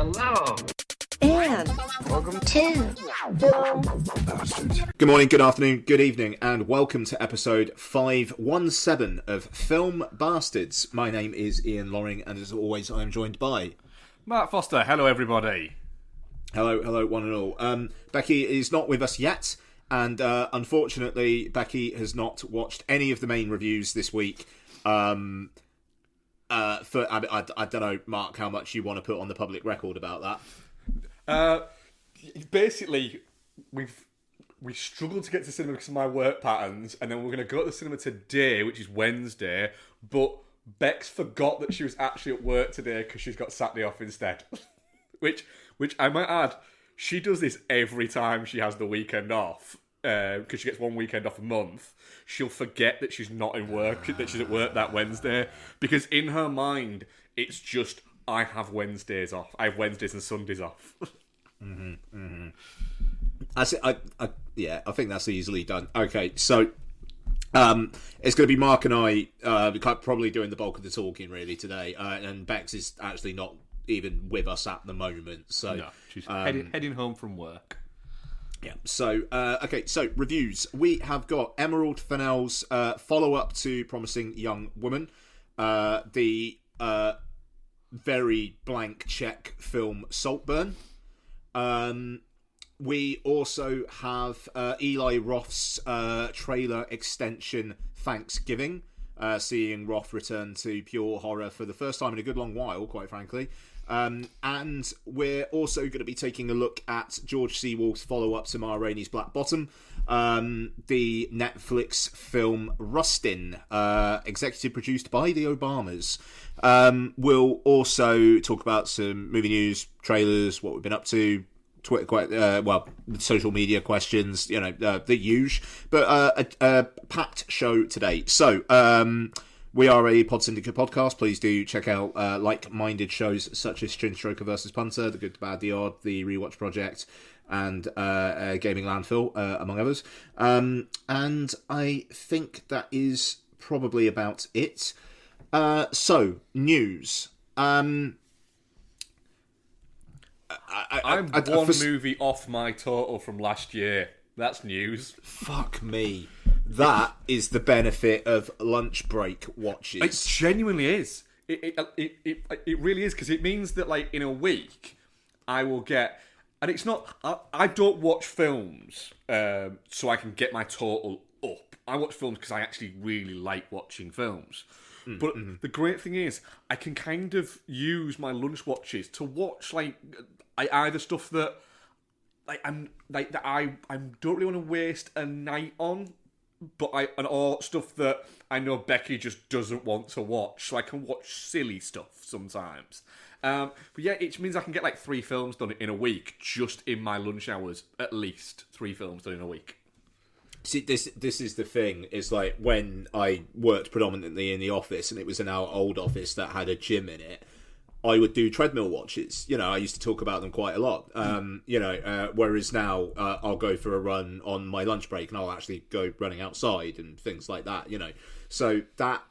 Hello. And Welcome to Good morning, good afternoon, good evening, and welcome to episode 517 of Film Bastards. My name is Ian Loring, and as always, I am joined by Mark Foster. Hello, everybody. Hello, one and all. Becky is not with us yet, and unfortunately, Becky has not watched any of the main reviews this week. I don't know, Mark, how much you want to put on the public record about that. Basically, we struggled to get to cinema because of my work patterns, and then we're going to go to the cinema today, which is Wednesday, but Bex forgot that she was actually at work today because she's got Saturday off instead. which I might add, she does this every time she has the weekend off, because she gets one weekend off a month. She'll forget that she's not in work, that she's at work that Wednesday, because in her mind, it's just, I have Wednesdays off. I have Wednesdays and Sundays off. I think that's easily done. Okay, so it's going to be Mark and I probably doing the bulk of the talking really today, and Bex is actually not even with us at the moment. So No, she's heading home from work. yeah. So okay, so reviews. We have got Emerald Fennell's follow-up to Promising Young Woman, the very blank check film Saltburn. We also have Eli Roth's trailer extension Thanksgiving, seeing Roth return to pure horror for the first time in a good long while, quite frankly. And we're also going to be taking a look at George C. Wolfe's follow-up to Ma Rainey's Black Bottom, the Netflix film Rustin, executive produced by the Obamas. We'll also talk about some movie news, trailers, what we've been up to, Twitter, social media questions, the usual. But a packed show today. So we are a Pod Syndicate podcast. Please do check out like-minded shows such as Chin Stroker vs. Punter, The Good, the Bad, the Odd, The Rewatch Project, and Gaming Landfill, among others. And I think that is probably about it. So, news. I'm one movie off my total from last year. That's news. Fuck me. That is the benefit of lunch break watches. It genuinely is. It really is, because it means that, like, in a week, I will get... And it's not... I don't watch films so I can get my total up. I watch films because I actually really like watching films. But the great thing is, I can kind of use my lunch watches to watch, like, either stuff that I don't really want to waste a night on, or stuff that I know Becky just doesn't want to watch, so I can watch silly stuff sometimes. But yeah, it means I can get like 3 films done in a week just in my lunch hours. At least 3 films done in a week. See, this is the thing. It's like when I worked predominantly in the office, and it was in our old office that had a gym in it, I would do treadmill watches. I used to talk about them quite a lot. Whereas now I'll go for a run on my lunch break, and I'll actually go running outside and things like that. So that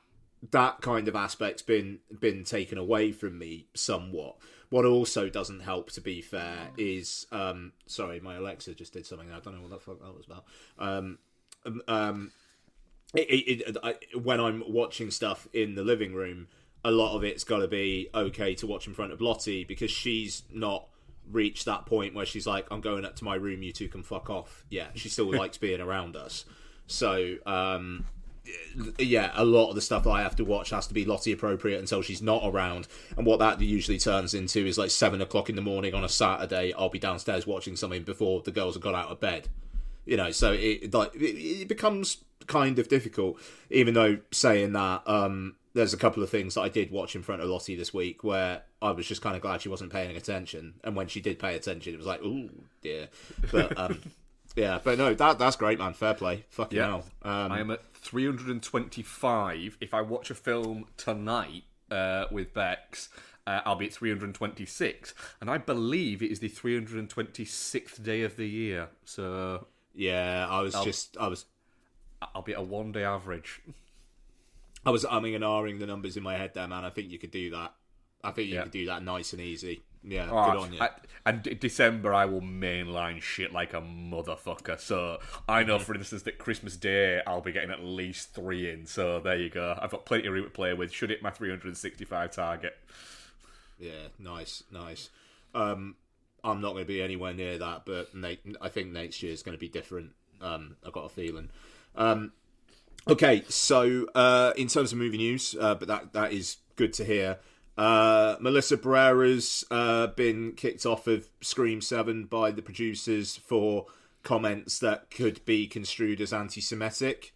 kind of aspect's been taken away from me somewhat. What also doesn't help, to be fair, is sorry, my Alexa just did something. I don't know what the fuck that was about. When I'm watching stuff in the living room, a lot of it's got to be okay to watch in front of Lottie, because she's not reached that point where she's like, I'm going up to my room, you two can fuck off. Yeah, she still likes being around us. So, yeah, a lot of the stuff that I have to watch has to be Lottie appropriate until she's not around. And what that usually turns into is like 7 o'clock in the morning on a Saturday, I'll be downstairs watching something before the girls have got out of bed. So it becomes kind of difficult, even though saying that, there's a couple of things that I did watch in front of Lottie this week where I was just kind of glad she wasn't paying attention. And when she did pay attention, it was like, ooh, dear. But, yeah, but no, that's great, man. Fair play. Fucking hell. I am at 325. If I watch a film tonight with Bex, I'll be at 326. And I believe it is the 326th day of the year. So... yeah, I'll be at a 1-day average. I was umming and ahhing the numbers in my head there, man. I think you could do that. I think you could do that nice and easy. Yeah, good Alright, on you. And December, I will mainline shit like a motherfucker. So I know, for instance, that Christmas Day, I'll be getting at least 3 in. So there you go. I've got plenty of room to play with. Should hit my 365 target. Yeah, nice. I'm not going to be anywhere near that, but I think next year is going to be different. I've got a feeling. Okay, so in terms of movie news, but that is good to hear. Melissa Barrera's been kicked off of Scream 7 by the producers for comments that could be construed as anti-Semitic.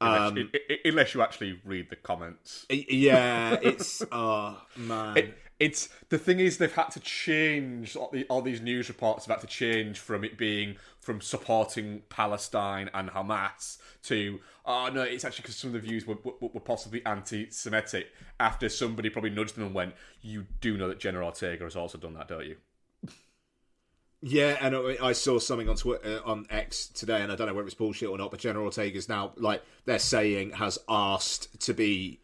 Unless you actually read the comments. Yeah, it's... oh, man. It's the thing is, they've had to change, all these news reports have had to change from it being from supporting Palestine and Hamas to, oh no, it's actually because some of the views were possibly anti-Semitic, after somebody probably nudged them and went, you do know that Jenna Ortega has also done that, don't you? Yeah, and I saw something on Twitter, on X today, and I don't know whether it's bullshit or not, but Jenna Ortega's now, like, they're saying, has asked to be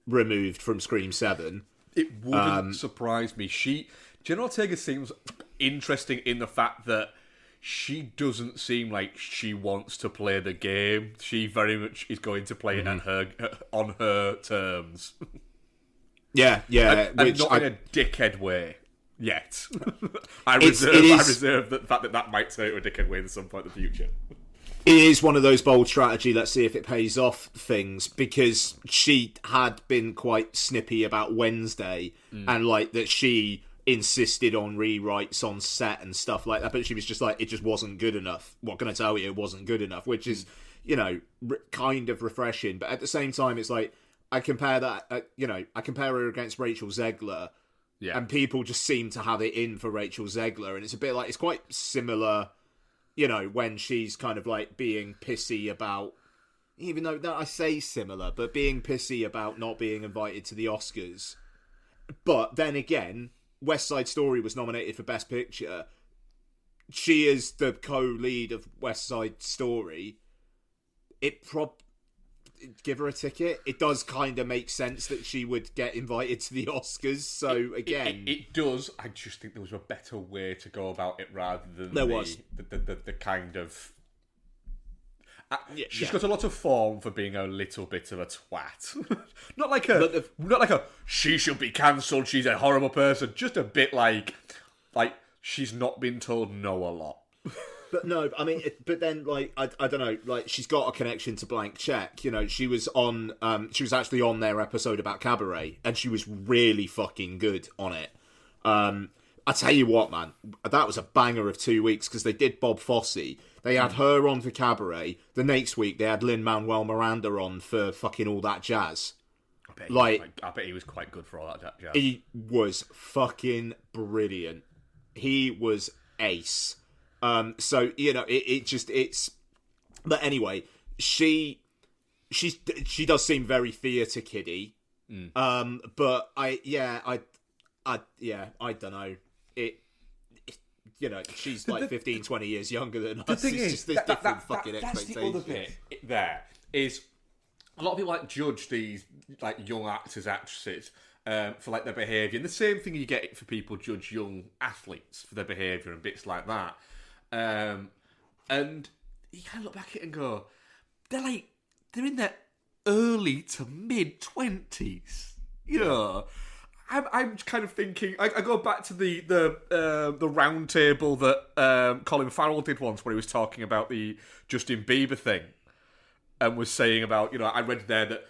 removed from Scream 7. It wouldn't surprise me. Jenna Ortega seems interesting in the fact that she doesn't seem like she wants to play the game. She very much is going to play it on her terms. Yeah. And not in a dickhead way yet. I reserve the fact that might turn into a dickhead way at some point in the future. It is one of those bold strategy, let's see if it pays off things, because she had been quite snippy about Wednesday and like that she insisted on rewrites on set and stuff like that, but she was just like, it just wasn't good enough. What can I tell you? It wasn't good enough, which is, kind of refreshing. But at the same time, it's like, I compare that, I compare her against Rachel Zegler, and people just seem to have it in for Rachel Zegler, and it's a bit like, it's quite similar, when she's kind of like being pissy about, even though I say similar, but being pissy about not being invited to the Oscars. But then again, West Side Story was nominated for Best Picture. She is the co-lead of West Side Story. Give her a ticket. It does kind of make sense that she would get invited to the Oscars. So again, it does. I just think there was a better way to go about it rather than the kind of. She's got a lot of form for being a little bit of a twat. not like a she should be cancelled. She's a horrible person. Just a bit like she's not been told no a lot. But no, I mean, but then, like, I don't know, like, she's got a connection to Blank Check. She was actually on their episode about Cabaret, and she was really fucking good on it. I tell you what, man, that was a banger of 2 weeks, because they did Bob Fosse. They had her on for Cabaret. The next week, they had Lin-Manuel Miranda on for fucking All That Jazz. I bet he was quite good for All That Jazz. He was fucking brilliant. He was ace. So it's. But anyway, she does seem very theatre kiddie. But I don't know. She's like 15, 20 years younger than us. The thing it's is, just this different fucking expectations. That's the other bit there, is a lot of people judge these young actors, actresses for their behaviour. And the same thing you get for people judge young athletes for their behaviour and bits like that. And you kind of look back at it and go, they're in their early to mid 20s. I'm kind of thinking. I go back to the round table that Colin Farrell did once, where he was talking about the Justin Bieber thing, and was saying about I read there that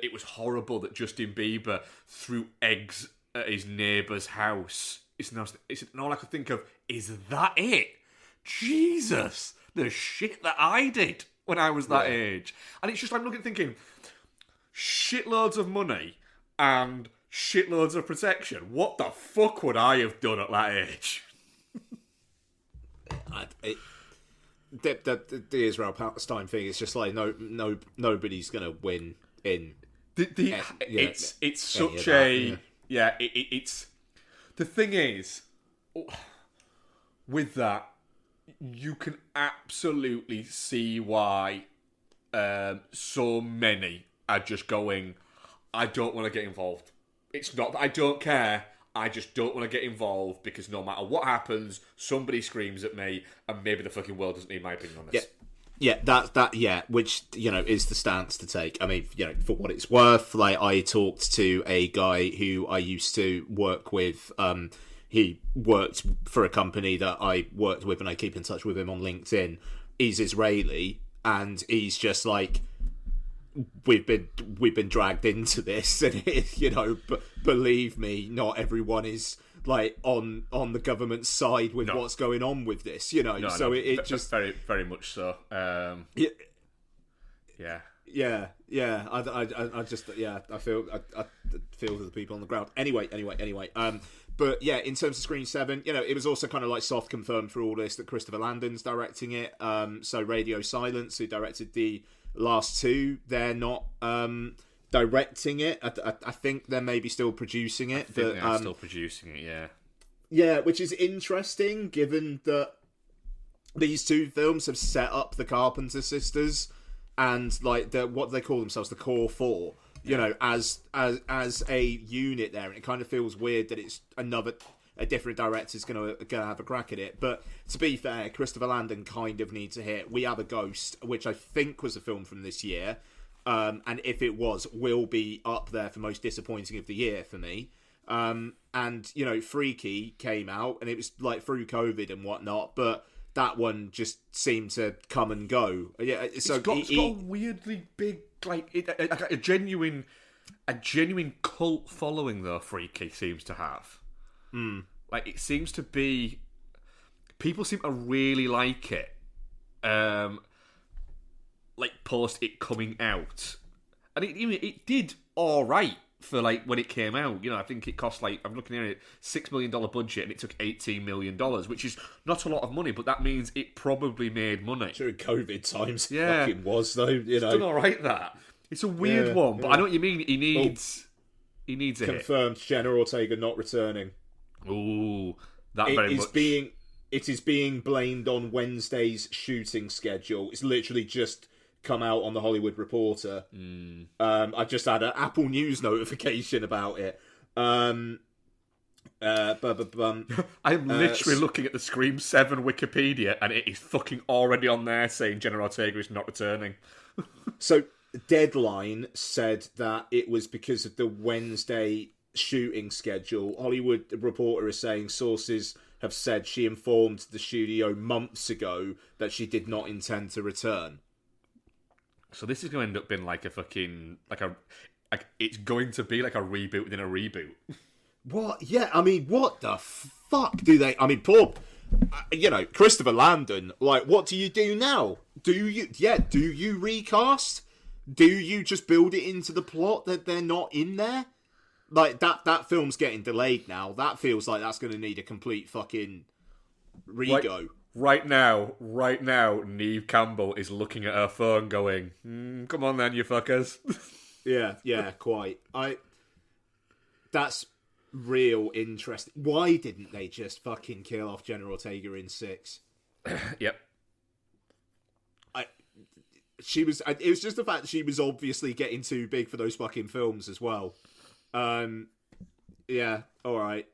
it was horrible that Justin Bieber threw eggs at his neighbour's house. And all I could think of is that it. Jesus, the shit that I did when I was that age. And it's just, I'm looking thinking, shitloads of money and shitloads of protection. What the fuck would I have done at that age? The Israel Palestine thing is just like nobody's gonna win in. It's such a it's the thing is with that. You can absolutely see why so many are just going, I don't want to get involved. It's not that I don't care. I just don't want to get involved because no matter what happens, somebody screams at me, and maybe the fucking world doesn't need my opinion on this. Yeah, which, is the stance to take. I mean, for what it's worth, like, I talked to a guy who I used to work with. He worked for a company that I worked with, and I keep in touch with him on LinkedIn. He's Israeli, and he's just like, we've been dragged into this, and but believe me, not everyone is like on the government's side with what's going on with this, it just very, very much so. I feel for the people on the ground. Anyway. But yeah, in terms of Screen 7, it was also kind of like soft confirmed for all this that Christopher Landon's directing it. So Radio Silence, who directed the last two, they're not directing it. I think they're maybe still producing it. They're still producing it, yeah. Yeah, which is interesting, given that these two films have set up the Carpenter sisters and like what do they call themselves, the Core Four, as a unit there, and it kind of feels weird that it's a different director's gonna have a crack at it. But to be fair, Christopher Landon kind of needs a hit. We Have a Ghost, which I think was a film from this year, and if it was, will be up there for most disappointing of the year for me. And Freaky came out, and it was like through COVID and whatnot, but that one just seemed to come and go. Yeah, so it's got a weirdly big, like a genuine cult following though. Freaky seems to have. Like, it seems to be, people seem to really like it. Like post it coming out, and it did all right for like when it came out. I think it cost, like, I'm looking at it, $6 million budget, and it took $18 million, which is not a lot of money, but that means it probably made money during COVID times. Yeah, fucking was though. It's done all right. It's a weird one, but I know what you mean. He needs a confirmed hit. Jenna Ortega not returning. Ooh, it is being blamed on Wednesday's shooting schedule. It's literally just come out on the Hollywood Reporter. I just had an Apple News notification about it. I'm literally looking at the Scream 7 Wikipedia, and it is fucking already on there saying Jenna Ortega is not returning. So Deadline said that it was because of the Wednesday shooting schedule. Hollywood Reporter is saying sources have said she informed the studio months ago that she did not intend to return. So this is going to end up being like a fucking it's going to be like a reboot within a reboot. What? Yeah, I mean, what the fuck do they? I mean, poor, Christopher Landon. Like, what do you do now? Do you recast? Do you just build it into the plot that they're not in there? Like, that film's getting delayed now. That feels like that's going to need a complete fucking rego. Right now, Neve Campbell is looking at her phone going, come on then, you fuckers. Yeah, quite. That's real interesting. Why didn't they just fucking kill off Jenna Ortega in 6? Yep. It was just the fact that she was obviously getting too big for those fucking films as well. Yeah, alright.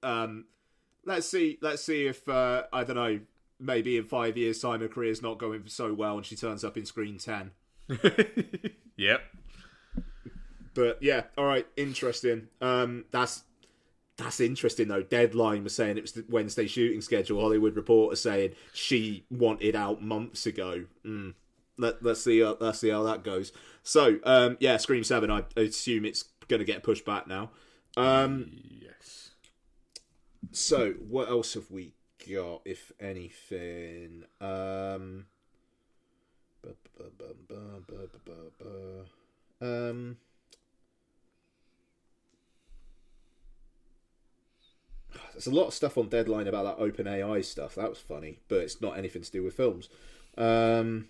Let's see if, I don't know, maybe in 5 years' time her career's not going so well and she turns up in Screen 10. Yep. But yeah, alright, interesting. That's interesting though. Deadline was saying it was the Wednesday shooting schedule. Hollywood Reporter saying she wanted out months ago. Let's see how that goes. So, yeah, Scream 7, I assume it's going to get pushed back now. Yes. So, what else have we got, if anything? There's a lot of stuff on Deadline about that OpenAI stuff. That was funny, but it's not anything to do with films. Is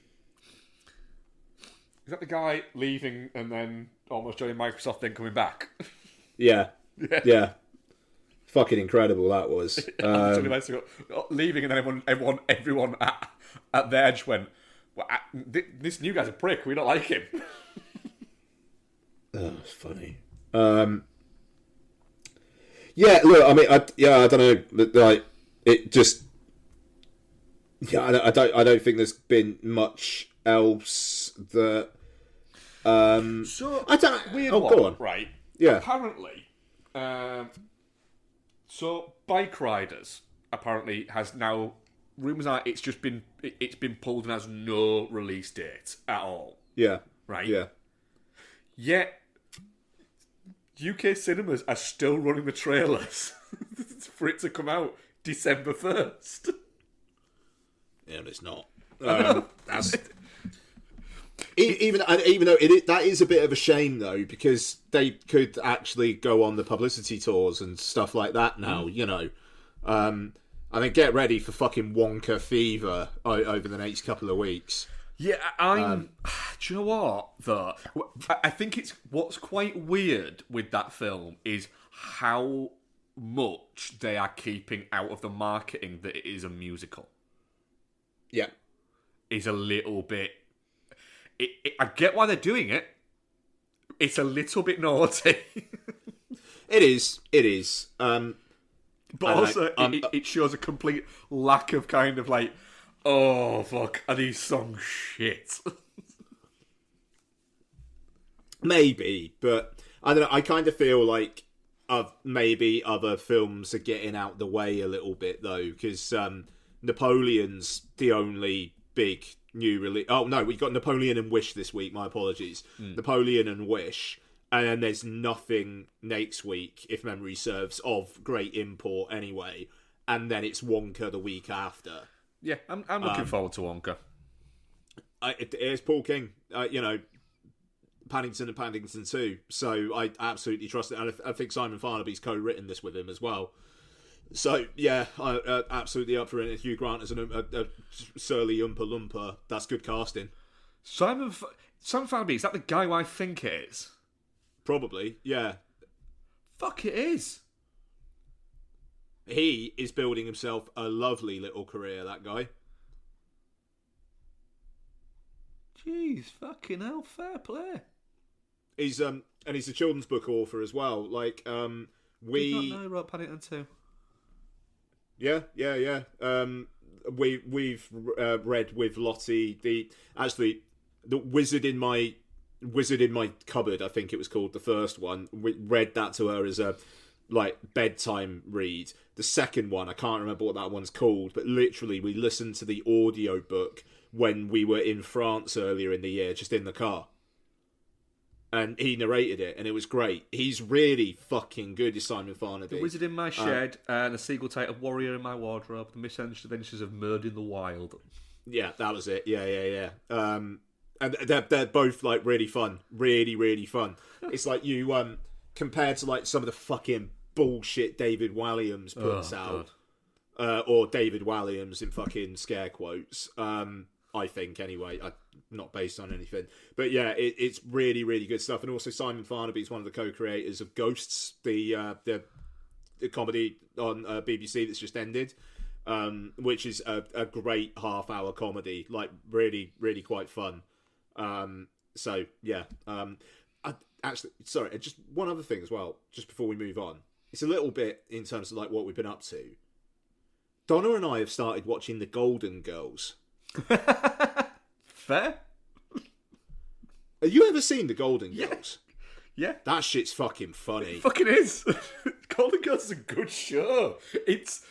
that the guy leaving and then almost joining Microsoft, then coming back? Yeah. Fucking incredible that was. Leaving and then everyone at the edge went, well, this new guy's a prick. We don't like him. Oh, it's funny. Yeah, look, I mean, I don't know, but, like, it just, yeah, I don't think there's been much else that, So I don't. weird Oh, one, go on. right? Yeah, Apparently, so bike riders apparently has now rumors are it's been pulled and has no release date at all, yeah, right? yeah. Yet UK cinemas are still running the trailers for it to come out December 1st. Yeah, but it's not. That's even though that is a bit of a shame though, because they could actually go on the publicity tours and stuff like that now. You know, I mean, get ready for fucking Wonka fever over the next couple of weeks. Yeah, do you know what, though? I think it's what's quite weird with that film is how much they are keeping out of the marketing that it is a musical. Yeah, Is a little bit... I get why they're doing it. It's a little bit naughty. it is. But also, it shows a complete lack of kind of like, oh, fuck, are these songs shit? Maybe, but I don't know. I kind of feel like maybe other films are getting out the way a little bit though, because Napoleon's the only big new release. Oh no, we got Napoleon and Wish this week. My apologies. Napoleon and Wish, and then there's nothing next week, if memory serves, of great import anyway. And then it's Wonka the week after. Yeah, I'm looking forward to Wonka. It's Paul King. You know, Paddington and Paddington 2. So I absolutely trust it. And I think Simon Farnaby's co-written this with him as well. So, yeah, absolutely up for it. Hugh Grant as a surly Oompa Loompa. That's good casting. Simon Farnaby, is that the guy who I think it is? Probably, yeah. Fuck, it is. He is building himself a lovely little career, that guy. Jeez, fucking hell, fair play. He's and he's a children's book author as well. Like, we did not know he wrote Paddington 2. Yeah. We've read with Lottie the Wizard in My Cupboard, I think it was called, the first one. We read that to her as a bedtime read. The second one, I can't remember what that one's called, but literally we listened to the audio book when we were in France earlier in the year, just in the car. And he narrated it, and it was great. He's really fucking good, is Simon Farnaby. The Wizard in My Shed, and a sequel titled Warrior in My Wardrobe, The Misadventures of Murder in the Wild. Yeah, that was it. Yeah. And they're both really fun, really fun. It's like you compared to some of the fucking bullshit David Walliams puts out, or David Walliams in fucking scare quotes. I think anyway, not based on anything, but yeah, it's really good stuff. And also Simon Farnaby is one of the co-creators of Ghosts, the comedy on BBC that's just ended. Which is a great half-hour comedy, really quite fun. So yeah, sorry, just one other thing as well, just before we move on. It's a little bit in terms of what we've been up to. Donna and I have started watching The Golden Girls. Fair. Have you ever seen The Golden Girls? Yeah. That shit's fucking funny. It fucking is. Golden Girls is a good show. It's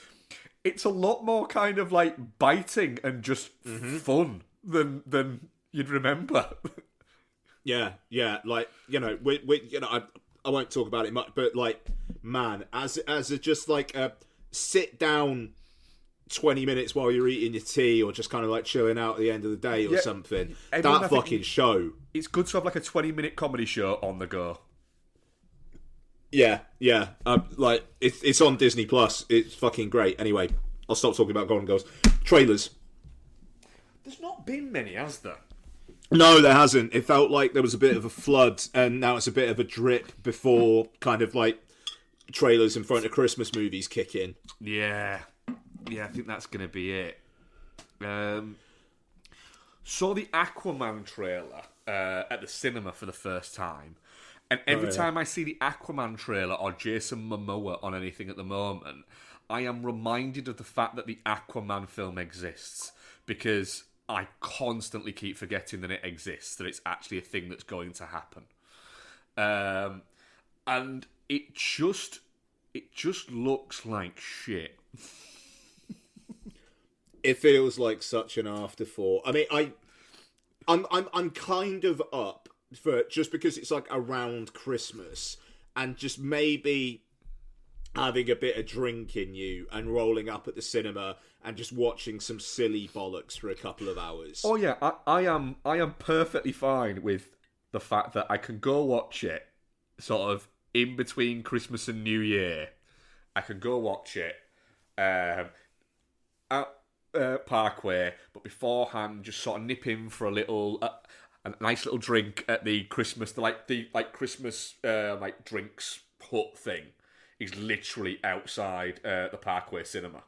a lot more kind of biting and just fun than you'd remember. Yeah. I won't talk about it much, but man, as a just a sit down 20 minutes while you're eating your tea or just kind of chilling out at the end of the day or something. That fucking show. It's good to have a 20-minute comedy show on the go. Yeah. It's on Disney Plus. It's fucking great. Anyway, I'll stop talking about Golden Girls. Trailers. There's not been many, has there? No, there hasn't. It felt like there was a bit of a flood, and now it's a bit of a drip before kind of trailers in front of Christmas movies kick in. Yeah, I think that's going to be it. Saw the Aquaman trailer at the cinema for the first time, And every time I see the Aquaman trailer or Jason Momoa on anything at the moment, I am reminded of the fact that the Aquaman film exists, because I constantly keep forgetting that it exists, that it's actually a thing that's going to happen. And it just looks like shit. It feels like such an afterthought. I mean, I'm kind of up for it just because it's like around Christmas, and just maybe having a bit of drink in you and rolling up at the cinema and just watching some silly bollocks for a couple of hours. Oh yeah, I am perfectly fine with the fact that I can go watch it sort of in between Christmas and New Year. I can go watch it at Parkway, but beforehand just sort of nip in for a little a nice little drink at the Christmas the Christmas drinks hut thing is literally outside the Parkway Cinema.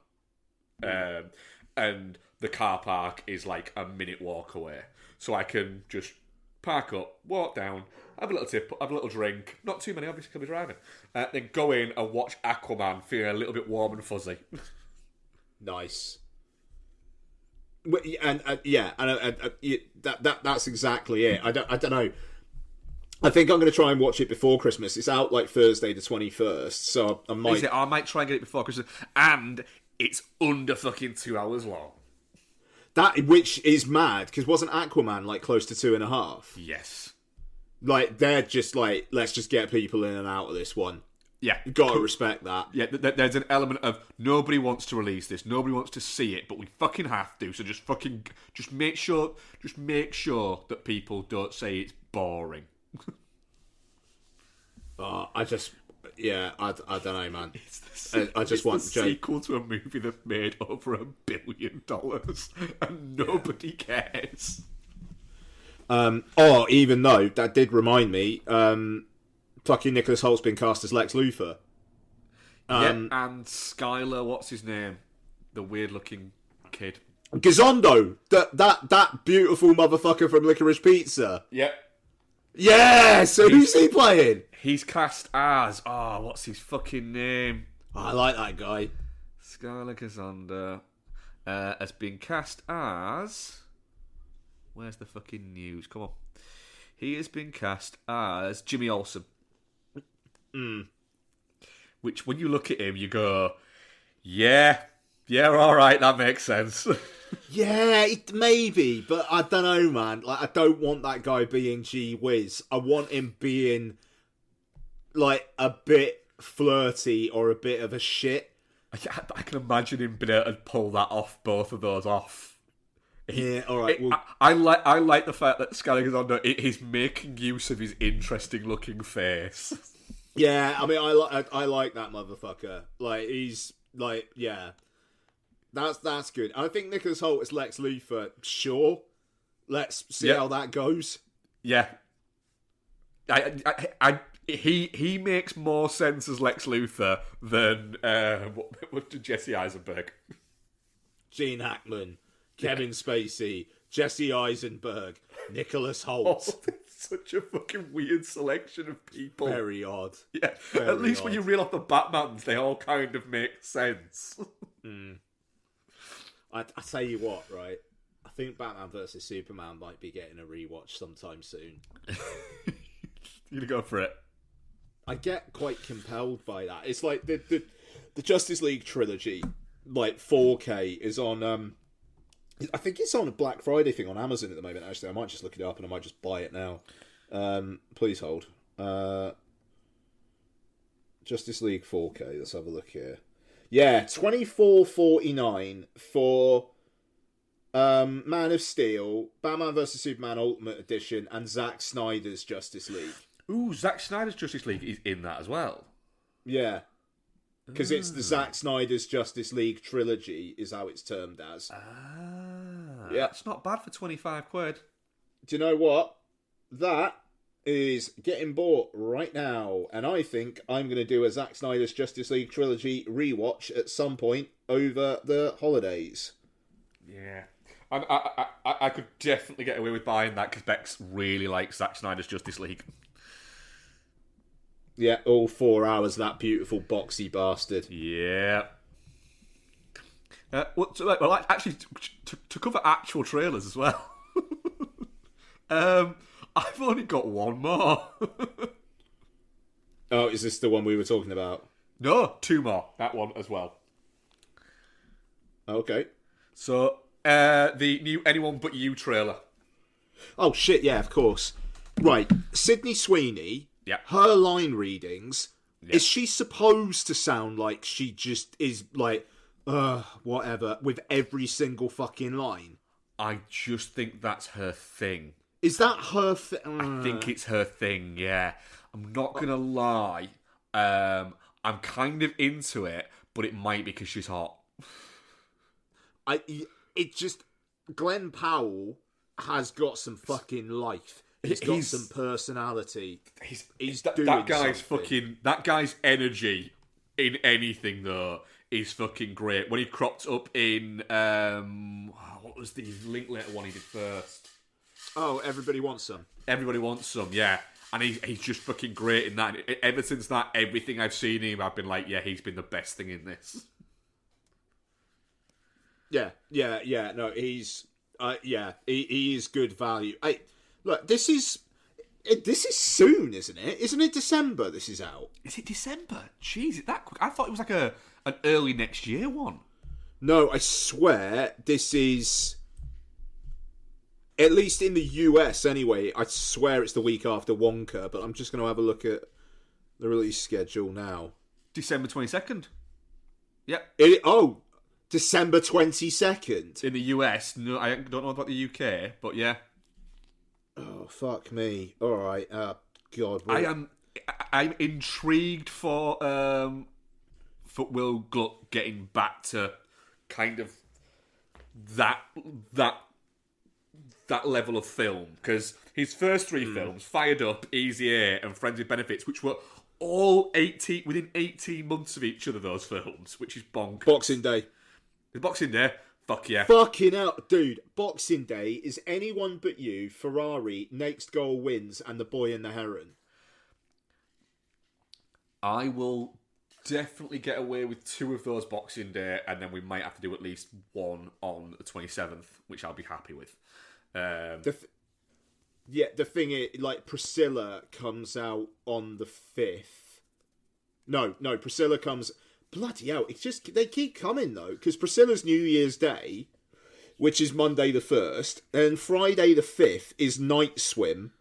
And the car park is like a minute walk away. So I can just park up, walk down, have a little tip, have a little drink. Not too many, obviously, because I'll be driving. Then go in and watch Aquaman, feeling a little bit warm and fuzzy. Nice. And that's exactly it. I don't know. I think I'm going to try and watch it before Christmas. It's out like Thursday the 21st, so I might... I might try and get it before Christmas. And it's under fucking 2 hours long. Which is mad, because wasn't Aquaman like close to 2.5? Yes. Like, they're just like, let's just get people in and out of this one. Yeah. You've got to respect that. Yeah, there's an element of nobody wants to release this, nobody wants to see it, but we fucking have to, so just make sure that people don't say it's boring. I don't know, man. I just want the sequel to a movie that made over $1 billion and nobody cares. Even though that did remind me, fucking Nicholas Holt's been cast as Lex Luthor. And Skylar, what's his name? The weird-looking kid. Gizondo, that beautiful motherfucker from Licorice Pizza. Yep. Yeah, so who's he playing? He's cast as... what's his fucking name? I like that guy. Skylar Gizondo has been cast as... Where's the fucking news? Come on. He has been cast as Jimmy Olsen. Which, when you look at him, you go, yeah, alright, that makes sense. Yeah, maybe, but I don't know, man. Like, I don't want that guy being Gee Whiz. I want him being, like, a bit flirty or a bit of a shit. I can imagine him being able to pull that off, both of those off. Yeah, alright. I like the fact that Skylar Gizondo is making use of his interesting looking face. Yeah, I mean, I like that motherfucker. Like, he's, like, yeah. That's good. I think Nicholas Hoult as Lex Luthor, sure. Let's see how that goes. Yeah. He makes more sense as Lex Luthor than what did Jesse Eisenberg? Gene Hackman, Kevin Spacey, Jesse Eisenberg, Nicholas Hoult. Oh, it's such a fucking weird selection of people. Very odd. Yeah. Very At least odd. when you reel off the Batmans, they all kind of make sense. I tell you what, right? I think Batman vs Superman might be getting a rewatch sometime soon. You gonna go for it? I get quite compelled by that. It's like the Justice League trilogy, like 4K, is on. I think it's on a Black Friday thing on Amazon at the moment. Actually, I might just look it up and I might just buy it now. Please hold. Justice League 4K. Let's have a look here. Yeah, $24.49 for Man of Steel, Batman vs Superman Ultimate Edition, and Zack Snyder's Justice League. Ooh, Zack Snyder's Justice League is in that as well. Yeah, because it's the Zack Snyder's Justice League trilogy, is how it's termed as. Yeah, it's not bad for £25. Do you know what? That is getting bought right now, and I think I'm going to do a Zack Snyder's Justice League trilogy rewatch at some point over the holidays. Yeah, I could definitely get away with buying that because Bex really likes Zack Snyder's Justice League. Yeah, all 4 hours of that beautiful boxy bastard. Yeah. Actually, to cover actual trailers as well. I've only got one more. Oh, is this the one we were talking about? No, two more. That one as well. Okay. So, the new Anyone But You trailer. Oh, shit, yeah, of course. Right, Sydney Sweeney, Yeah. her line readings, Yeah. is she supposed to sound like she just is like, whatever, with every single fucking line? I just think that's her thing. Is that her thing? I think it's her thing, yeah. I'm not gonna lie. I'm kind of into it, but it might be because she's hot. Glenn Powell has got some fucking life. He's got some personality. He's doing that guy's something. that guy's energy in anything though is fucking great. When he cropped up in what was the Linklater one he did first? Oh, Everybody Wants Some. Everybody Wants Some, yeah. And he's just fucking great in that. Ever since that, everything I've seen him, I've been like, yeah, he's been the best thing in this. Yeah. No, he's, he is good value. Look, this is soon, isn't it? Isn't it December? This is out. Is it December? Jeez, is it that quick? I thought it was like an early next year one. No, I swear this is. At least in the US, anyway, I swear it's the week after Wonka, but I'm just going to have a look at the release schedule now. December 22nd. Yep. December 22nd. In the US. No, I don't know about the UK, but yeah. Oh, fuck me. All right. God. I'm intrigued for Will Gluck getting back to kind of that level of film, because his first three films, Fired Up, Easy A, and Friends with Benefits, which were all within 18 months of each other, those films, which is bonkers. Boxing Day. The Boxing Day, fuck yeah. Fucking hell, dude. Boxing Day is Anyone But You, Ferrari, Next Goal Wins, and The Boy and the Heron. I will definitely get away with two of those Boxing Day, and then we might have to do at least one on the 27th, which I'll be happy with. The thing is, like, Priscilla comes out on the 5th. No, Priscilla comes... Bloody hell, it's just... They keep coming, though, because Priscilla's New Year's Day, which is Monday the 1st, and Friday the 5th is Night Swim.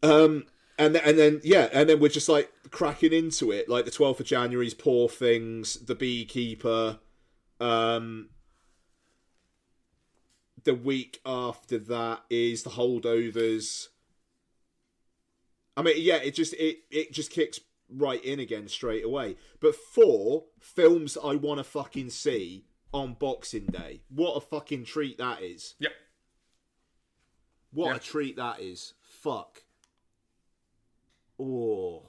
And then we're just, like, cracking into it. Like, the 12th of January's Poor Things, The Beekeeper... The week after that is The Holdovers. I mean, yeah, it just kicks right in again straight away. But 4 films I want to fucking see on Boxing Day. What a fucking treat that is. Yep. What a treat that is. Fuck. Oh.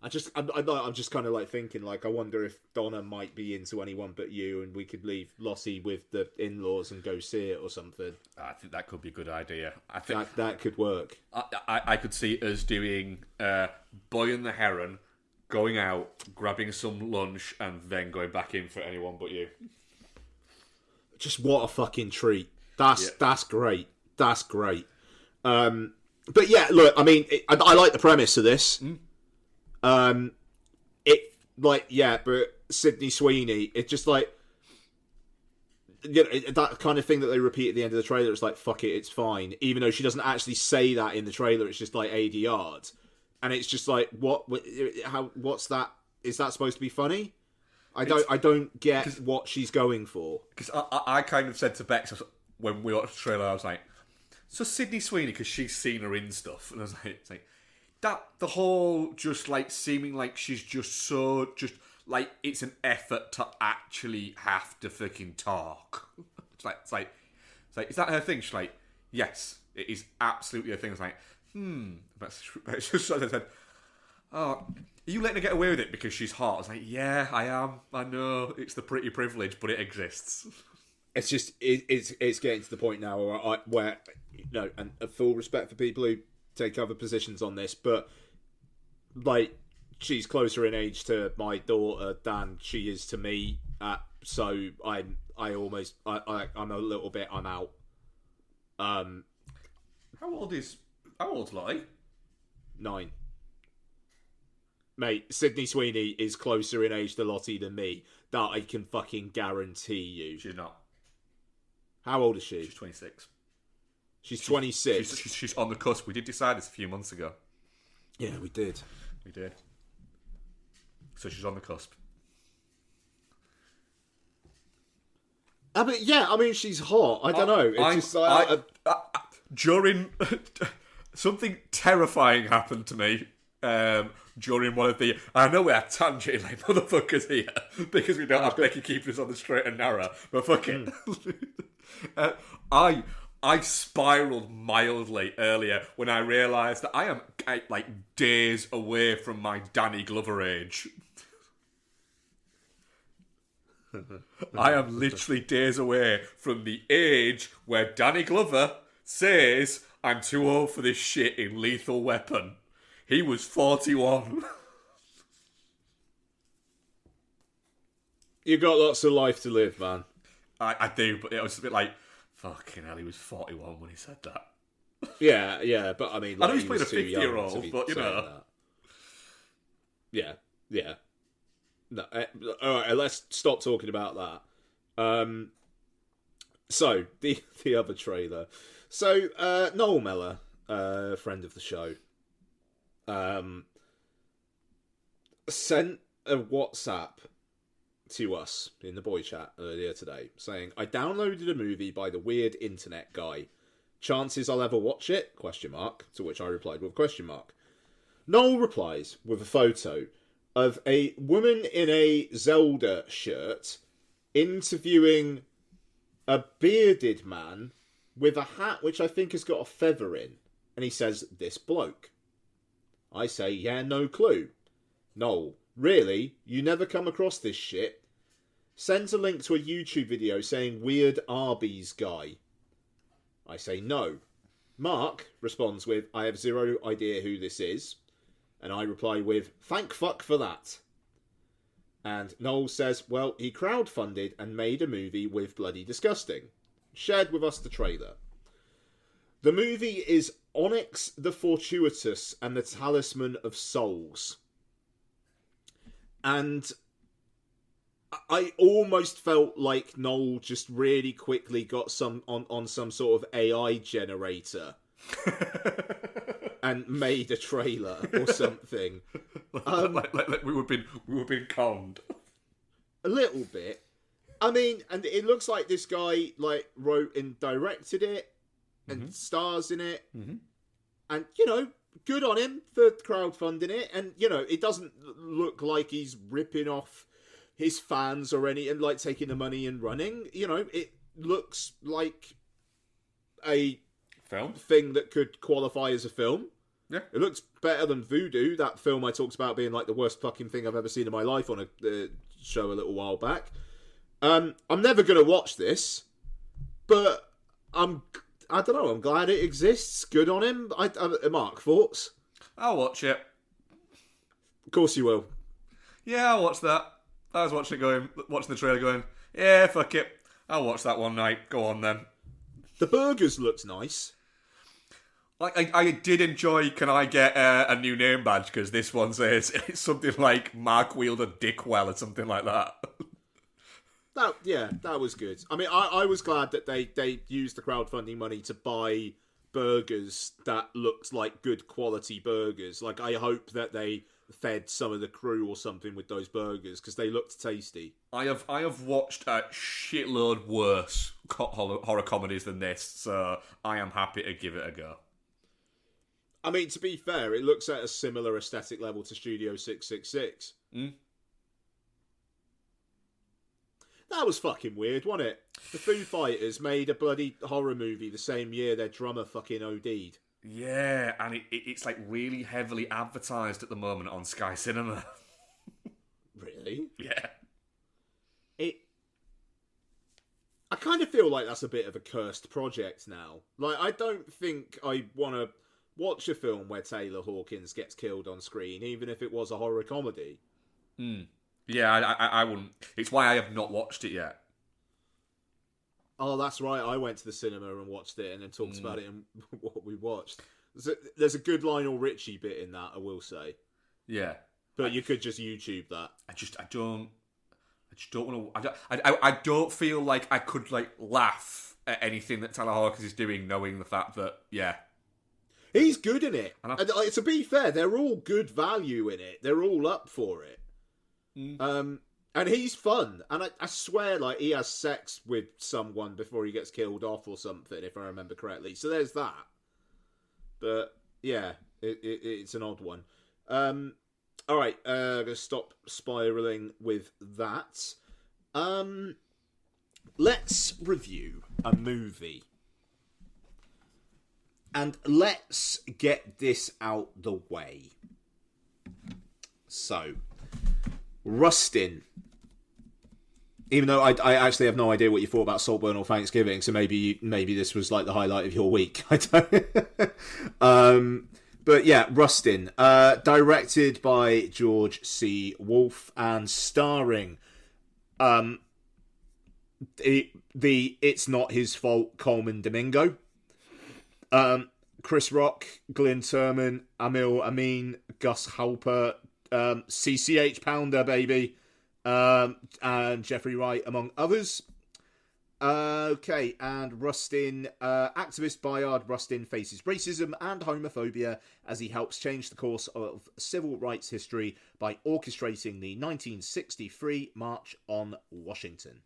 I'm just kind of like thinking, like, I wonder if Donna might be into Anyone But You, and we could leave Lossie with the in-laws and go see it or something. I think that could be a good idea. I think that could work. I could see us doing Boy and the Heron, going out, grabbing some lunch, and then going back in for Anyone But You. Just what a fucking treat. That's great. That's great. But yeah, look, I mean, I like the premise of this. But Sydney Sweeney, it's just like, you know, that kind of thing that they repeat at the end of the trailer. It's like, fuck it, it's fine, even though she doesn't actually say that in the trailer. It's just like 80 yards, and it's just like, what's that? Is that supposed to be funny? I don't get what she's going for. Because I kind of said to Bex when we watched the trailer, I was like, so Sydney Sweeney, because she's seen her in stuff, and I was like, it's like that, the whole just like seeming like she's just like it's an effort to actually have to fucking talk. It's like is that her thing? She's like, yes, it is absolutely her thing. It's like, that's just what I said. Oh, are you letting her get away with it because she's hot? I was like, yeah, I am. I know it's the pretty privilege, but it exists. It's just it's getting to the point now where you know, and a full respect for people who take other positions on this, but like she's closer in age to my daughter than she is to me. So I'm a little bit. I'm out. How old's Lottie? 9. Mate, Sydney Sweeney is closer in age to Lottie than me. That I can fucking guarantee you. She's not. How old is she? She's 26. She's 26. She's on the cusp. We did decide this a few months ago. Yeah, we did. We did. So she's on the cusp. I mean, she's hot. I don't know. It's just during something terrifying happened to me during one of the. I know we're tangent like motherfuckers here because we don't have Becky keeping us on the straight and narrow. But fucking, I spiraled mildly earlier when I realised that I am like days away from my Danny Glover age. I am literally days away from the age where Danny Glover says I'm too old for this shit in Lethal Weapon. He was 41. You got lots of life to live, man. I do, but it was a bit like, fucking hell, he was 41 when he said that. Yeah, but I mean, like, I know he's playing a 50-year-old, but you know. That. Yeah. No, all right, let's stop talking about that. So the other trailer. So Noel Mellor, friend of the show, sent a WhatsApp to us in the boy chat earlier today saying, I downloaded a movie by the weird internet guy. Chances I'll ever watch it? ? To which I replied with a ? Noel replies with a photo of a woman in a Zelda shirt interviewing a bearded man with a hat which I think has got a feather in. And he says, this bloke. I say, yeah, no clue. Noel, really? You never come across this shit? Sends a link to a YouTube video saying weird Arby's guy. I say no. Mark responds with, I have zero idea who this is. And I reply with, thank fuck for that. And Noel says, well, he crowdfunded and made a movie with Bloody Disgusting. Shared with us the trailer. The movie is Onyx the Fortuitous and the Talisman of Souls. And I almost felt like Noel just really quickly got some on some sort of AI generator and made a trailer or something. Like we were being conned. A little bit. I mean, and it looks like this guy like wrote and directed it and stars in it. Mm-hmm. And, you know, good on him for crowdfunding it. And, you know, it doesn't look like he's ripping off his fans or any, and like taking the money and running. You know, it looks like a film thing that could qualify as a film. Yeah. It looks better than Voodoo, that film I talked about being like the worst fucking thing I've ever seen in my life on a show a little while back. I'm never going to watch this, but I don't know, I'm glad it exists. Good on him. Mark, thoughts? I'll watch it. Of course you will. Yeah, I'll watch that. I was watching the trailer going, yeah, fuck it. I'll watch that one night. Go on then. The burgers looked nice. Like I did enjoy. Can I get a new name badge? Because this one says it's something like Mark Wielder Dickwell or something like that. That was good. I mean, I was glad that they used the crowdfunding money to buy burgers that looked like good quality burgers. Like, I hope that they fed some of the crew or something with those burgers because they looked tasty. I have watched a shitload worse horror comedies than this, so I am happy to give it a go. I mean, to be fair, it looks at a similar aesthetic level to Studio 666. That was fucking weird, wasn't it? The Foo Fighters made a bloody horror movie the same year their drummer fucking OD'd. Yeah, and it's like really heavily advertised at the moment on Sky Cinema. Really? Yeah. I kind of feel like that's a bit of a cursed project now. Like, I don't think I want to watch a film where Taylor Hawkins gets killed on screen, even if it was a horror comedy. Yeah, I wouldn't. It's why I have not watched it yet. Oh, that's right. I went to the cinema and watched it and then talked about it in what we watched. There's a good Lionel Richie bit in that, I will say. Yeah. But you could just YouTube that. I don't want to. I don't feel like I could like laugh at anything that Taylor Hawkins is doing, knowing the fact that he's good in it. And to be fair, they're all good value in it. They're all up for it. And he's fun. And I swear, like, he has sex with someone before he gets killed off or something, if I remember correctly. So there's that. But yeah, it's an odd one. All right, I'm gonna stop spiraling with that. Let's review a movie. And let's get this out the way. So, Rustin. Even though I actually have no idea what you thought about Saltburn or Thanksgiving, so maybe this was like the highlight of your week. I don't. But yeah, Rustin, directed by George C. Wolfe and starring It's Not His Fault Coleman Domingo, Chris Rock, Glyn Turman, Amil Amin, Gus Halper, CCH Pounder, baby, and Jeffrey Wright, among others. Okay, and Rustin, activist Bayard Rustin faces racism and homophobia as he helps change the course of civil rights history by orchestrating the 1963 March on Washington.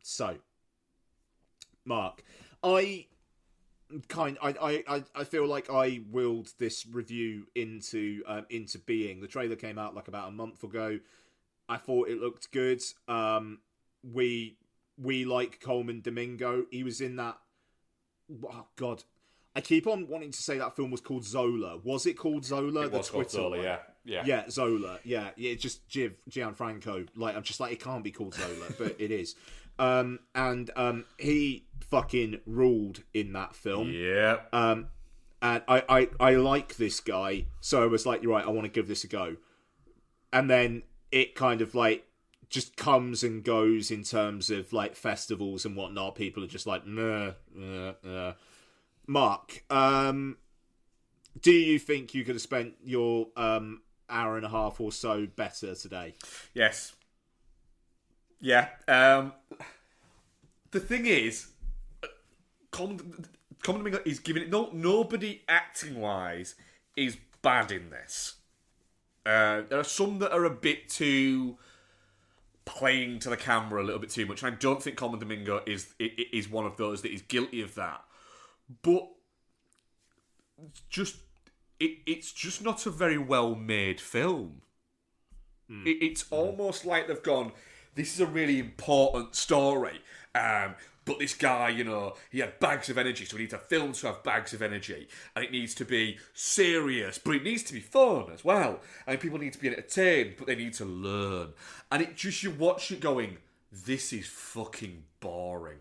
So, Mark, I feel like I willed this review into being. The trailer came out like about a month ago. I thought it looked good. We like Coleman Domingo. He was in that. Oh God, I keep on wanting to say that film was called Zola. Was it called Zola? It was called Zola. Yeah, Zola. Yeah. It's just Gianfranco. Like, I'm just like, it can't be called Zola, but it is. And he fucking ruled in that film. Yeah. And I like this guy, so I was like, you're right, I want to give this a go. And then it kind of like just comes and goes in terms of like festivals and whatnot. People are just like, nah. Mark, do you think you could have spent your hour and a half or so better today? Yes. Yeah. The thing is, Coleman Domingo is giving it. Nobody acting wise is bad in this. There are some that are a bit too playing to the camera a little bit too much. And I don't think Coleman Domingo is one of those that is guilty of that. But it's just not a very well made film. It's almost like they've gone, this is a really important story. But this guy, he had bags of energy, so we need a film to have bags of energy. And it needs to be serious, but it needs to be fun as well. And people need to be entertained, but they need to learn. And you watch it going, this is fucking boring.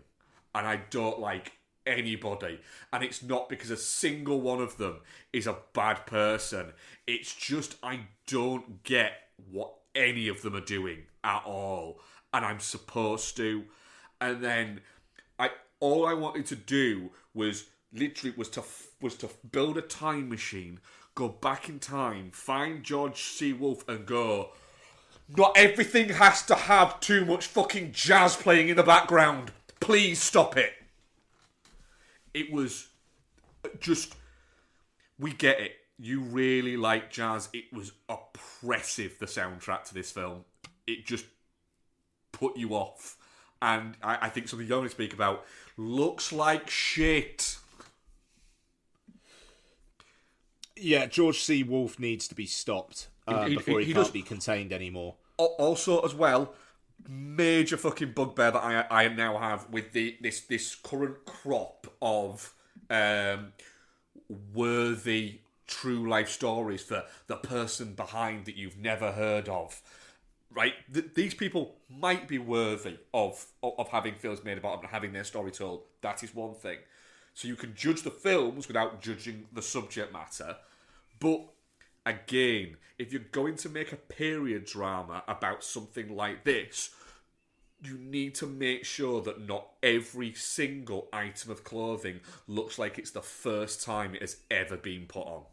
And I don't like anybody. And it's not because a single one of them is a bad person. It's just I don't get what any of them are doing at all. And I'm supposed to. And then all I wanted to do was to build a time machine, go back in time, find George C. Wolfe and go, not everything has to have too much fucking jazz playing in the background. Please stop it. It was just, we get it. You really like jazz. It was oppressive, the soundtrack to this film. It just put you off. And I think something you're going to speak about looks like shit. Yeah, George C. Wolfe needs to be stopped before he can't be contained anymore. Also, as well, major fucking bugbear that I now have with this current crop of worthy true life stories for the person behind that you've never heard of. Right, these people might be worthy of having films made about them and having their story told. That is one thing. So you can judge the films without judging the subject matter. But again, if you're going to make a period drama about something like this, you need to make sure that not every single item of clothing looks like it's the first time it has ever been put on.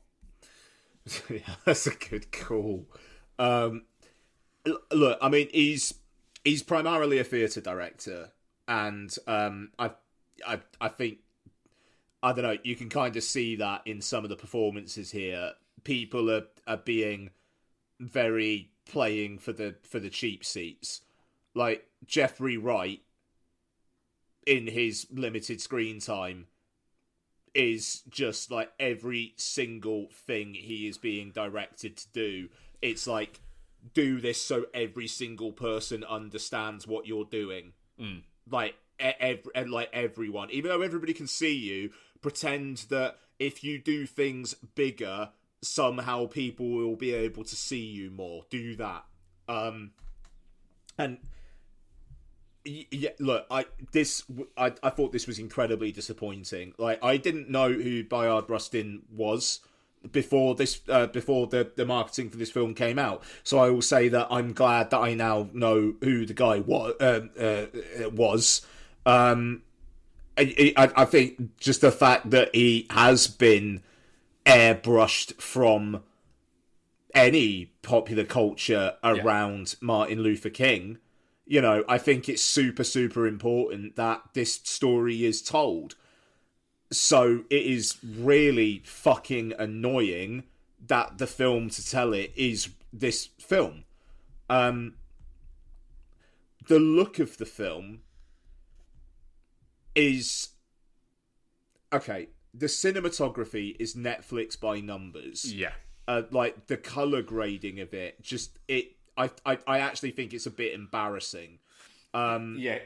Yeah, that's a good call. Look, I mean, he's primarily a theatre director, and I think, I don't know, you can kind of see that in some of the performances here. People are being very playing for the cheap seats. Like Jeffrey Wright, in his limited screen time, is just like every single thing he is being directed to do. It's like, do this so every single person understands what you're doing. Like everyone, even though everybody can see you, pretend that if you do things bigger, somehow people will be able to see you more. Do that. And yeah, look, I thought this was incredibly disappointing. Like, I didn't know who Bayard Rustin was before the marketing for this film came out. So I will say that I'm glad that I now know who the guy was. I think just the fact that he has been airbrushed from any popular culture around Martin Luther King, you know, I think it's super, super important that this story is told. So it is really fucking annoying that the film to tell it is this film. The look of the film is... Okay, the cinematography is Netflix by numbers. Yeah. Like, the colour grading of it, just... I actually think it's a bit embarrassing. Yeah,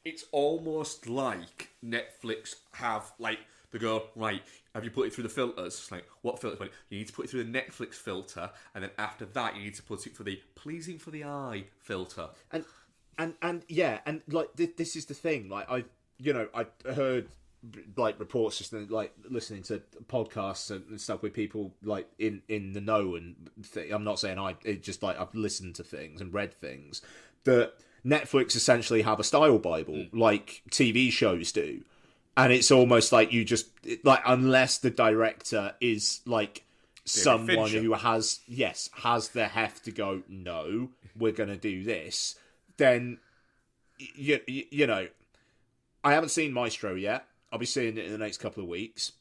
it's almost like Netflix have, like, they go, right, have you put it through the filters? It's like, what filter? You need to put it through the Netflix filter, and then after that you need to put it through the pleasing for the eye filter. And yeah, and like this is the thing. Like, I heard like reports, just like listening to podcasts and stuff with people like in the know, and I'm not saying I've listened to things and read things that Netflix essentially have a style bible like TV shows do, and it's almost like you just like, unless the director is like someone who has the heft to go, no, we're gonna do this, then you know, I haven't seen Maestro yet. I'll be seeing it in the next couple of weeks.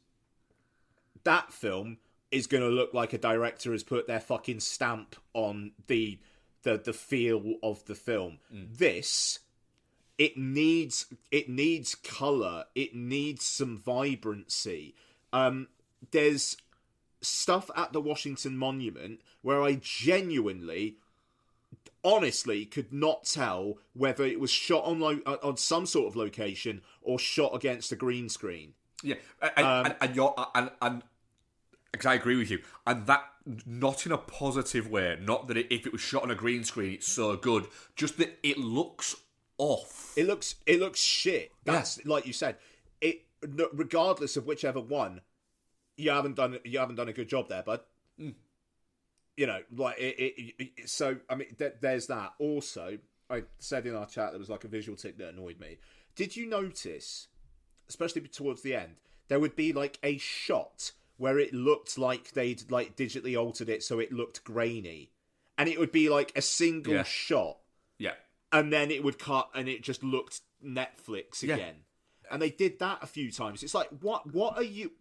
That film is going to look like a director has put their fucking stamp on the feel of the film. This, it needs colour. It needs some vibrancy. There's stuff at the Washington Monument where I genuinely, honestly, could not tell whether it was shot on some sort of location or shot against a green screen. Yeah, and because I agree with you, and that not in a positive way. Not that if it was shot on a green screen, it's so good. Just that it looks off. It looks shit. That's like you said. It, regardless of whichever one, you haven't done a good job there, bud. You know, like so I mean, there's that. Also, I said in our chat there was like a visual tick that annoyed me. Did you notice, especially towards the end, there would be like a shot where it looked like they'd like digitally altered it so it looked grainy, and it would be like a single shot, and then it would cut and it just looked Netflix again. And they did that a few times. It's like, what are you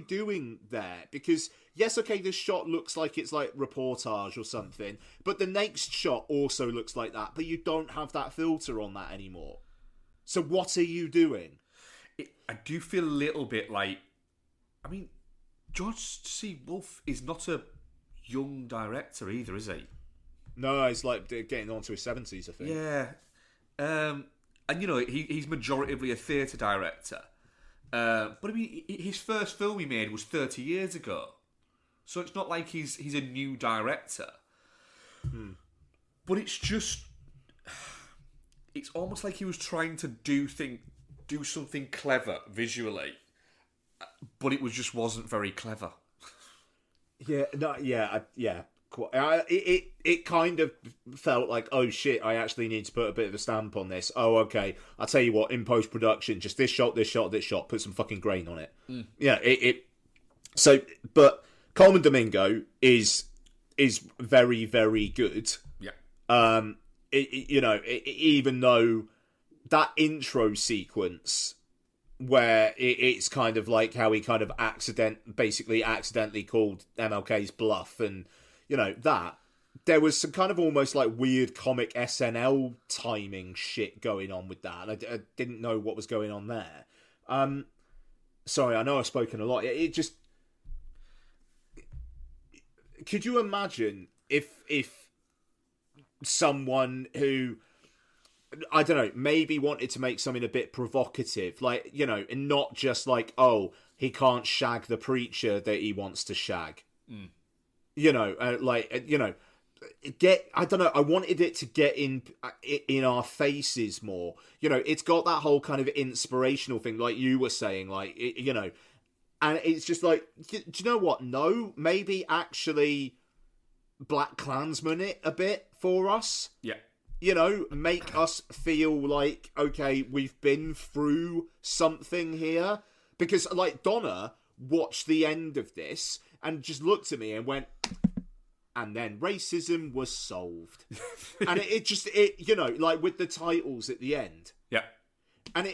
doing there? Because yes, okay, this shot looks like it's like reportage or something, but the next shot also looks like that, but you don't have that filter on that anymore. So what are you doing? I do feel a little bit like, I mean, George C. Wolfe is not a young director either, is he? No, he's like getting on to his 70s, I think. Yeah. And you know, he's majoritively a theatre director. But I mean, his first film he made was 30 years ago. So it's not like he's a new director. But it's just... It's almost like he was trying to do things... do something clever visually, but it just wasn't very clever. Yeah, no, yeah. It kind of felt like, oh shit, I actually need to put a bit of a stamp on this. Oh, okay. I'll tell you what, in post-production, just this shot, put some fucking grain on it. Yeah, So, but Coleman Domingo is very, very good. Yeah. Even though that intro sequence where it's kind of like how he kind of accidentally called MLK's bluff, and that there was some kind of almost like weird comic SNL timing shit going on with that. I didn't know what was going on there. Sorry, I know I've spoken a lot. It just, could you imagine if someone who, I don't know, maybe wanted to make something a bit provocative, like, and not just like, oh, he can't shag the preacher that he wants to shag. I don't know, I wanted it to get in our faces more. It's got that whole kind of inspirational thing, like you were saying, like, and it's just like, do you know what? No, maybe actually Black Klansman it a bit for us. Yeah. Make us feel like, okay, we've been through something here. Because, like, Donna watched the end of this and just looked at me and went, and then racism was solved. And it just, like with the titles at the end. Yeah. And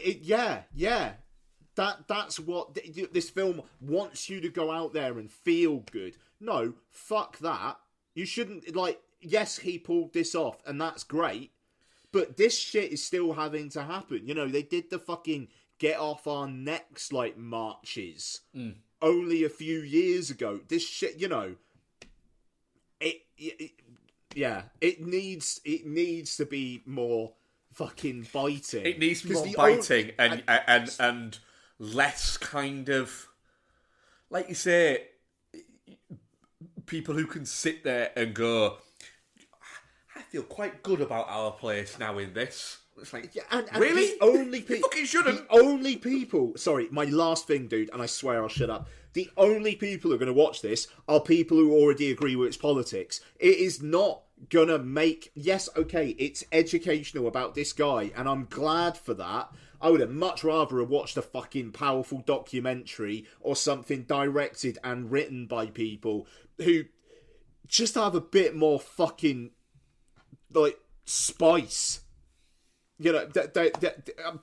that's what this film wants you to go out there and feel good. No, fuck that. You shouldn't, like, yes, he pulled this off, and that's great, but this shit is still having to happen. They did the fucking get off our necks, like, marches only a few years ago. This shit, it needs to be more fucking biting. It needs to be more biting and less kind of, like you say, people who can sit there and go, I feel quite good about our place now in this. It's like, and really? The only you fucking shouldn't. The only people... Sorry, my last thing, dude, and I swear I'll shut up. The only people who are going to watch this are people who already agree with its politics. It is not going to make... Yes, okay, it's educational about this guy, and I'm glad for that. I would have much rather have watched a fucking powerful documentary or something directed and written by people who just have a bit more fucking, like, spice.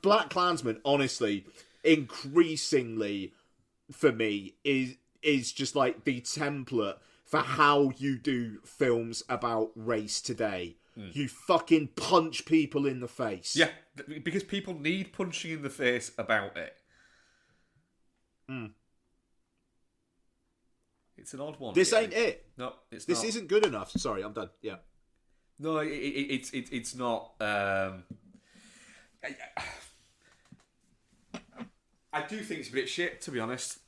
Black Klansman, honestly, increasingly, for me, is just like the template for how you do films about race today. You fucking punch people in the face. Yeah, because people need punching in the face about it. It's an odd one. This ain't it. No, it's this not. Isn't good enough. Sorry, I'm done. Yeah. No, it's not. I do think it's a bit shit, to be honest.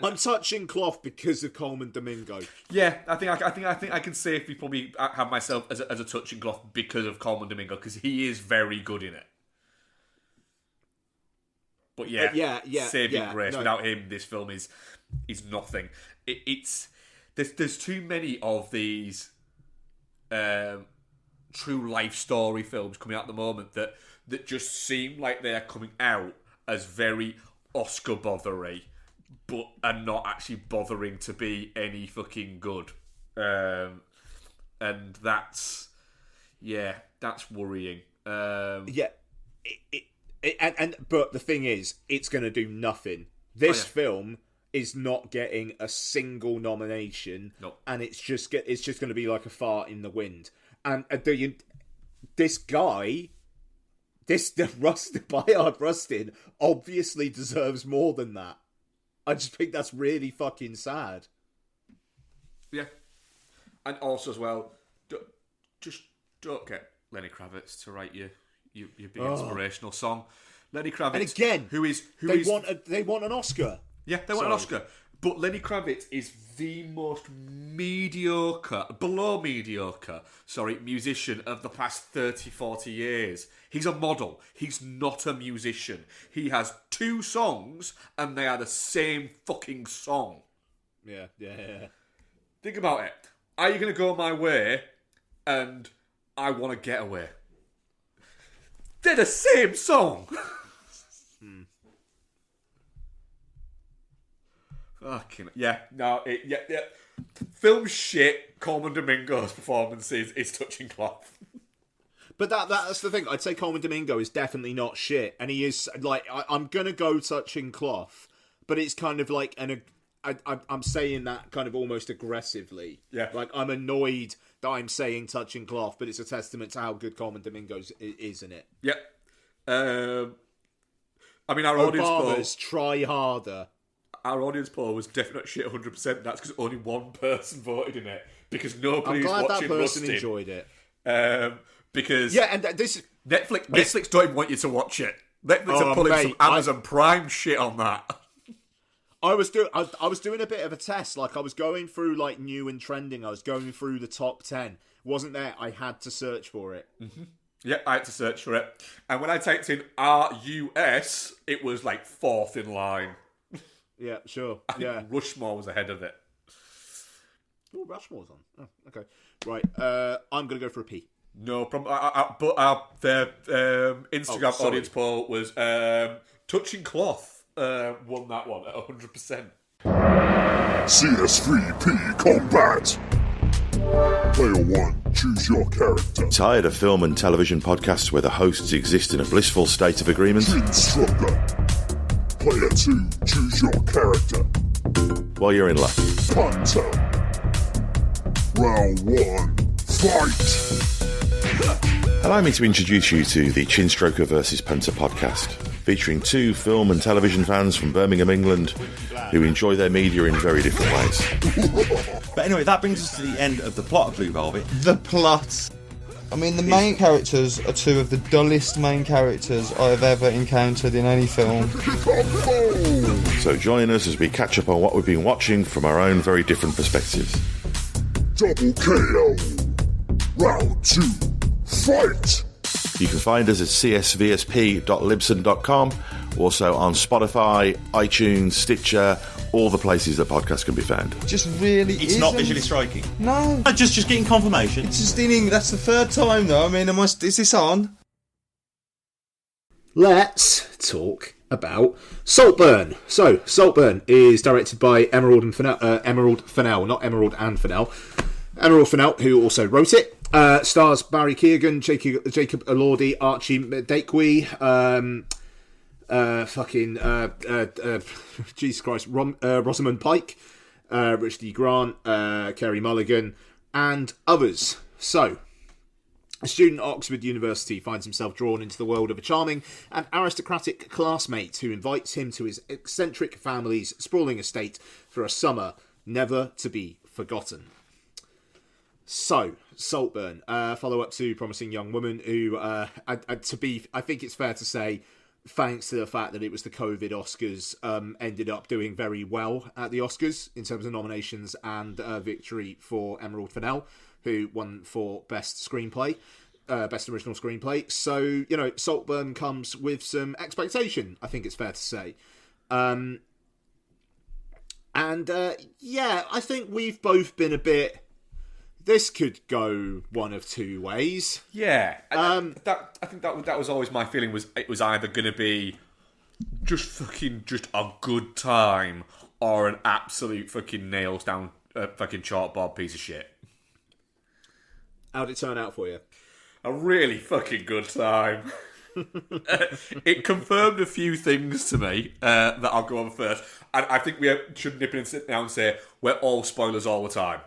I'm touching cloth because of Coleman Domingo. Yeah, I think I can safely probably have myself as a touching cloth because of Coleman Domingo, because he is very good in it. But saving grace. No. Without him, this film is nothing. There's too many of these true life story films coming out at the moment that just seem like they're coming out as very Oscar bothery, but are not actually bothering to be any fucking good. And that's worrying. But the thing is, it's going to do nothing. This film is not getting a single nomination, and it's just going to be like a fart in the wind. And this guy, Bayard Rustin, obviously deserves more than that. I just think that's really fucking sad. Yeah, and also as well, don't get Lenny Kravitz to write your big inspirational song. Lenny Kravitz, and again, who they want an Oscar. Yeah, they want an Oscar. But Lenny Kravitz is the most below mediocre, musician of the past 30, 40 years. He's a model. He's not a musician. He has 2 songs, and they are the same fucking song. Yeah. Think about it. Are you going to go my way and I want to get away? They're the same song. Fucking yeah. Film shit. Coleman Domingo's performance is touching cloth. But that's the thing. I'd say Coleman Domingo is definitely not shit, and he is like I'm gonna go touching cloth, but it's kind of like I'm saying that kind of almost aggressively. Yeah. Like I'm annoyed that I'm saying touching cloth, but it's a testament to how good Coleman Domingo is in it. Yep. I mean, our audience poll. Try harder. Our audience poll was definite shit 100%. That's because only one person voted in it. Because nobody's I'm glad watching that person Rustin. Enjoyed it. Because and this Netflix don't even want you to watch it. Netflix are pulling some Amazon Prime shit on that. I was doing a bit of a test. Like I was going through like new and trending. I was going through the top 10. Wasn't there? I had to search for it. Mm-hmm. Yeah, I had to search for it. And when I typed in RUS, it was like 4th in line. Yeah, sure. I think Rushmore was ahead of it. Oh, Rushmore's on. Oh, okay. Right. I'm going to go for a P. No problem. But their Instagram audience poll was Touching Cloth won that one at 100%. CS3P Combat. Player 1, choose your character. Tired of film and television podcasts where the hosts exist in a blissful state of agreement? Instructor. Player 2, choose your character. Well, you're in luck. Hunter. Round 1, fight! Allow me to introduce you to the Chinstroker vs. Punter podcast, featuring 2 film and television fans from Birmingham, England, who enjoy their media in very different ways. But anyway, that brings us to the end of the plot of Blue Velvet. The plot. I mean, the main characters are 2 of the dullest main characters I have ever encountered in any film. So join us as we catch up on what we've been watching from our own very different perspectives. Double KO. Round 2, fight! You can find us at csvsp.libsyn.com, also on Spotify, iTunes, Stitcher, all the places that podcasts can be found. Just really It's not visually striking. No. Just getting confirmation. It's just in English. That's the 3rd time, though. I mean, is this on? Let's talk about Saltburn. So, Saltburn is directed by Emerald Fennell, not Emerald and Fennell. Emerald Fennell, who also wrote it. Stars Barry Keoghan, Jacob Elordi, Archie Dakewee, Jesus Christ, Rosamund Pike, Richard E. Grant, Kerry Mulligan, and others. So, a student at Oxford University finds himself drawn into the world of a charming and aristocratic classmate who invites him to his eccentric family's sprawling estate for a summer never to be forgotten. So, Saltburn, follow up to Promising Young Woman, who, I think it's fair to say, thanks to the fact that it was the COVID Oscars, ended up doing very well at the Oscars in terms of nominations and victory for Emerald Fennell, who won for Best Screenplay, Best Original Screenplay. So, Saltburn comes with some expectation, I think it's fair to say. I think we've both been a bit... This could go one of 2 ways. Yeah, I think that was always my feeling. It was either going to be just a good time or an absolute fucking nails down fucking chalkboard piece of shit. How'd it turn out for you? A really fucking good time. It confirmed a few things to me that I'll go on first. And I think we should nip in and sit down and say we're all spoilers all the time.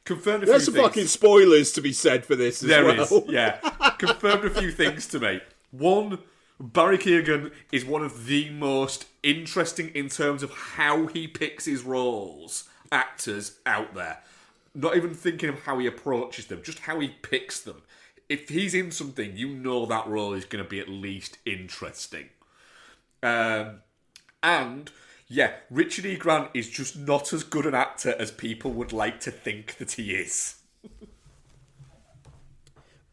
Confirmed a few There's some fucking spoilers to be said for this as well. There is, yeah. Confirmed a few things to me. One, Barry Keoghan is one of the most interesting in terms of how he picks his roles, actors out there. Not even thinking of how he approaches them, just how he picks them. If he's in something, you know that role is going to be at least interesting. And Yeah, Richard E. Grant is just not as good an actor as people would like to think that he is.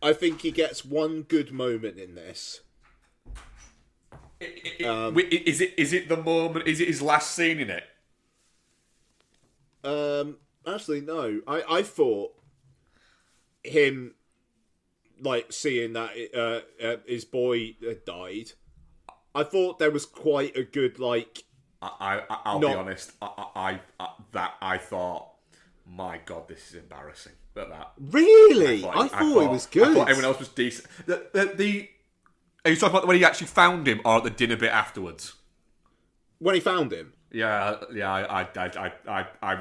I think he gets one good moment in this. Is it the moment? Is it his last scene in it? Actually, no. I thought him, like, seeing that his boy had died, I thought there was quite a good, like... I'll be honest. I thought, my God, this is embarrassing. But that Really? I thought it was good. I thought everyone else was decent. Are you talking about when he actually found him, or at the dinner bit afterwards? When he found him? Yeah. I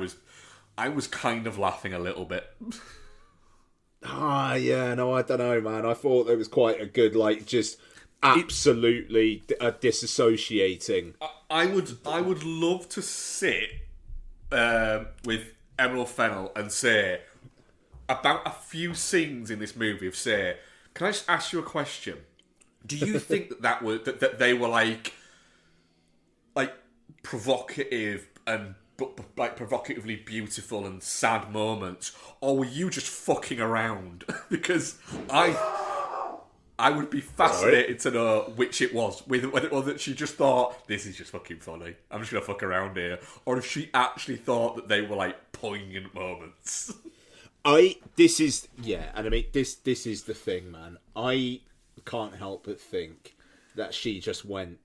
was kind of laughing a little bit. Yeah, no, I don't know, man. I thought there was quite a good, like, just absolutely disassociating. I would love to sit with Emerald Fennell and say about a few scenes in this movie of say, can I just ask you a question? Do you think that they were like provocative and like provocatively beautiful and sad moments, or were you just fucking around? Because I would be fascinated to know which it was. Whether it was that she just thought, this is just fucking funny, I'm just going to fuck around here. Or if she actually thought that they were like poignant moments. This is the thing, man. I can't help but think that she just went,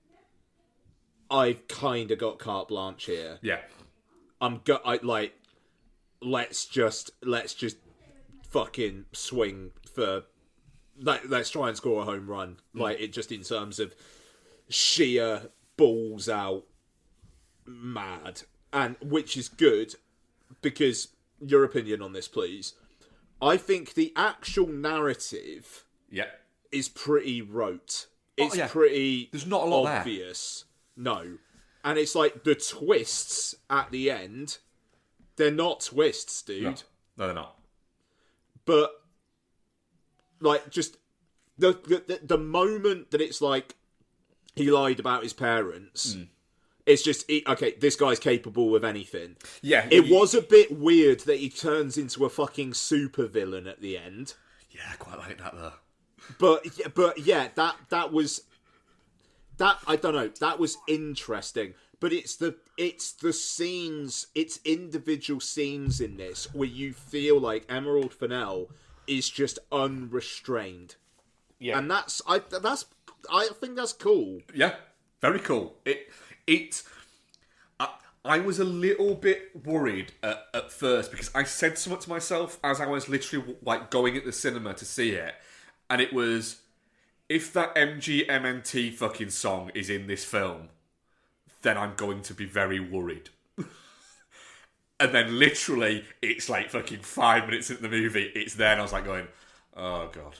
I've kind of got carte blanche here. Yeah. Let's just fucking swing for... let's try and score a home run. Like, it just in terms of sheer balls out mad. And which is good, because your opinion on this, please. I think the actual narrative is pretty rote. It's pretty There's not a lot obvious. No. And it's like the twists at the end, they're not twists, dude. No, they're not. But like, just the moment that it's like he lied about his parents, it's just okay. This guy's capable of anything. Yeah, it was a bit weird that he turns into a fucking super villain at the end. Yeah, I quite like that though. But yeah, that was that. I don't know. That was interesting. But it's the scenes, it's individual scenes in this where you feel like Emerald Fennell is just unrestrained. Yeah. And I think that's cool. Yeah. Very cool. I was a little bit worried at first, because I said something to myself as I was literally like going at the cinema to see it, and it was, if that MGMT fucking song is in this film, then I'm going to be very worried. And then literally, it's like fucking 5 minutes into the movie, it's there, and I was like going, oh God.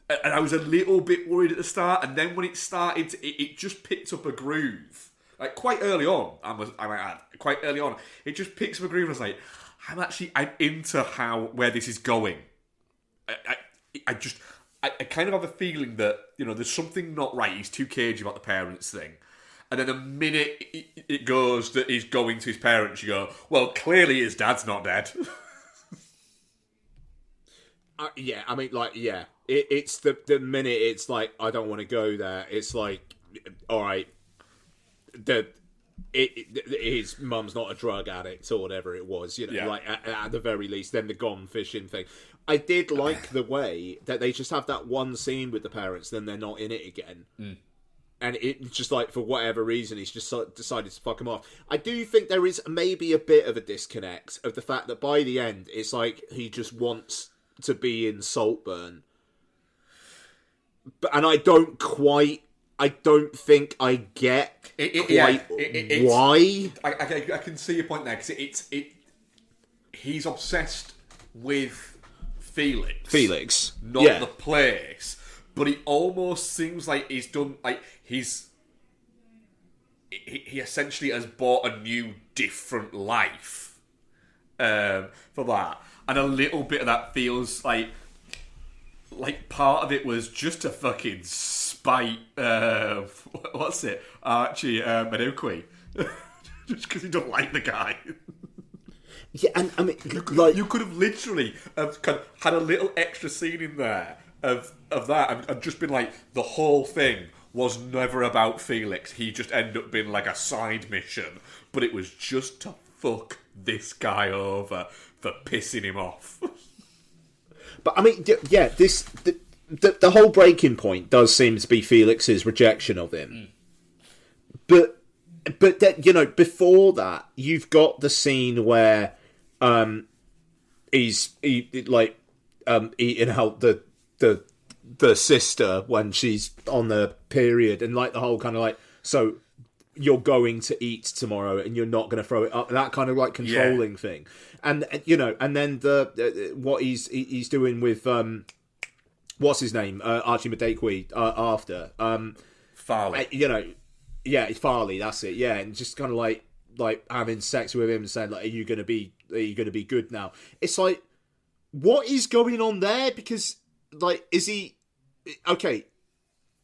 And I was a little bit worried at the start, and then when it started, it just picked up a groove. Like, quite early on, quite early on, it just picks up a groove, and I was like, I'm into where this is going. I kind of have a feeling that, there's something not right. He's too cagey about the parents thing. And then the minute it goes that he's going to his parents, you go, well, clearly his dad's not dead. Yeah, I mean, like, yeah. It's the minute it's like, I don't want to go there. It's like, all right, his mum's not a drug addict or whatever it was, like at the very least. Then the gone fishing thing. I did like the way that they just have that one scene with the parents, then they're not in it again. And it's just like, for whatever reason, he's just decided to fuck him off. I do think there is maybe a bit of a disconnect of the fact that by the end, it's like he just wants to be in Saltburn. And I don't think I get why. I can see your point there, because he's obsessed with Felix, not the place. But it almost seems like he's done, like, he essentially has bought a new, different life for that. And a little bit of that feels like part of it was just a fucking spite. What's it? Archie Manukwi. Just because he don't like the guy. Yeah, and I mean, You could have literally kind of had a little extra scene in there of that and just been like, the whole thing was never about Felix. He just ended up being like a side mission, but it was just to fuck this guy over for pissing him off. But I mean, yeah, the whole breaking point does seem to be Felix's rejection of him. But then, before that, you've got the scene where he's eating out the sister when she's on the period, and like the whole kind of like, so you're going to eat tomorrow and you're not going to throw it up, that kind of like controlling thing. And and then what he's doing with what's his name, Archie Madekwe, after Farley. It's Farley, that's it, yeah, and just kind of like having sex with him and saying like, are you gonna be good now? It's like, what is going on there? Because like, is he okay?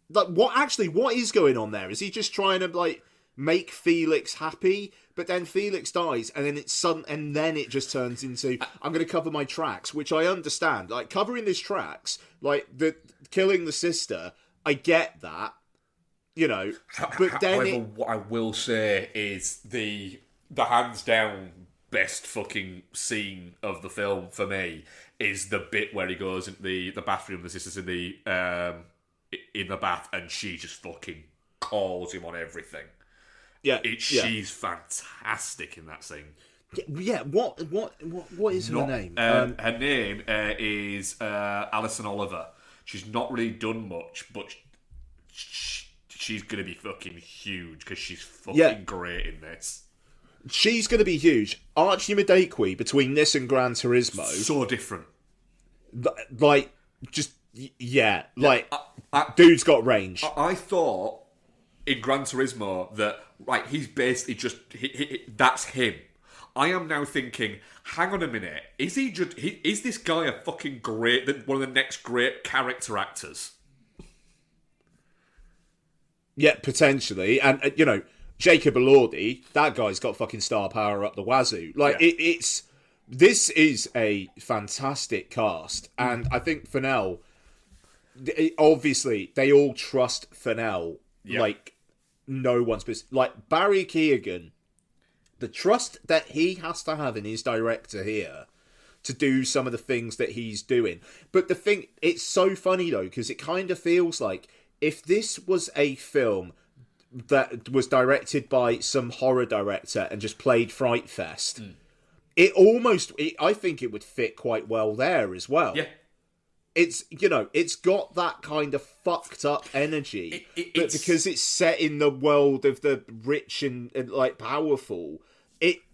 Like, what is going on there? Is he just trying to like make Felix happy? But then Felix dies, and then it just turns into, I'm going to cover my tracks, which I understand. Like, covering his tracks, like killing the sister, I get that, But then however, what I will say is the hands down best fucking scene of the film for me is the bit where he goes into the bathroom. The sister's in the bath, and she just fucking calls him on everything. Yeah, she's fantastic in that scene. Yeah, what is her name? Her name is Alison Oliver. She's not really done much, but she's going to be fucking huge because she's fucking great in this. She's going to be huge. Archie Madekwe, between this and Gran Turismo, so different. Like, just dude's got range. I thought in Gran Turismo that he's basically just that's him. I am now thinking, hang on a minute, is this guy a fucking great, one of the next great character actors? Yeah, potentially. And Jacob Elordi, that guy's got fucking star power up the wazoo. Like, this is a fantastic cast, and I think Fennell, obviously, they all trust Fennell like no one's business. Like, Barry Keoghan, the trust that he has to have in his director here to do some of the things that he's doing. But the thing, it's so funny though, because it kind of feels like if this was a film that was directed by some horror director and just played Fright Fest, I think it would fit quite well there as well. Yeah. It's, it's got that kind of fucked up energy, but because it's set in the world of the rich and like powerful,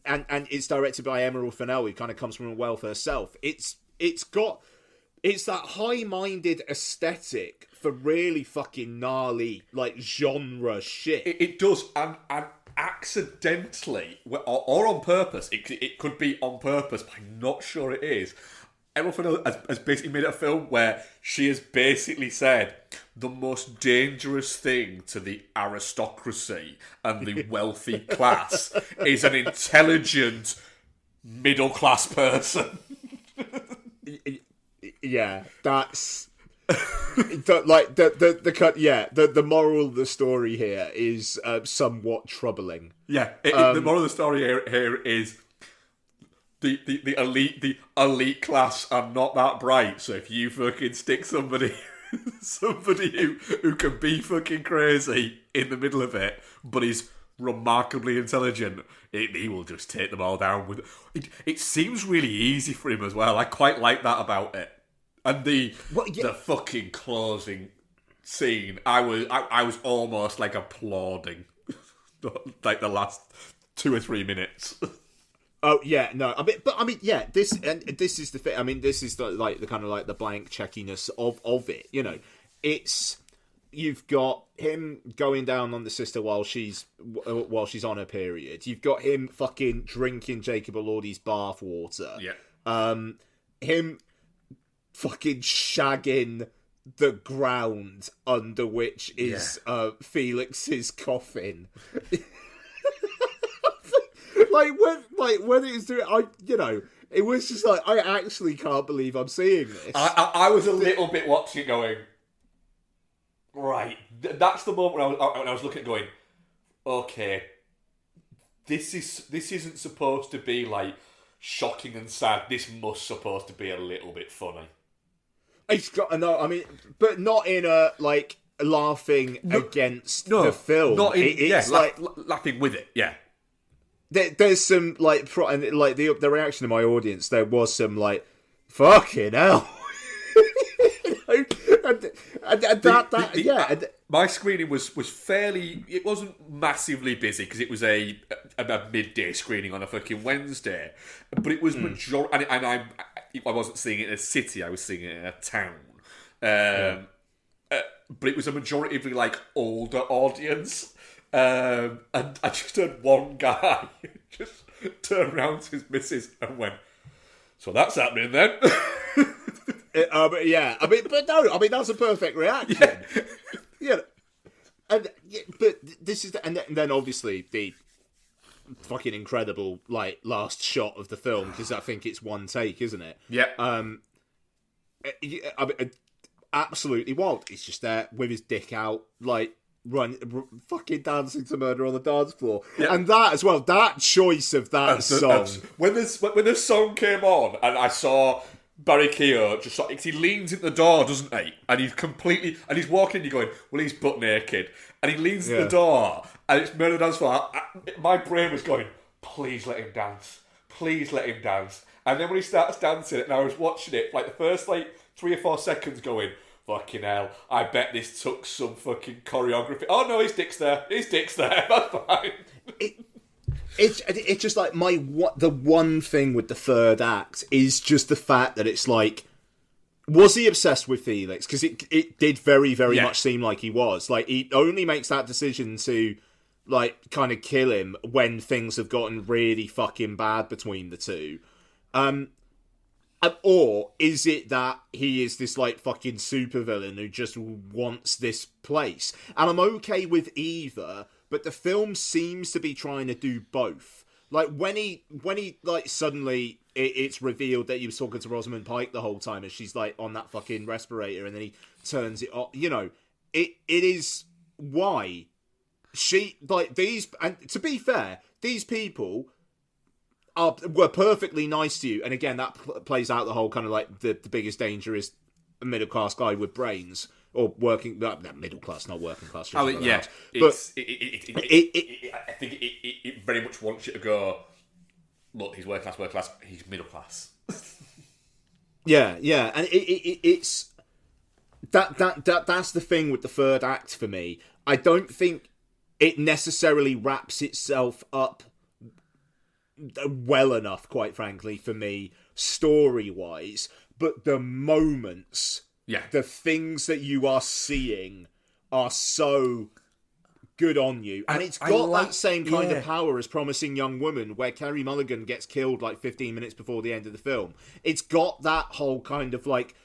and it's directed by Emerald Fennell, who kind of comes from a wealth herself. It's that high-minded aesthetic for really fucking gnarly like genre shit. It does, and accidentally or on purpose. It could be on purpose, but I'm not sure it is. Emerald Fennell has basically made a film where she has basically said the most dangerous thing to the aristocracy and the wealthy class is an intelligent middle-class person. Yeah, that's the moral of the story here is somewhat troubling. Yeah, the moral of the story here is the elite class are not that bright. So if you fucking stick somebody who can be fucking crazy in the middle of it, but is remarkably intelligent, he will just take them all down with it. It seems really easy for him as well. I quite like that about it. And the fucking closing scene, I was almost like applauding, like the last 2 or 3 minutes. Oh yeah, no, this is the thing. I mean, this is the kind of like the blank checkiness of it. You've got him going down on the sister while she's on her period. You've got him fucking drinking Jacob Elordi's bath water. Yeah. Him fucking shagging the ground under which is Felix's coffin. when it was doing, it was just like, I actually can't believe I'm seeing this. I was a little bit watching it going, right, that's the moment when I was looking at it going, okay, this isn't supposed to be like shocking and sad. This must supposed to be a little bit funny. It's got but not in a like laughing against the film. Not in like laughing with it. Yeah, there's some like the reaction of my audience. There was some like fucking hell. My screening was fairly. It wasn't massively busy because it was a midday screening on a fucking Wednesday, but it was majority. And I wasn't seeing it in a city; I was seeing it in a town. But it was a majority of like older audience, and I just heard one guy just turn around to his missus and went, "So that's happening then." That's a perfect reaction. Yeah, but this is, and then obviously the fucking incredible like last shot of the film, because I think it's one take, isn't it? Yeah. Absolutely wild. He's just there with his dick out, like fucking dancing to Murder on the Dance Floor, and that as well. That choice of that song when this song came on, and I saw Barry Keogh he leans into the door, doesn't he? And he's walking. You're going, well, he's butt naked, and he leans in the door, and it's Murder Dance Floor. My brain was going, please let him dance, please let him dance. And then when he starts dancing, and I was watching it, like the first 3 or 4 seconds, going, fucking hell, I bet this took some fucking choreography. Oh no, his dick's there. That's fine. It's just like the one thing with the third act is just the fact that it's like, was he obsessed with Felix? Because it did very, very much seem like he was. Like, he only makes that decision to like kind of kill him when things have gotten really fucking bad between the two. Or is it that he is this like fucking supervillain who just wants this place? And I'm okay with either. But the film seems to be trying to do both. Like when he like suddenly it's revealed that he was talking to Rosamund Pike the whole time, and she's like on that fucking respirator, and then he turns it off. It is why she like these. And to be fair, these people were perfectly nice to you. And again, that plays out the whole kind of like the biggest danger is a middle class guy with brains. Or working, middle class, not working class. I think it very much wants you to go, look, he's working class, he's middle class. Yeah, and it's that's the thing with the third act for me. I don't think it necessarily wraps itself up well enough, quite frankly, for me, story-wise, but the moments... Yeah. The things that you are seeing are so good on you. And it's got that same kind of power as Promising Young Woman, where Carey Mulligan gets killed like 15 minutes before the end of the film. It's got that whole kind of like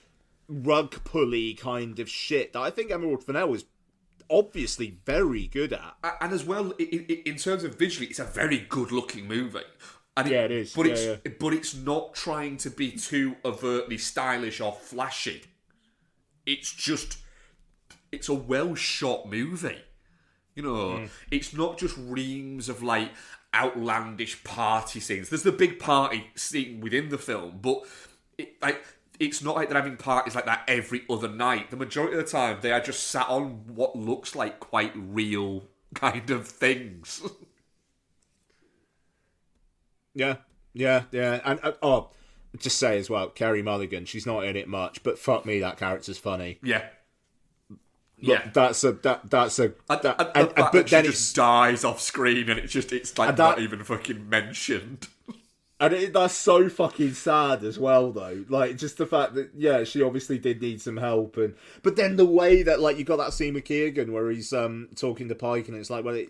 rug pulley kind of shit that I think Emerald Fennell is obviously very good at. And as well, in terms of visually, it's a very good looking movie. And it is. But it's not trying to be too overtly stylish or flashy. It's a well-shot movie. It's not just reams of, like, outlandish party scenes. There's the big party scene within the film, but it's not like they're having parties like that every other night. The majority of the time, they are just sat on what looks like quite real kind of things. Yeah. And, just say as well, Carey Mulligan, she's not in it much, but fuck me, that character's funny. Yeah. Look, that's a but then she just dies off screen, and it's like not even fucking mentioned. And that's so fucking sad as well, though. Like, just the fact that she obviously did need some help, but then the way that like you got that scene with Keoghan where he's talking to Pike, and it's like, well,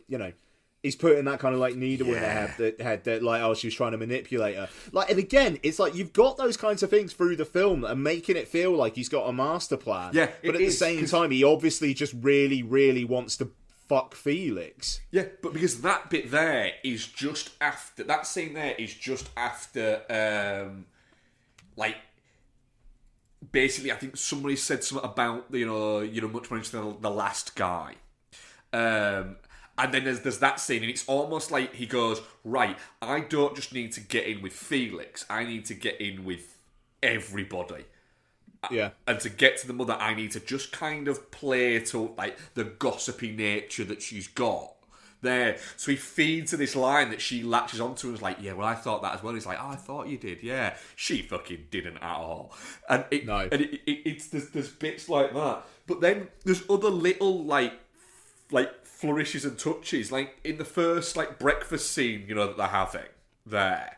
he's putting that kind of like needle in her head that like, oh, she was trying to manipulate her. Like, and again, it's like you've got those kinds of things through the film and making it feel like he's got a master plan. Yeah, but at the same time, he obviously just really, really wants to fuck Felix. Yeah, but because that bit there is just after that scene there is just after like basically I think somebody said something about you're much more interested in the last guy. And then there's that scene, and it's almost like he goes, right, I don't just need to get in with Felix, I need to get in with everybody. Yeah. And to get to the mother, I need to just kind of play to like the gossipy nature that she's got there. So he feeds her this line that she latches onto and is like, yeah, well, I thought that as well. He's like, oh, I thought you did. Yeah. She fucking didn't at all. And it's there's bits like that. But then there's other little like flourishes and touches. Like in the first like breakfast scene, that they're having there.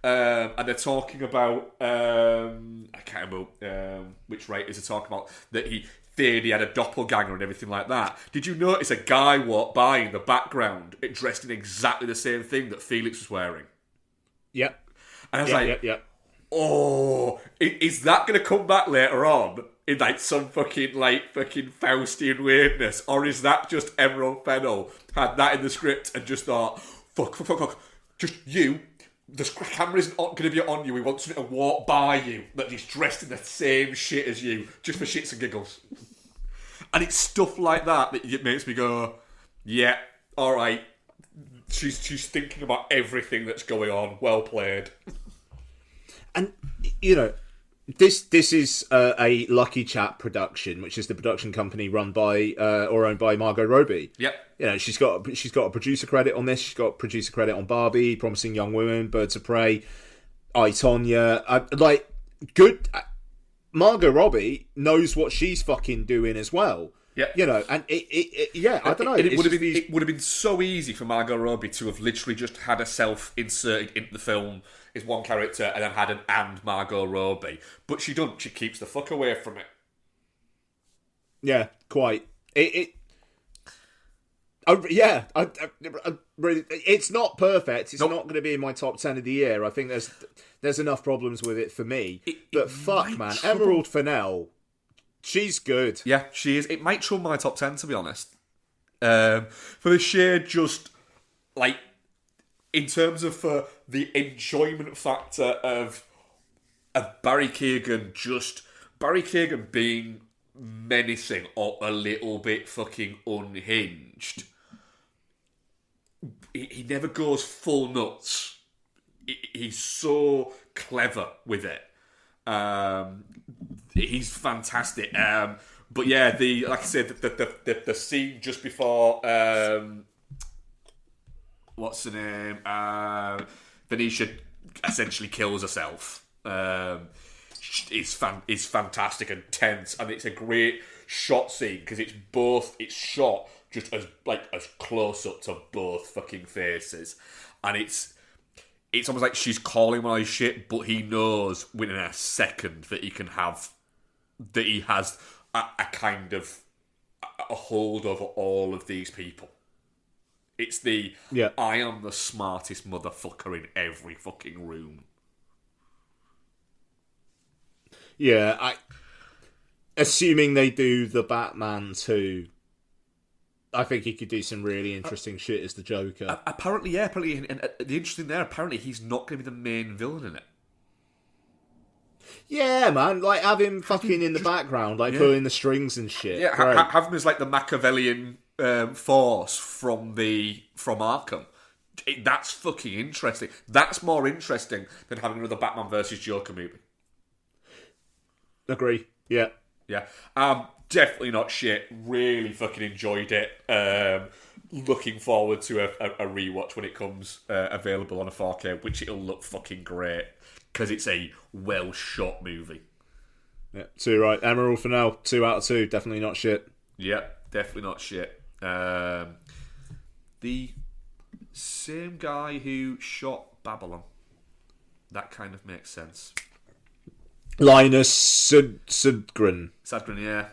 And they're talking about I can't remember which writers are talking about that he feared he had a doppelganger and everything like that. Did you notice a guy walked by in the background dressed in exactly the same thing that Felix was wearing? Yep. And I was oh, is that going to come back later on in like some fucking Faustian weirdness, or is that just Emerald Fennell had that in the script and just thought, fuck, just you. The camera isn't going to be on you. We want something to walk by you that he's dressed in the same shit as you, just for shits and giggles. And it's stuff like that it makes me go, yeah, all right. She's thinking about everything that's going on. Well played. And this is a Lucky Chat production, which is the production company run by or owned by Margot Robbie. Yep. She's got a producer credit on this. She's got a producer credit on Barbie, Promising Young Women, Birds of Prey, I, Tonya. Good. Margot Robbie knows what she's fucking doing as well. Yeah. And I don't know. It would have been so easy for Margot Robbie to have literally just had herself inserted into the film as one character and then had an and Margot Robbie. But she doesn't. She keeps the fuck away from it. Yeah, quite. It's not perfect. It's not going to be in my top 10 of the year. I think there's enough problems with it for me. But fuck, man, Emerald Fennell, she's good. Yeah, she is. It might trouble my top 10, to be honest. For the sheer just, in terms of the enjoyment factor of Barry Keoghan being menacing or a little bit fucking unhinged. He never goes full nuts. He's so clever with it. He's fantastic. But yeah, like I said, the scene just before what's her name? Venetia essentially kills herself. Is fantastic and tense, and it's a great shot scene because it's shot just as close up to both fucking faces, and it's almost like she's calling him on his shit, but he knows within a second that he has a kind of a hold over all of these people. It's I am the smartest motherfucker in every fucking room. Yeah, assuming they do the Batman 2, I think he could do some really interesting shit as the Joker. Apparently, and the interesting there, apparently he's not going to be the main villain in it. Yeah, man, have him fucking in the background, pulling the strings and shit. Yeah, have him as the Machiavellian force from Arkham. That's fucking interesting. That's more interesting than having another Batman versus Joker movie. Agree. Yeah. Yeah. Definitely not shit. Really fucking enjoyed it. Looking forward to a rewatch when it comes available on a 4K, which it'll look fucking great because it's a well shot movie. Yeah, 2 right. Emerald Fennell, 2 out of 2. Definitely not shit. Yeah, definitely not shit. The same guy who shot Babylon. That kind of makes sense. Linus Sudgren. Sadgren, yeah.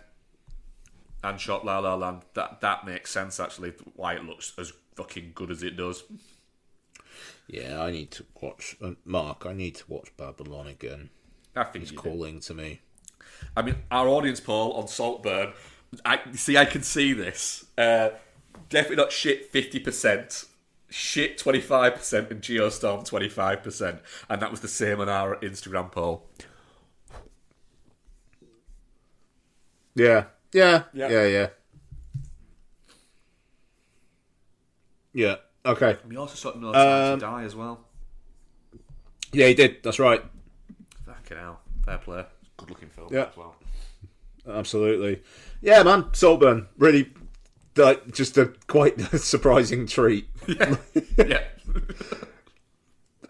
And shot La La Land. That makes sense, actually, why it looks as fucking good as it does. Yeah, I need to watch... Mark, I need to watch Babylon again. I think It's you do. calling to me. I mean, our audience poll on Saltburn, I can see this. Definitely not shit 50%, shit 25%, and Geostorm 25%. And that was the same on our Instagram poll. Yeah. Yeah. Yeah, okay. We also saw No Time to Die as well. Yeah, he did, that's right. Fucking hell. Fair play. Good looking film Yeah. as well. Absolutely. Yeah, man, Saltburn. Really, like, just a quite surprising treat. Yeah.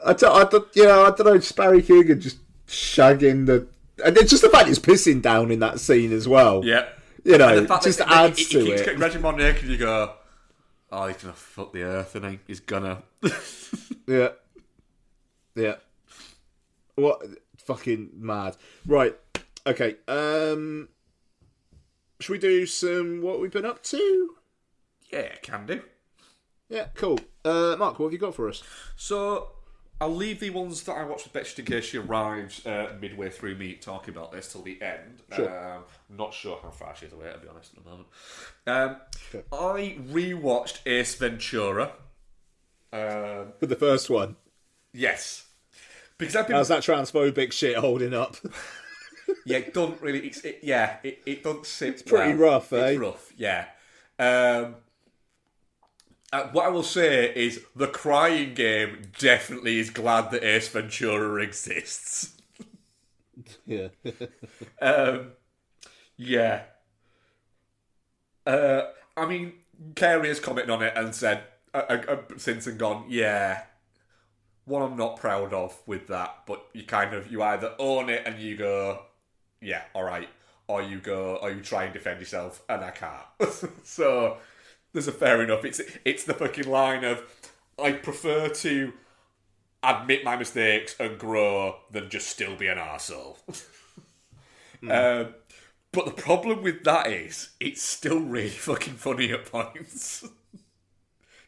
I don't know, just Barry Keoghan just shagging the... And it's just the fact he's pissing down in that scene as well. Yeah. You know, And the it fact just that adds he to keeps it. getting Reggie naked and you go, oh, he's gonna fuck the earth, isn't he? He's gonna. Yeah. Yeah. What? Fucking mad. Right. Okay. Should we do some what we've been up to? Yeah, can do. Yeah, cool. Mark, what have you got for us? So, I'll leave the ones that I watched with Betcha in case she arrives midway through me talking about this till the end. Sure. I'm not sure how far she is away, to be honest, at the moment. I rewatched Ace Ventura. With the first one. Yes. Because I've been... How's that transphobic shit holding up? Yeah, it doesn't really... It doesn't sit It's pretty rough, eh? It's rough, yeah. What I will say is the crying game definitely is glad that Ace Ventura exists. Yeah. Yeah. I mean, Carey has commented on it and said, since and gone, yeah, one I'm not proud of with that, but you either own it and you go, yeah, alright, or you try and defend yourself, and I can't. So, there's a fair enough. It's the fucking line of, I prefer to admit my mistakes and grow than just still be an arsehole. But the problem with that is, it's still really fucking funny at points.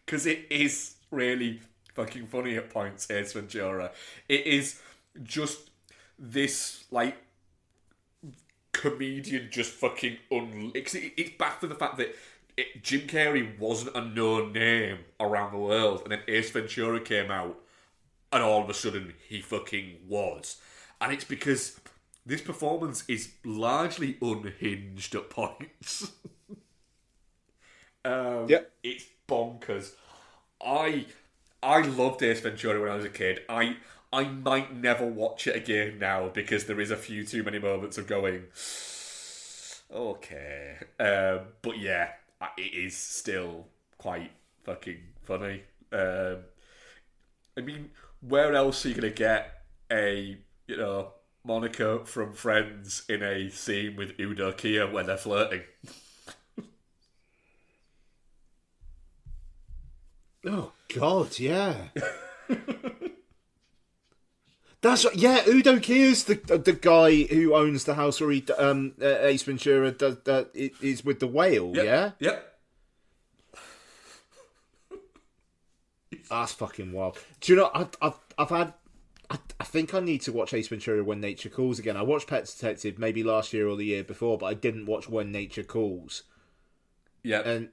Because it is really fucking funny at points, Ace Ventura. It is just this, like, comedian just fucking it's back to the fact that Jim Carrey wasn't a known name around the world, and then Ace Ventura came out, and all of a sudden he fucking was. And it's because this performance is largely unhinged at points. It's bonkers. I loved Ace Ventura when I was a kid. I might never watch it again now because there is a few too many moments of going, okay. But yeah, it is still quite fucking funny. I mean, where else are you going to get a, Monica from Friends in a scene with Udo Kier when they're flirting? Oh, God, yeah. That's right. Yeah, Udo Kier's the guy who owns the house where Ace Ventura is with the whale. Yep. Yeah. Yep. That's fucking wild. Do you know? I've had. I think I need to watch Ace Ventura: When Nature Calls again. I watched Pet Detective maybe last year or the year before, but I didn't watch When Nature Calls. Yeah. And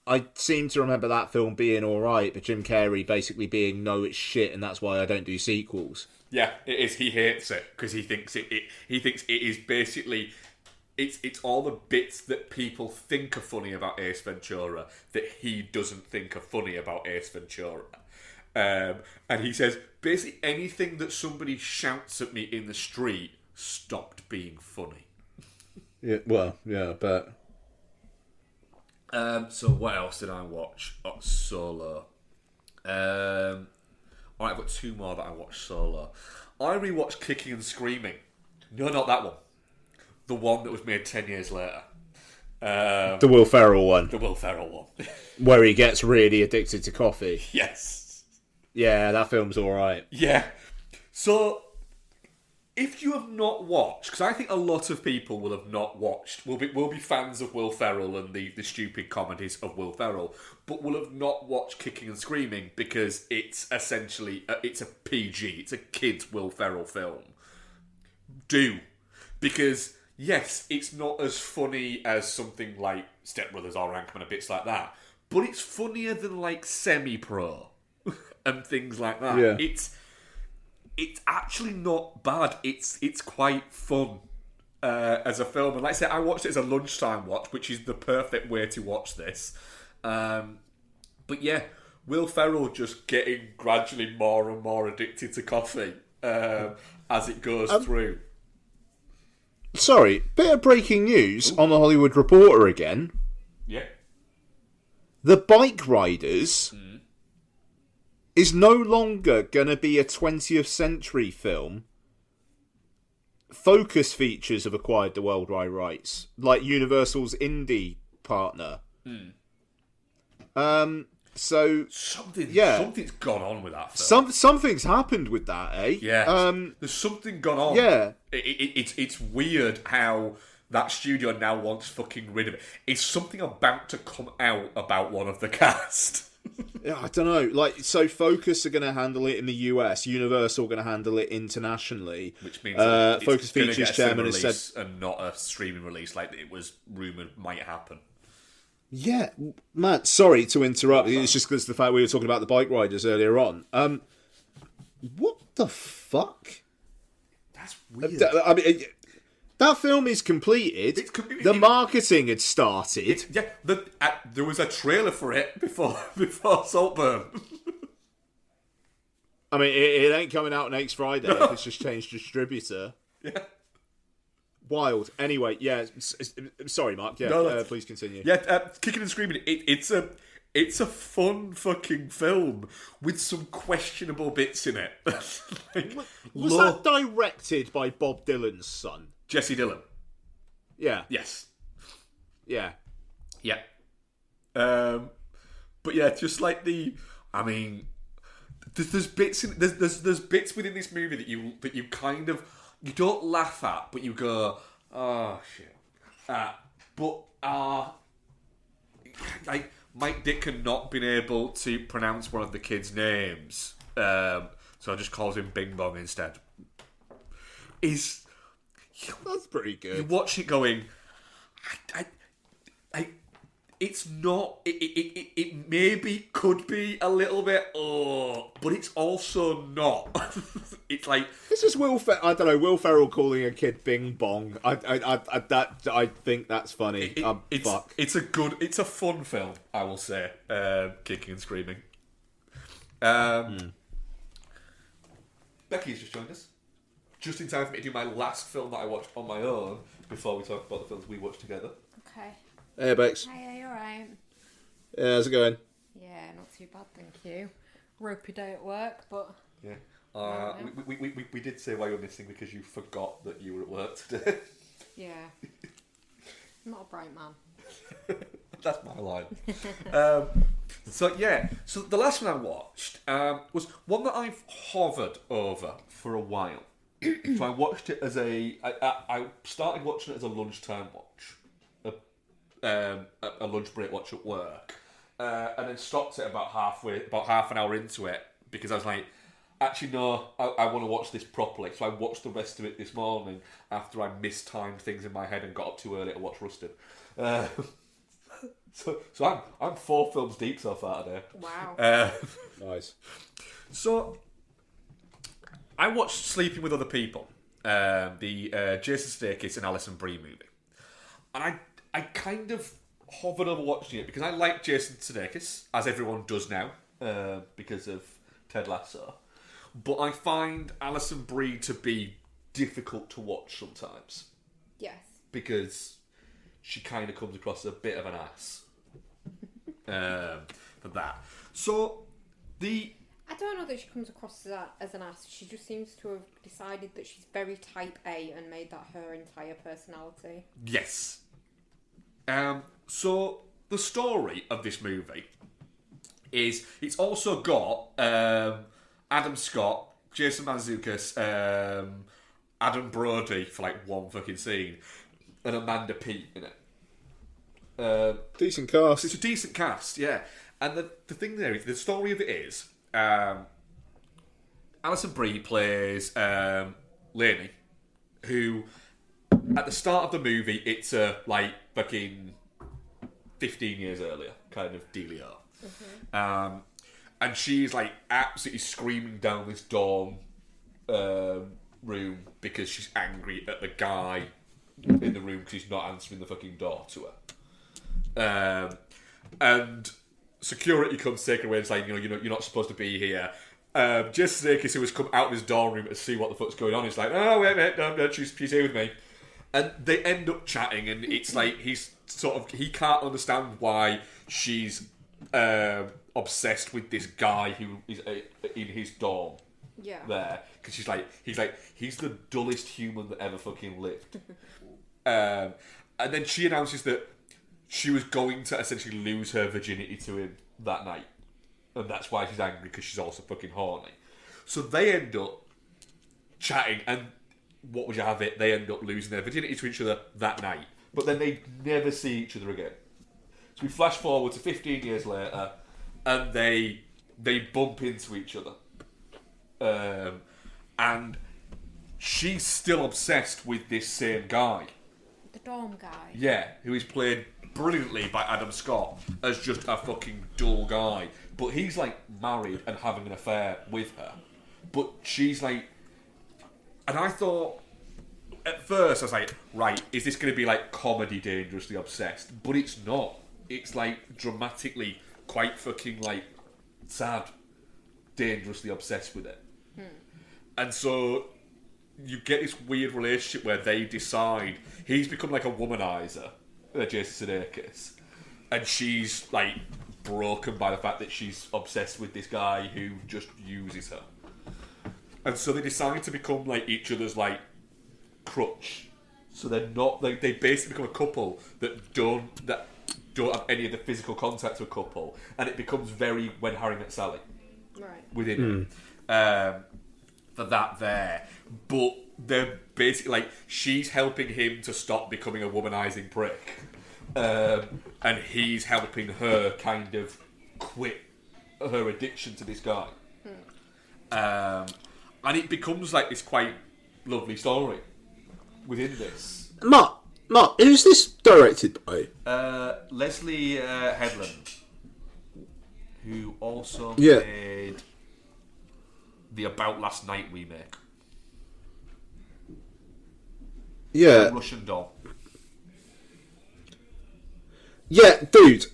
I seem to remember that film being all right, but Jim Carrey basically being no, it's shit, and that's why I don't do sequels. Yeah, it is. He hates it because he thinks he thinks it is basically it's all the bits that people think are funny about Ace Ventura that he doesn't think are funny about Ace Ventura. And he says basically anything that somebody shouts at me in the street stopped being funny. Yeah, well, yeah, but so what else did I watch? Solo. Alright, I've got two more that I watched solo. I rewatched Kicking and Screaming. No, not that one. The one that was made 10 years later. the Will Ferrell one. The Will Ferrell one. Where he gets really addicted to coffee. Yes. Yeah, that film's alright. Yeah. So, if you have not watched, because I think a lot of people will have not watched, will be fans of Will Ferrell and the stupid comedies of Will Ferrell, but will have not watched Kicking and Screaming because it's essentially it's a PG, it's a kids' Will Ferrell film. Do, because yes, it's not as funny as something like Step Brothers or Rankman and bits like that, but it's funnier than like Semi-Pro and things like that. Yeah. It's actually not bad. It's quite fun as a film. And like I said, I watched it as a lunchtime watch, which is the perfect way to watch this. But yeah, Will Ferrell just getting gradually more and more addicted to coffee as it goes through. Sorry, bit of breaking news on the Hollywood Reporter again. Yeah. The Bike Riders is no longer going to be a 20th century film. Focus Features have acquired the worldwide rights, like Universal's indie partner. So Something's gone on with that film. Something's happened with that, eh? Yeah. There's something gone on. Yeah. It's weird how that studio now wants fucking rid of it. Is something about to come out about one of the cast? Yeah, I don't know. Like, so Focus are going to handle it in the US. Universal are going to handle it internationally. Which means Focus gonna Features get a chairman release has said, and not a streaming release like it was rumoured might happen. "Yeah, Matt. Sorry to interrupt. It's just because the fact we were talking about the Bike Riders earlier on. What the fuck? That's weird. I mean, that film is completed. The marketing had started. There was a trailer for it before Saltburn. I mean, it ain't coming out next Friday. If it's just changed distributor. Yeah. Wild. Anyway, yeah. Sorry, Mark. Yeah, No, please continue. Yeah, Kicking and Screaming. It's a fun fucking film with some questionable bits in it. Was that directed by Bob Dylan's son? Jesse Dillon. Yeah. Yes. Yeah. Yeah. But yeah, just like there's bits there's bits within this movie that you kind of you don't laugh at, but you go, oh shit. Like Mike Dick not been able to pronounce one of the kids' names, so I just calls him Bing Bong instead. That's pretty good. You watch it going, it's not. It maybe could be a little bit, but it's also not. It's like this is Will Ferrell calling a kid Bing Bong. I think that's funny. Fuck. It's a fun film, I will say. Kicking and Screaming. Becky's just joined us. Just in time for me to do my last film that I watched on my own before we talk about the films we watched together. Okay. Hey, Bex. Hey, you alright? Yeah, how's it going? Yeah, not too bad, thank you. Ropey day at work, but... Yeah. We did say why you were missing because you forgot that you were at work today. Yeah. I'm not a bright man. That's my line. So the last one I watched was one that I've hovered over for a while. So I watched it as I started watching it as a lunchtime watch, a lunch break watch at work, and then stopped it about half an hour into it because I was like, actually no, I want to watch this properly. So I watched the rest of it this morning after I mistimed things in my head and got up too early to watch Rustin. So I'm 4 films deep so far today. Wow. Nice. So I watched Sleeping with Other People, the Jason Sudeikis and Alison Brie movie, and I kind of hovered over watching it because I like Jason Sudeikis, as everyone does now, because of Ted Lasso. But I find Alison Brie to be difficult to watch sometimes. Yes. Because she kind of comes across as a bit of an ass. For that. So, I don't know that she comes across as an ass. She just seems to have decided that she's very type A and made that her entire personality. Yes. So, the story of this movie is it's also got Adam Scott, Jason Mantzoukas, Adam Brody for like one fucking scene, and Amanda Peet in it. Decent cast. It's a decent cast, yeah. And the thing there is, the story of it is, Alison Brie plays Lainey, who at the start of the movie, it's like fucking 15 years earlier kind of dealio. And she's like absolutely screaming down this dorm room because she's angry at the guy in the room because he's not answering the fucking door to her. And security comes taking away and saying, you're not supposed to be here. Jason Sudeikis, who has come out of his dorm room to see what the fuck's going on, is like, oh wait, no, she's here with me. And they end up chatting, and it's like he can't understand why she's obsessed with this guy who is in his dorm. Yeah. There, because he's the dullest human that ever fucking lived. And then she announces that she was going to essentially lose her virginity to him that night, and that's why she's angry, because she's also fucking horny. So they end up chatting, and what would you have it? They end up losing their virginity to each other that night, but then they never see each other again. So we flash forward to 15 years later, and they bump into each other. And she's still obsessed with this same guy. The dorm guy. Yeah, who is played brilliantly by Adam Scott as just a fucking dull guy. But he's like married and having an affair with her. But she's like... And I thought... At first I was like, right, is this going to be like comedy dangerously obsessed? But it's not. It's like dramatically quite fucking like sad, dangerously obsessed with it. And so you get this weird relationship where they decide he's become like a womanizer, Jason Sudeikis, and she's like broken by the fact that she's obsessed with this guy who just uses her. And so they decide to become like each other's like crutch. So they're not like, they basically become a couple that don't have any of the physical contact to a couple, and it becomes very When Harry Met Sally within it. For that there, but they're basically like, she's helping him to stop becoming a womanizing prick, and he's helping her kind of quit her addiction to this guy. And it becomes like this quite lovely story within this. Mark, who's this directed by? Leslie Headland, who also Yeah. made the About Last Night remake. Yeah. Russian doll. Yeah, dude.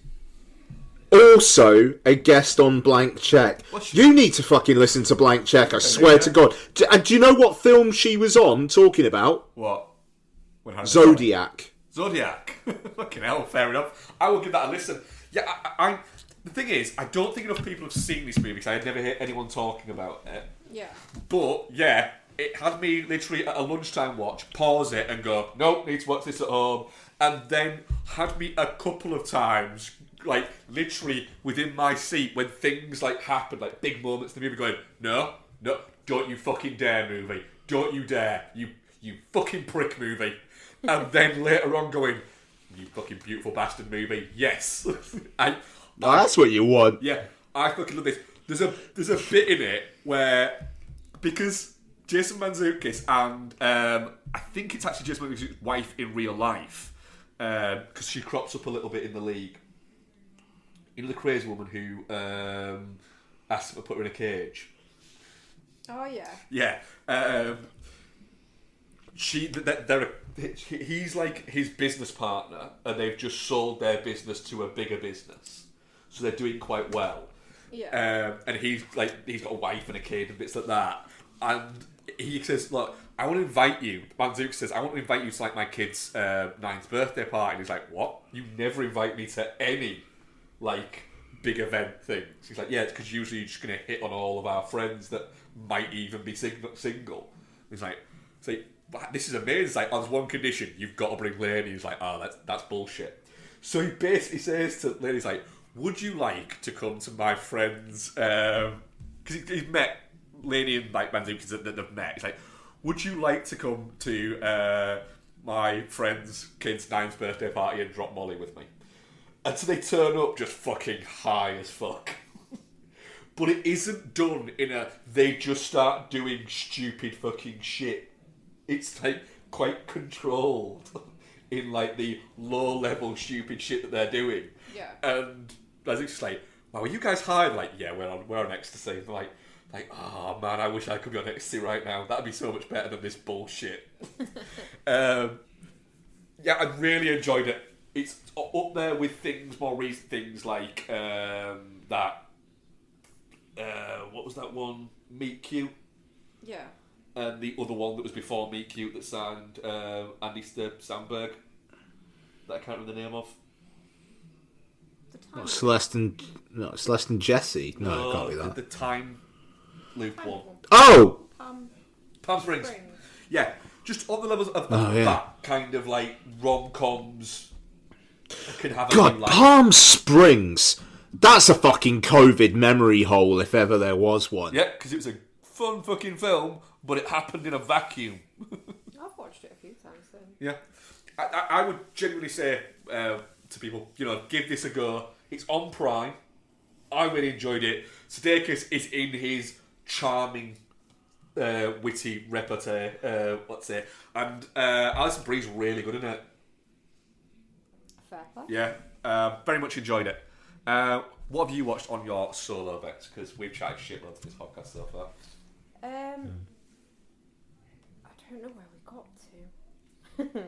Also a guest on Blank Check. You need to fucking listen to Blank Check, I swear to God. And do you know what film she was on talking about? What? Zodiac. Zodiac. Fucking hell, fair enough. I will give that a listen. Yeah, I the thing is, I don't think enough people have seen this movie because I had never heard anyone talking about it. Yeah. But, yeah, it had me literally at a lunchtime watch, pause it and go, nope, need to watch this at home. And then had me a couple of times, like, literally within my seat when things, like, happened, like, big moments in the movie going, no, don't you fucking dare, movie. Don't you dare. You fucking prick, movie. And then later on going, you fucking beautiful bastard, movie. Yes. That's what you want. Yeah, I fucking love this. There's a bit in it where, because Jason Mantzoukas and I think it's actually Jason Mantzoukas' wife in real life, because she crops up a little bit in the league. You know the crazy woman who asked him to put her in a cage? Oh yeah. Yeah. He's like his business partner, and they've just sold their business to a bigger business. So they're doing quite well. Yeah. And he's got a wife and a kid and bits like that. And he says, look, I want to invite you. Mantzoukas says, I want to invite you to like my kid's 9th birthday party. And he's like, what? You never invite me to any like big event things. He's like, yeah, it's because usually you're just going to hit on all of our friends that might even be single. He's like, this is amazing. It's like, oh, there's one condition, you've got to bring Lainey. He's like, oh, that's bullshit. So he basically says to Lainey, he's like, would you like to come to my friends? Because he's met Lainey and like Mantzoukas that they've met. He's like, would you like to come to my friend's kid's 9th birthday party and drop Molly with me? And so they turn up just fucking high as fuck. But it isn't done in a, they just start doing stupid fucking shit. It's like quite controlled in like the low level stupid shit that they're doing. Yeah. And it's just like, wow, are you guys high? Like, yeah, we're on ecstasy. And like, oh man, I wish I could be on ecstasy right now. That'd be so much better than this bullshit. Yeah, I really enjoyed it. It's up there with more recent things like that. What was that one? Meet Cute. Yeah. And the other one that was before Meet Cute that signed Andy Samberg. That I can't remember the name of. Not Celeste and Jesse. No, it can't be that. The Time Loop one. Oh! Palm Springs. Yeah, just on the levels of Oh, yeah. that kind of like rom-coms can have a God, thing like Palm Springs. That's a fucking COVID memory hole if ever there was one. yeah, because it was a fun fucking film, but it happened in a vacuum. I've watched it a few times then. Yeah, I would genuinely say to people, give this a go. It's on Prime. I really enjoyed it. Sudeikis is in his charming, witty repartee. Let's say, and Alison Brie's really good in it. Fair play. Yeah, very much enjoyed it. What have you watched on your solo bets? Because we've chatted shitloads of this podcast so far. I don't know where we got to.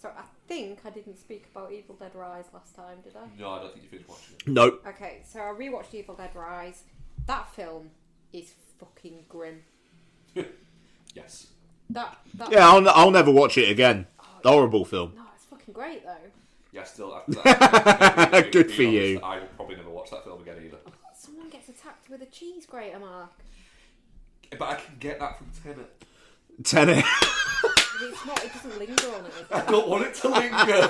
So I think I didn't speak about Evil Dead Rise last time, did I? No, I don't think you finished watching it. Nope. Okay, so I rewatched Evil Dead Rise. That film is fucking grim. Yes. That Yeah, I'll never watch it again. Horrible film. No, it's fucking great though. Yeah, still. After Good for you. I will probably never watch that film again either. Someone gets attacked with a cheese grater, Mark. But I can get that from Tenet. Tenet. It's not. It doesn't linger on it. I don't want it to linger.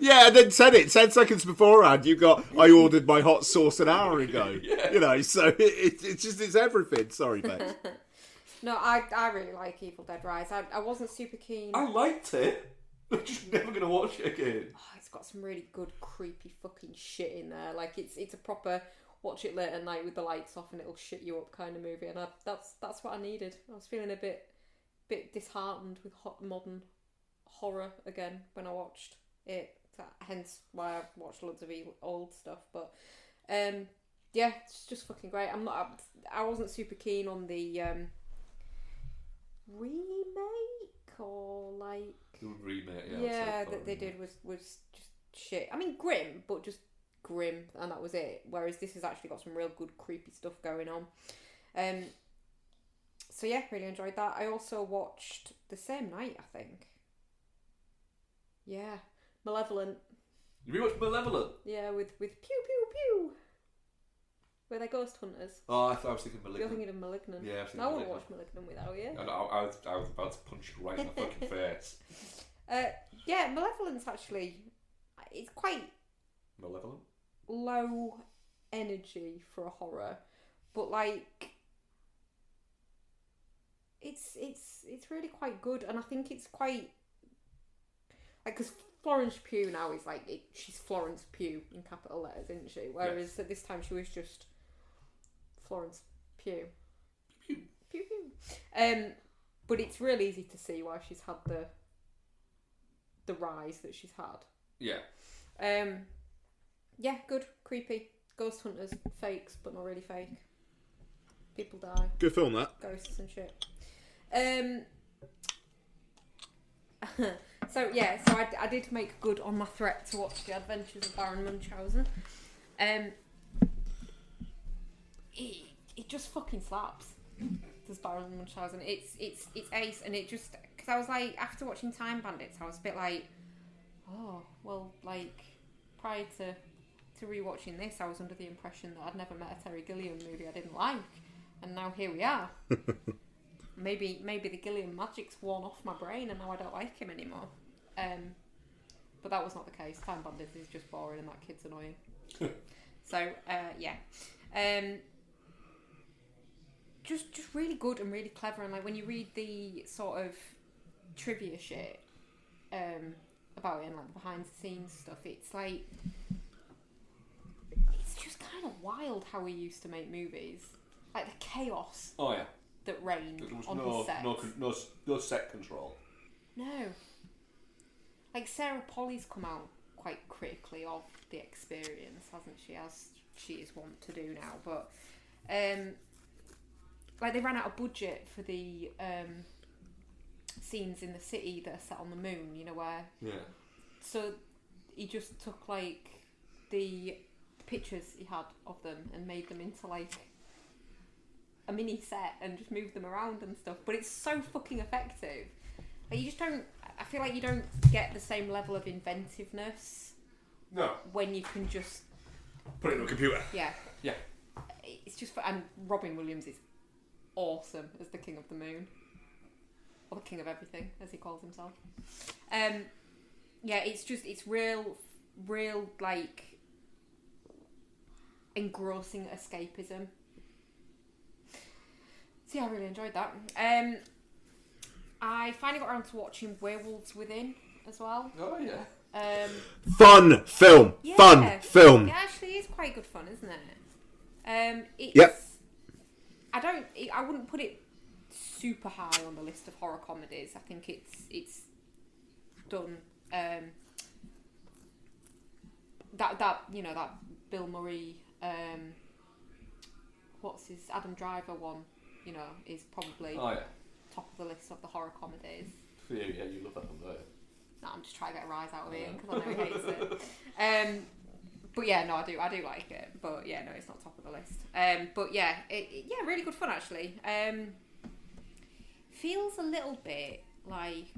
Yeah, and then Tenet, 10 seconds beforehand, you got, I ordered my hot sauce an hour ago. Yeah. So it's everything. Sorry, mate. No, I really like Evil Dead Rise. I wasn't super keen. I liked it. I'm just never going to watch it again. Oh, it's got some really good creepy fucking shit in there. Like it's a proper watch it late at night with the lights off and it'll shit you up kind of movie. And that's what I needed. I was feeling a bit disheartened with modern horror again when I watched it. Hence why I've watched loads of old stuff. But yeah, it's just fucking great. I wasn't super keen on the remake or like The remake, yeah that they did was just shit. I mean grim, but just grim, and that was it. Whereas this has actually got some real good creepy stuff going on. So yeah, really enjoyed that. I also watched the same night, I think. Yeah, Malevolent. You rewatched Malevolent? Yeah, with pew pew pew. Where they're ghost hunters. Oh, I was thinking You're Malignant. thinking of Malignant. Yeah, I was thinking I wouldn't Malignant. watch Malignant without you. And I was about to punch you right in the fucking face. Yeah, Malevolent's actually, it's quite Malevolent? low energy for a horror, but like it's really quite good, and I think it's quite like because Florence Pugh now is like she's Florence Pugh in capital letters, isn't she? Whereas at this time she was just Florence Pugh. Pew. Pew pew. But it's real easy to see why she's had the rise that she's had. Yeah. Yeah, good, creepy. Ghost hunters, fakes, but not really fake. People die. Good film, that. Ghosts and shit. So I did make good on my threat to watch The Adventures of Baron Munchausen. It just fucking slaps. This Baron Munchausen. It's ace, and it just because I was like after watching Time Bandits, I was a bit like, oh well, like prior to rewatching this, I was under the impression that I'd never met a Terry Gilliam movie I didn't like, and now here we are. Maybe the Gilliam magic's worn off my brain, and now I don't like him anymore. But that was not the case. Time Bandits is just boring, and that kid's annoying. So yeah, just really good and really clever, and like when you read the sort of trivia shit, about it and like the behind the scenes stuff. It's like it's just kind of wild how he used to make movies, like the chaos. Oh yeah. That reigned There was on his set. no set control. No. Like Sarah Polly's come out quite critically of the experience, hasn't she? As she is wont to do now, but like they ran out of budget for the scenes in the city that are set on the moon. You know where? Yeah. So he just took like the pictures he had of them and made them into like a mini set and just moved them around and stuff. But it's so fucking effective. Like you just don't. I feel like you don't get the same level of inventiveness. No. When you can just put it in a computer. Yeah. Yeah. It's just and Robin Williams is awesome as the King of the Moon, or the King of Everything as he calls himself. Yeah, it's real like engrossing escapism. So yeah, I really enjoyed that. I finally got around to watching Werewolves Within as well. Oh yeah. Fun film. Yeah, Fun film. It actually is quite good fun, isn't it? It's, Yep. I wouldn't put it super high on the list of horror comedies. I think it's done. That you know, that Bill Murray, what's his Adam Driver one, you know, is probably top of the list of the horror comedies. Yeah, you love that one, don't you? No, I'm just trying to get a rise out of Ian because I know he hates it. But yeah, no, I do like it. But yeah, no, it's not top of the list. But yeah, yeah, really good fun actually. Feels a little bit like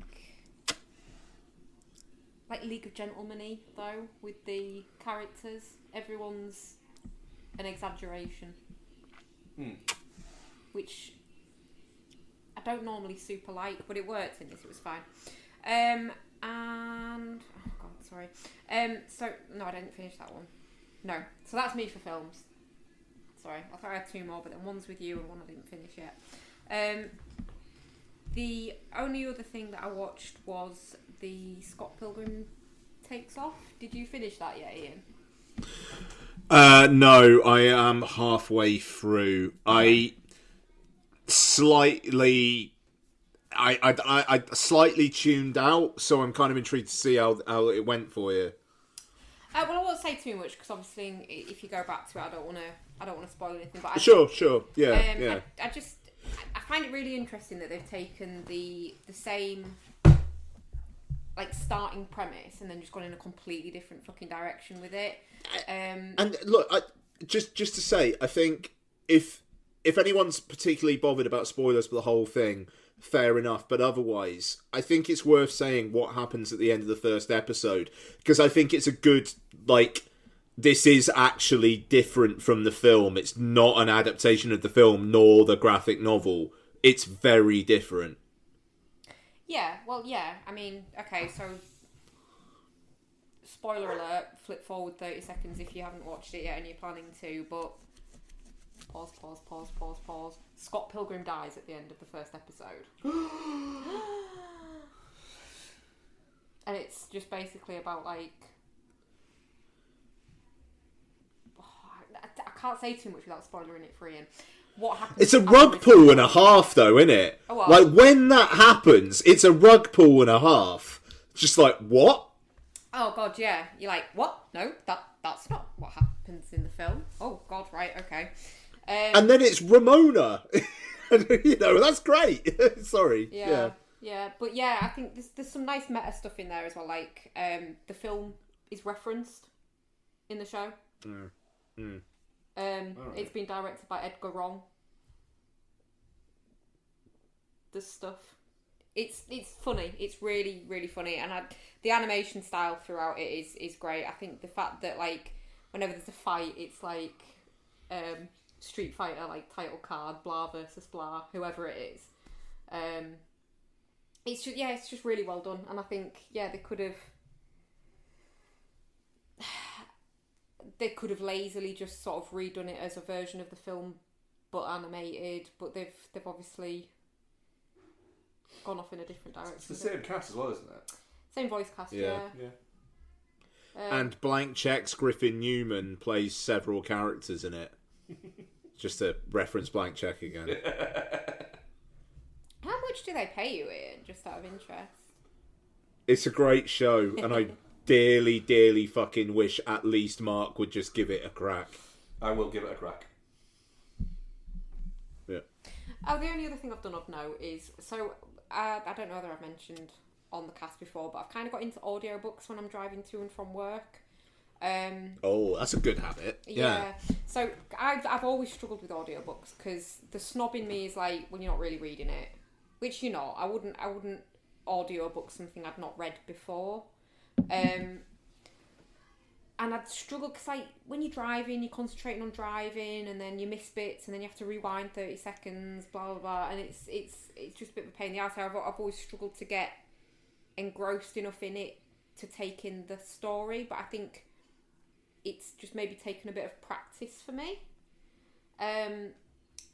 League of Gentlemen-y though, with the characters. Everyone's an exaggeration, which I don't normally super like, but it worked in this. It was fine. And oh god, sorry. So no, I didn't finish that one. No, so that's me for films. Sorry, I thought I had two more, but then one's with you and one I didn't finish yet. The only other thing that I watched was the Scott Pilgrim Takes Off. Did you finish that yet, Ian? No, I am halfway through. I slightly tuned out, so I'm kind of intrigued to see how it went for you. Well, I won't say too much because obviously, if you go back to it, I don't want to spoil anything. But Sure, yeah, yeah. I find it really interesting that they've taken the same like starting premise and then just gone in a completely different fucking direction with it. And look, just to say, I think if anyone's particularly bothered about spoilers for the whole thing, fair enough. But otherwise, I think it's worth saying what happens at the end of the first episode, because I think it's a good, like, this is actually different from the film. It's not an adaptation of the film nor the graphic novel. It's very different. Yeah, well, yeah. I mean, okay, so spoiler alert, flip forward 30 seconds if you haven't watched it yet and you're planning to, but pause. Scott Pilgrim dies at the end of the first episode. And it's just basically about, like, I can't say too much without spoiling it for Ian. What happens? It's a rug pull and a half, though, isn't it? Oh, well. Like, when that happens, it's a rug pull and a half. Just like, what? Oh god, yeah. You're like, what? No, that's not what happens in the film. Oh god, right, okay. And then it's Ramona. You know, that's great. Sorry. Yeah. But yeah, I think there's some nice meta stuff in there as well. Like, the film is referenced in the show. It's been directed by Edgar Wrong. There's stuff. It's funny. It's really, really funny. And the animation style throughout it is great. I think the fact that, like, whenever there's a fight, it's like Street Fighter, like, title card, blah versus blah, whoever it is. It's just really well done. And I think, yeah, they could have lazily just sort of redone it as a version of the film, but animated. But they've obviously gone off in a different direction. It's the same cast as well, isn't it? Same voice cast, Yeah. yeah. And Blank Check's Griffin Newman plays several characters in it. Just to reference Blank Check again. How much do they pay you, Ian, just out of interest? It's a great show, and I dearly, dearly fucking wish at least Mark would just give it a crack. I will give it a crack. Yeah. Oh, the only other thing I've done of note is, so I don't know whether I've mentioned on the cast before, but I've kind of got into audiobooks when I'm driving to and from work. Oh, that's a good habit. Yeah. So I've always struggled with audiobooks because the snob in me is like, well, you're not really reading it, which you're not. I wouldn't audiobook something I'd not read before. And I'd struggle because, like, when you're driving, you're concentrating on driving, and then you miss bits, and then you have to rewind 30 seconds, blah blah blah, and it's just a bit of a pain in the ass. I've always struggled to get engrossed enough in it to take in the story, but I think it's just maybe taken a bit of practice for me.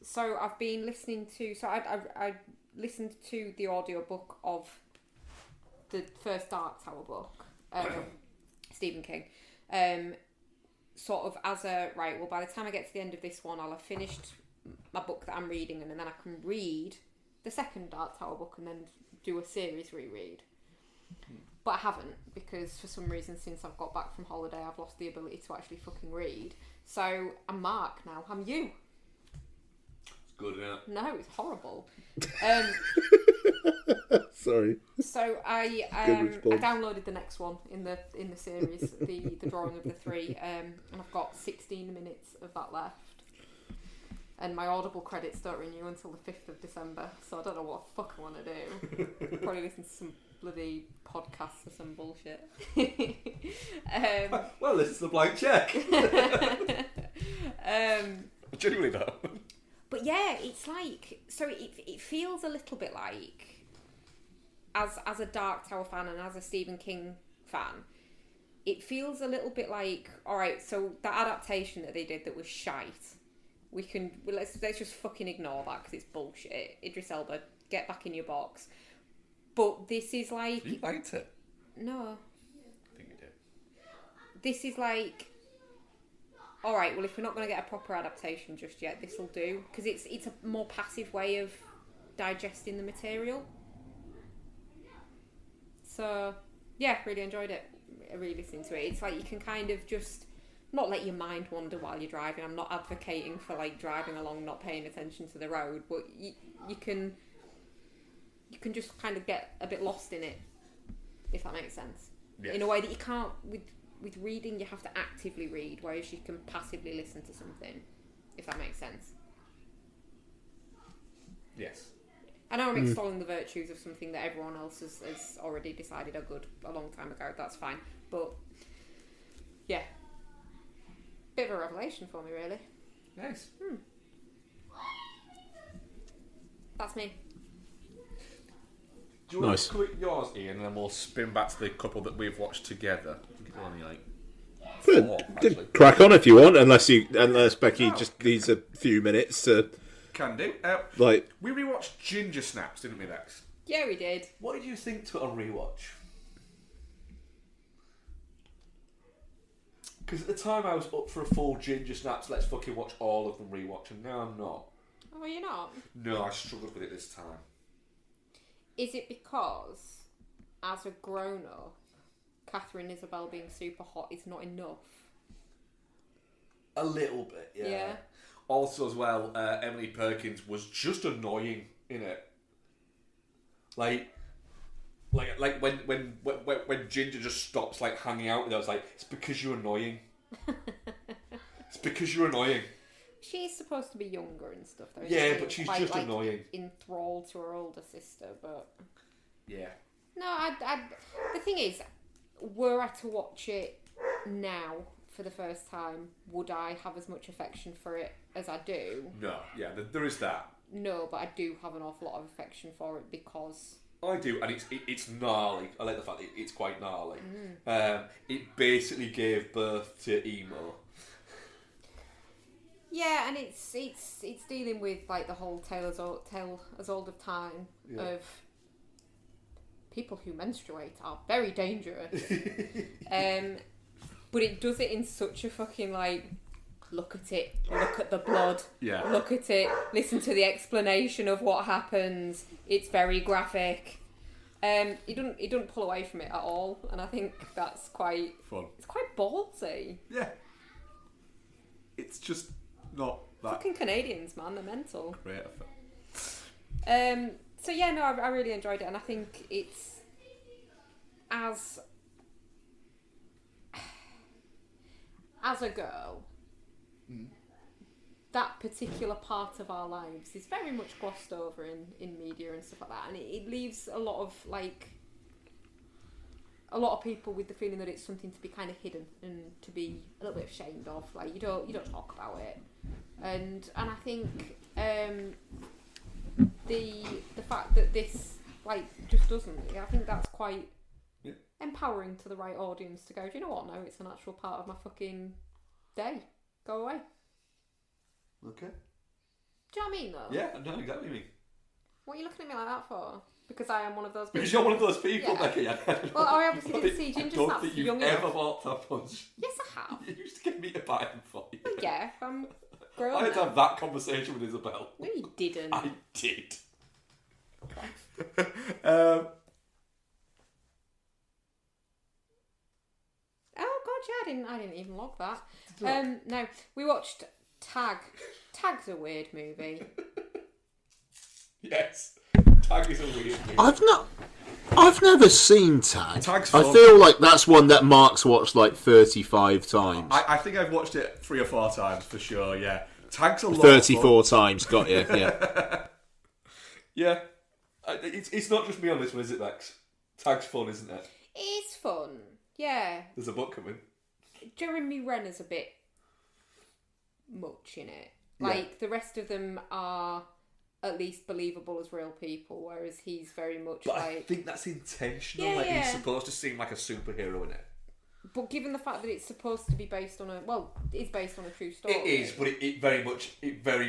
So I've been listening to. So I listened to the audiobook of the first Dark Tower book, Stephen King. Sort of as a right. Well, by the time I get to the end of this one, I'll have finished my book that I'm reading, and then I can read the second Dark Tower book and then do a series reread. But I haven't, because for some reason since I've got back from holiday I've lost the ability to actually fucking read. So I'm Mark now. I'm you. It's good, isn't it? No, it's horrible. Sorry. So I downloaded the next one in the series, the Drawing of the Three, and I've got 16 minutes of that left. And my Audible credits don't renew until the 5th of December, so I don't know what the fuck I want to do. Probably listen to some bloody podcasts or some bullshit. Well, this is the Blank Check. Genuinely though. But yeah, it's like, so it feels a little bit like, as a Dark Tower fan and as a Stephen King fan, it feels a little bit like, alright, so that adaptation that they did that was shite, let's just fucking ignore that because it's bullshit. Idris Elba, get back in your box. But this is like... You liked it? No. I think you did. This is like... Alright, well, if we're not going to get a proper adaptation just yet, this'll do. Because it's a more passive way of digesting the material. So, yeah, really enjoyed it. Really listening to it. It's like you can kind of just... Not let your mind wander while you're driving. I'm not advocating for, like, driving along, not paying attention to the road. But you can just kind of get a bit lost in it, if that makes sense. Yes. In a way that you can't with reading. You have to actively read, whereas you can passively listen to something, if that makes sense. Yes. I know I'm extolling the virtues of something that everyone else has already decided are good a long time ago. That's fine, but yeah, bit of a revelation for me, really. Nice. That's me. Do you want to quit yours, Ian, and then we'll spin back to the couple that we've watched together? I think it's only like 4, crack on if you want, unless Becky just needs a few minutes to. Can do. We rewatched Ginger Snaps, didn't we, Lex? Yeah, we did. What did you think to it on rewatch? Because at the time I was up for a full Ginger Snaps, let's fucking watch all of them rewatch, and now I'm not. Oh, you're not? No, I struggled with it this time. Is it because, as a grown-up, Catherine Isabel being super hot is not enough? A little bit, yeah. Yeah. Also, as well, Emily Perkins was just annoying in it. Like when Ginger just stops like hanging out with her, I was like, it's because you're annoying. It's because you're annoying. She's supposed to be younger and stuff, though. Yeah, but she's just annoying. Enthralled to her older sister, but yeah. No, I. The thing is, were I to watch it now for the first time, would I have as much affection for it as I do? No, yeah, there is that. No, but I do have an awful lot of affection for it because I do, and it's gnarly. I like the fact that it's quite gnarly. It basically gave birth to emo. Yeah, and it's dealing with like the whole tale as old of time of people who menstruate are very dangerous. But it does it in such a fucking like, look at it, look at the blood, look at it, listen to the explanation of what happens. It's very graphic. He doesn't pull away from it at all, and I think that's quite fun. It's quite ballsy. Yeah. It's just not that. Fucking Canadians, man, they're mental. Great. So yeah, no, I really enjoyed it, and I think it's as a girl, that particular part of our lives is very much glossed over in media and stuff like that, and it leaves a lot of people with the feeling that it's something to be kind of hidden and to be a little bit ashamed of. Like you don't talk about it, and I think the fact that this like just doesn't. I think that's quite empowering to the right audience to go, do you know what? No, it's a natural part of my fucking day. Go away. Okay. Do you know what I mean, though? Yeah, I know exactly what you mean. What are you looking at me like that for? Because I am one of those people. Because you're one of those people, Yeah. Becky. Well, I obviously didn't see ginger I don't snaps think you've young ever enough. bought tampons. Yes, I have. You used to get me to buy them for you. Well, yeah, I'm grown I had to now. have that conversation with Isabel. No, you didn't. I did. Oh god, yeah, I didn't even log that. No, we watched Tag. Tag's a weird movie. Yes. Tag is a weird movie. I've never seen Tag. Tag's I fun. feel like that's one that Mark's watched like 35 times. I think I've watched it 3 or 4 times for sure, yeah. Tag's a lot 34 times, got you, yeah. Yeah. It's not just me on this one, is it, Lex? Tag's fun, isn't it? It's fun. Yeah. There's a book coming. Jeremy Renner's a bit much in it. Like, the rest of them are at least believable as real people, whereas he's very much But like... I think that's intentional. Yeah, like, yeah. he's supposed to seem like a superhero in it. But given the fact that it's supposed to be based on a... Well, it's based on a true story. It is, but it very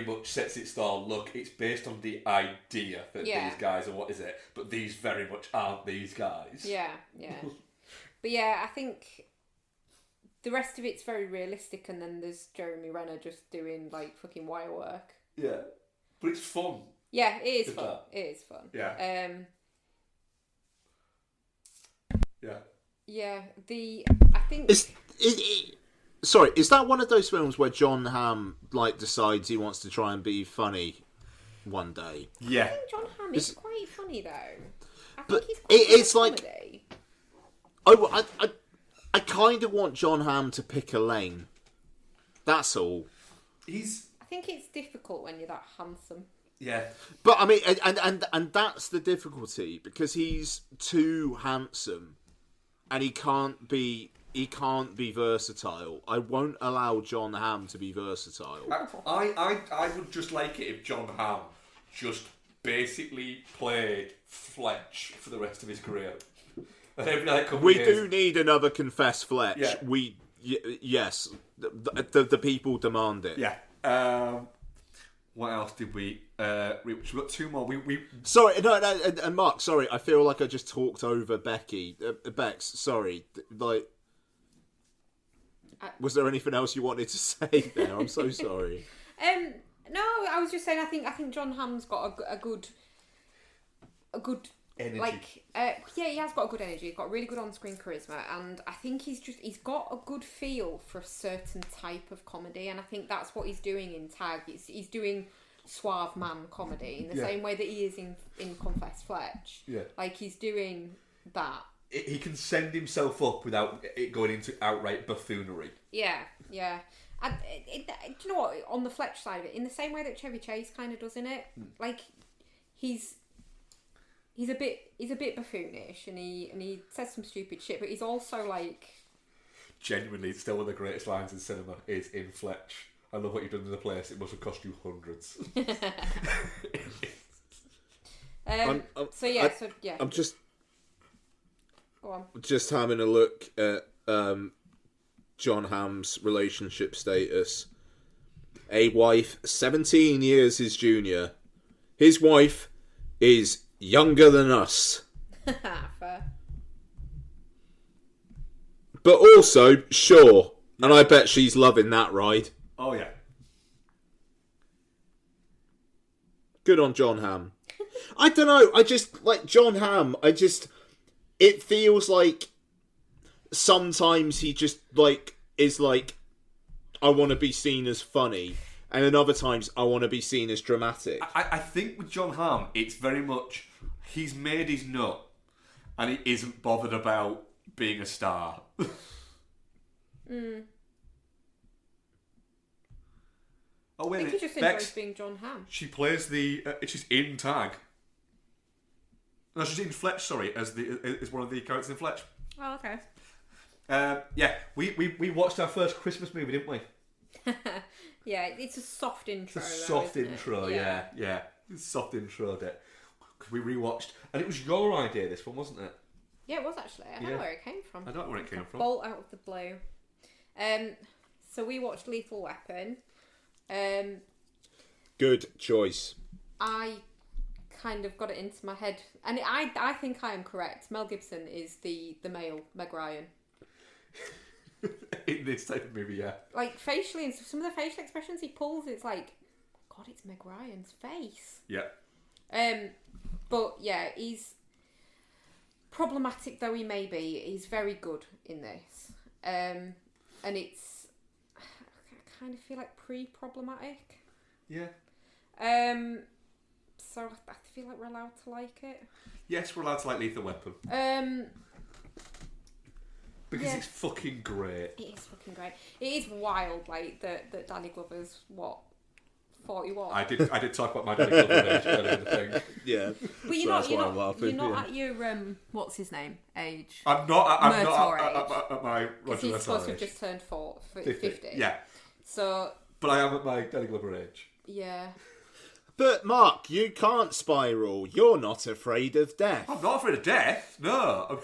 much sets its stall. Look, it's based on the idea that these guys are what is it, but these very much aren't these guys. Yeah, yeah. But yeah, I think the rest of it's very realistic, and then there's Jeremy Renner just doing like fucking wire work. Yeah. But it's fun. Yeah, it is Is fun. that? It is fun. Yeah. Yeah. Yeah, I think... Sorry, is that one of those films where John Hamm like decides he wants to try and be funny one day? Yeah. I think John Hamm is quite funny, though. I But think he's quite good it's at like... comedy. I kind of want John Hamm to pick a lane. That's all. I think it's difficult when you're that handsome. Yeah. But I mean, and that's the difficulty, because he's too handsome, and he can't be versatile. I won't allow John Hamm to be versatile. I would just like it if John Hamm just basically played Fletch for the rest of his career. And every night couple We years, do need another Confess Fletch. Yeah. Yes, the people demand it. Yeah. What else did we? We've got 2 more. We Sorry, no, and Mark, sorry, I feel like I just talked over Becky. Bex, sorry. Like, was there anything else you wanted to say there? I'm so sorry. No, I was just saying. I think John Hamm's got a good energy. like. He has got a good energy. He's got really good on-screen charisma, and I think he's got a good feel for a certain type of comedy, and I think that's what he's doing in Tag. He's doing suave man comedy in the same way that he is in Confess Fletch. Yeah, like he's doing that. He can send himself up without it going into outright buffoonery. Yeah, yeah. And do you know what? On the Fletch side of it, in the same way that Chevy Chase kind of does in it, like he's a bit buffoonish, and he says some stupid shit, but he's also like genuinely still one of the greatest lines in cinema is in Fletch. I love what you've done to the place. It must have cost you hundreds. I'm just. Go on. Just having a look at John Hamm's relationship status. A wife, 17 years his junior. His wife is younger than us. Fair. But also, sure. And I bet she's loving that ride. Oh, yeah. Good on John Hamm. I don't know. I just, like, John Hamm, it feels like sometimes he just, like, is like, I want to be seen as funny. And then other times, I want to be seen as dramatic. I think with John Hamm, it's very much, he's made his nut, and he isn't bothered about being a star. Oh, wait, I think he just Bex, enjoys being John Hamm. she plays the, she's in Tag. No, she's in Fletch, sorry, as one of the characters in Fletch. Oh, okay. Yeah, we watched our first Christmas movie, didn't we? Yeah, it's a soft intro. It's a soft intro, yeah. It's a soft intro, that we rewatched, and it was your idea, this one, wasn't it? Yeah, it was actually. I don't know where it came from. I don't know where it came from. Bolt out of the blue. So we watched Lethal Weapon. Good choice. I kind of got it into my head, and I think I am correct. Mel Gibson is the male Meg Ryan. In this type of movie, yeah. Like facially, and some of the facial expressions he pulls, it's like, God, it's Meg Ryan's face. Yeah. But yeah, he's problematic though he may be. He's very good in this, and it's I kind of feel like pre-problematic. Yeah. So I feel like we're allowed to like it. Yes, we're allowed to like Lethal Weapon. Because yeah. it's fucking great. It is fucking great. It is wild, like that Danny Glover's 41. I did talk about my Danny Glover age earlier in the thing. Yeah. But you're not at your what's his name age. I'm not at my Because Roger he's Russell supposed to age. have just turned 50. Yeah. So. But I am at my Danny Glover age. Yeah. But Mark, you can't spiral. You're not afraid of death. I'm not afraid of death. No,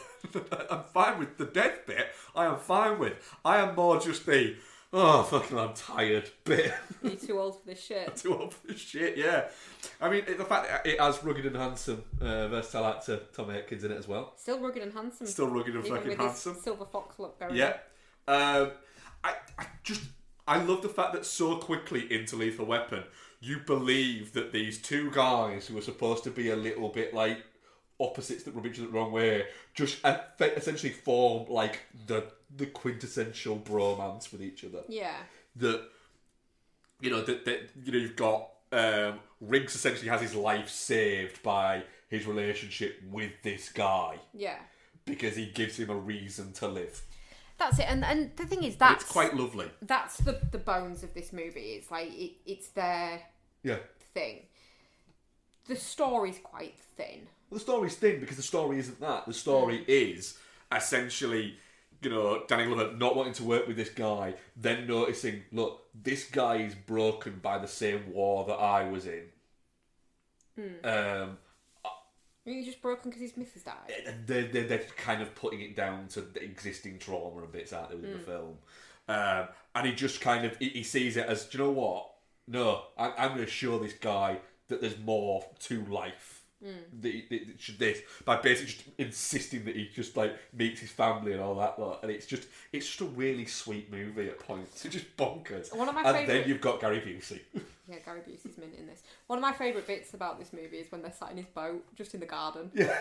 I'm fine with the death bit. I am fine with. I am more just the fucking I'm tired bit. You're too old for this shit. I'm too old for this shit. Yeah. I mean, the fact that it has rugged and handsome, versatile actor Tom Atkins in it as well. Still rugged and handsome. Still rugged and Even fucking with handsome. His silver fox look going. Yeah. I love the fact that so quickly into Lethal Weapon, you believe that these two guys who are supposed to be a little bit like opposites that rub each other the wrong way, just essentially form like the quintessential bromance with each other. Yeah. That you've got Riggs essentially has his life saved by his relationship with this guy. Yeah. Because he gives him a reason to live. That's it, and the thing is It's quite lovely. That's the bones of this movie. It's like it's their thing. The story's quite thin. Well, the story's thin because the story isn't that. The story is essentially, Danny Glover not wanting to work with this guy, then noticing, look, this guy is broken by the same war that I was in. He's just broken because his missus died. They're kind of putting it down to the existing trauma and bits out there within the film. And he just kind of, he sees it as, do you know what? No, I'm going to show this guy that there's more to life. This by basically just insisting that he just like meets his family and all that lot, and it's just a really sweet movie at points. It's just bonkers. And then you've got Gary Busey. Yeah, Gary Busey's mint in this. One of my favourite bits about this movie is when they're sat in his boat just in the garden. Yeah,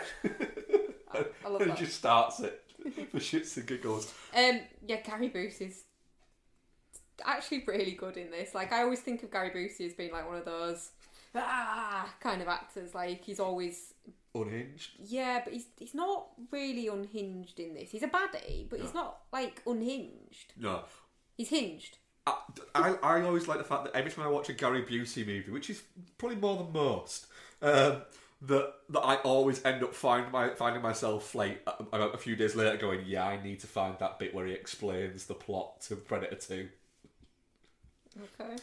I love and that. he just starts it for shits and giggles. Yeah, Gary Busey's actually really good in this. Like I always think of Gary Busey as being like one of those kind of actors. Like he's always unhinged. Yeah, but he's not really unhinged in this. He's a baddie, but he's not like unhinged. No, he's hinged. I always like the fact that every time I watch a Gary Busey movie, which is probably more than most, that I always end up finding myself like a few days later going, yeah, I need to find that bit where he explains the plot to Predator 2. Okay.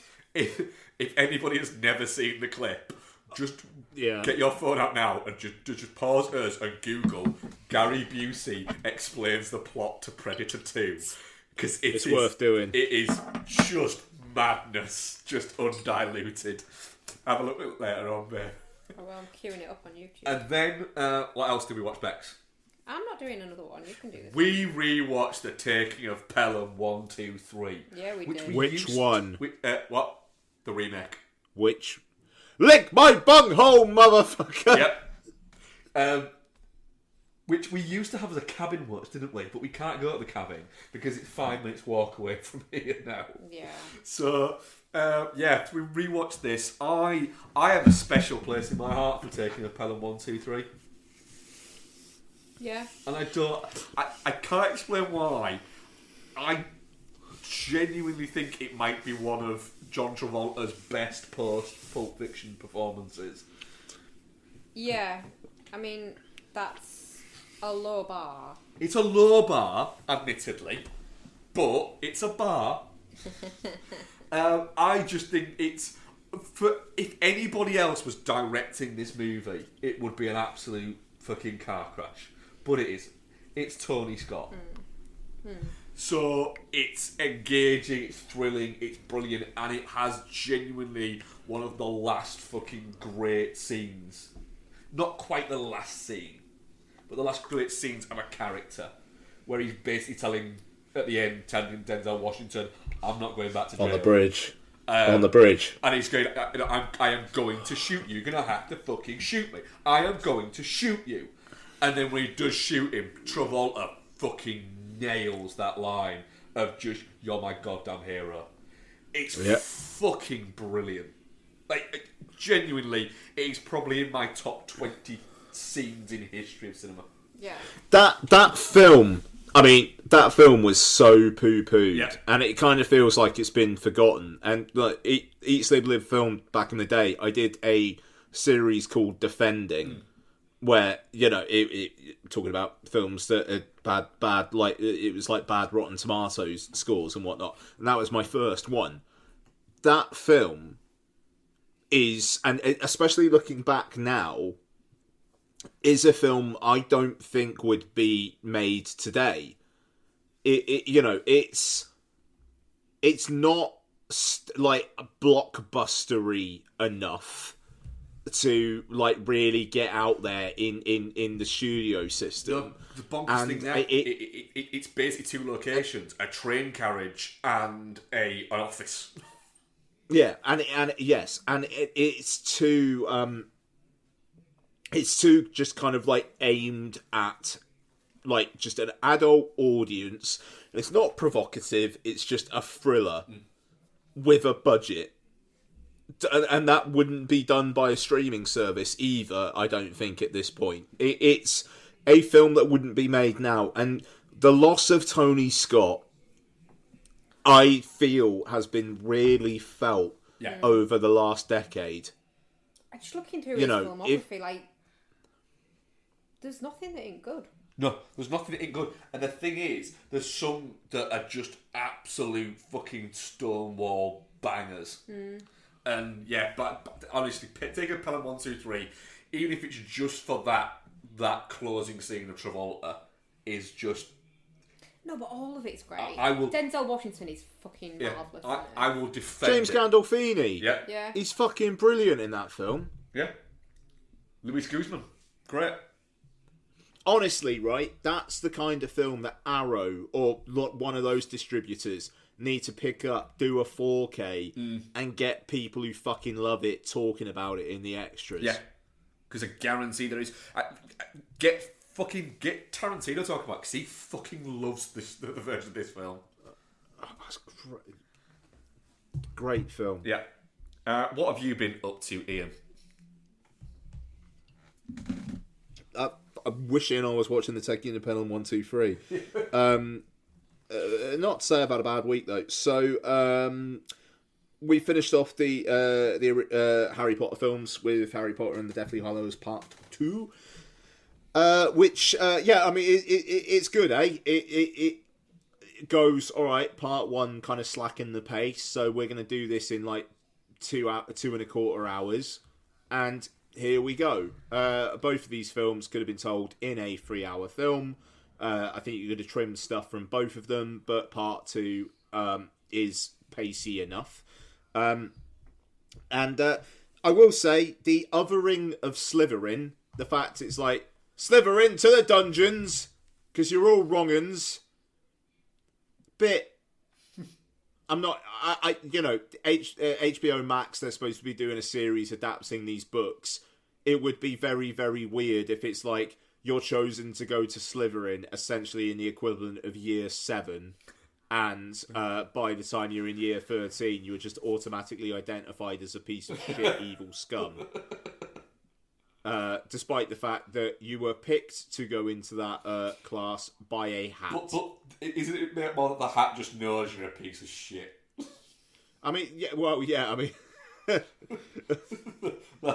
If anybody has never seen the clip, just Yeah. Get your phone out now and just pause us and Google Gary Busey explains the plot to Predator 2. Because it's worth doing. It is just madness, just undiluted. Have a look later on, babe. Oh, well, I'm queuing it up on YouTube. And then, what else did we watch, Bex? I'm not doing another one. You can do this. We rewatched The Taking of Pelham 1, 2, 3. Yeah, we did. Which one? What? The remake. Which? Lick my bunghole, motherfucker! Yep. Which we used to have as a cabin watch, didn't we? But we can't go to the cabin because it's 5 minutes walk away from here now. Yeah. So, we rewatched this. I have a special place in my heart for Taking of Pelham 1, 2, 3. Yeah. And I can't explain why. I genuinely think it might be one of John Travolta's best post-Pulp Fiction performances. Yeah. I mean, that's a low bar. It's a low bar, admittedly, but it's a bar. I just think it's... if anybody else was directing this movie, it would be an absolute fucking car crash. But it is. It's Tony Scott. So it's engaging, it's thrilling, it's brilliant, and it has genuinely one of the last fucking great scenes. Not quite the last scene, but the last great scenes of a character, where he's basically telling, at the end, telling Denzel Washington, I'm not going back to jail. On the bridge. On the bridge. And he's going, I am going to shoot you. You're going to have to fucking shoot me. I am going to shoot you. And then when he does shoot him, Travolta fucking nails that line of just, you're my goddamn hero. It's fucking brilliant. Like, genuinely, it's probably in my top 20 scenes in history of cinema. Yeah. That film, I mean, that film was so poo-pooed. Yeah. And it kind of feels like it's been forgotten. And like, Eat, Sleep, Live film back in the day, I did a series called Defending. Where, you know, it talking about films that are bad, like, it was like bad Rotten Tomatoes scores and whatnot. And that was my first one. That film is, and especially looking back now, is a film I don't think would be made today. You know, it's not like blockbustery enough to like really get out there in the studio system. The bonkers thing there, it's basically two locations: a train carriage and an office. Yeah, and yes, and it's too just kind of like aimed at like just an adult audience. It's not provocative; it's just a thriller with a budget. And that wouldn't be done by a streaming service either, I don't think, at this point. It's a film that wouldn't be made now. And the loss of Tony Scott, I feel, has been really felt over the last decade. I just looking through his filmography, like, there's nothing that ain't good. No, there's nothing that ain't good. And the thing is, there's some that are just absolute fucking stonewall bangers. And yeah, but honestly, take a Pelham 1, 2, 3, even if it's just for that closing scene of Travolta, is just... No, but all of it's great. I will... Denzel Washington is fucking marvellous. I will defend James it. Gandolfini. Yeah. He's fucking brilliant in that film. Yeah. Luis Guzman. Great. Honestly, right, that's the kind of film that Arrow or one of those distributors need to pick up, do a 4K, and get people who fucking love it talking about it in the extras. Yeah. Because I guarantee there is... Get Tarantino talking about it, because he fucking loves the version of this film. Oh, that's great. Great film. Yeah. What have you been up to, Ian? I'm wishing I was watching the Taking of Pelham 1, 2, 3. Not to say I've had a bad week though. So we finished off the Harry Potter films with Harry Potter and the Deathly Hallows Part 2, which I mean it's good, eh? It goes all right. Part 1 kind of slacking the pace, so we're gonna do this in like 2.25 hours, and here we go. Both of these films could have been told in a 3-hour film. I think you could have trimmed stuff from both of them, but part 2 is pacey enough. And I will say the othering of Slytherin, the fact it's like Slytherin to the dungeons because you're all wrong-uns. Bit. I'm not. I you know, HBO Max. They're supposed to be doing a series adapting these books. It would be very, very weird if it's like you're chosen to go to Slytherin, essentially in the equivalent of year 7. And by the time you're in year 13, you were just automatically identified as a piece of shit evil scum. Despite the fact that you were picked to go into that class by a hat. But isn't it a bit more that the hat just knows you're a piece of shit? I mean, yeah, well, yeah, I mean... The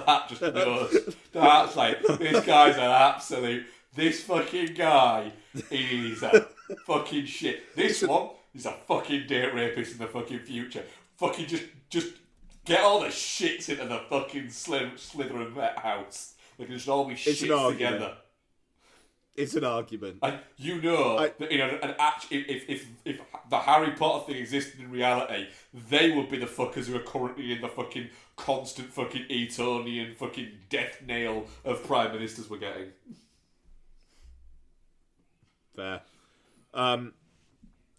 hat just knows. The hat's like, this guy's an absolute... This fucking guy is a fucking shit. This one... He's a fucking date rapist in the fucking future. Fucking just get all the shits into the fucking Slytherin house. They can just all be shits together. It's an argument. And you know that if the Harry Potter thing existed in reality, they would be the fuckers who are currently in the fucking constant fucking Etonian fucking death nail of prime ministers we're getting. Fair.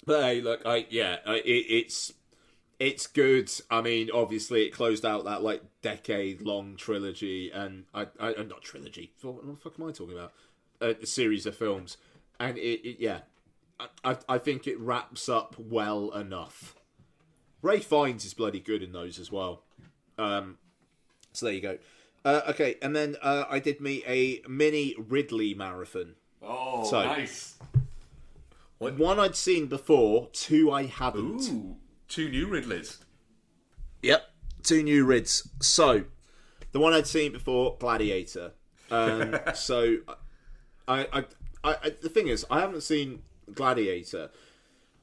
But hey, look, it's good. I mean, obviously, it closed out that like decade-long trilogy, and not trilogy. What the fuck am I talking about? A series of films, and I think it wraps up well enough. Ray Fiennes is bloody good in those as well. So there you go. Okay, and then I did me a mini Ridley marathon. Oh, so, nice. One I'd seen before, 2 I hadn't. Ooh, 2 new Ridleys. Yep, 2 new Rids. So, the one I'd seen before, Gladiator. So, I the thing is, I haven't seen Gladiator.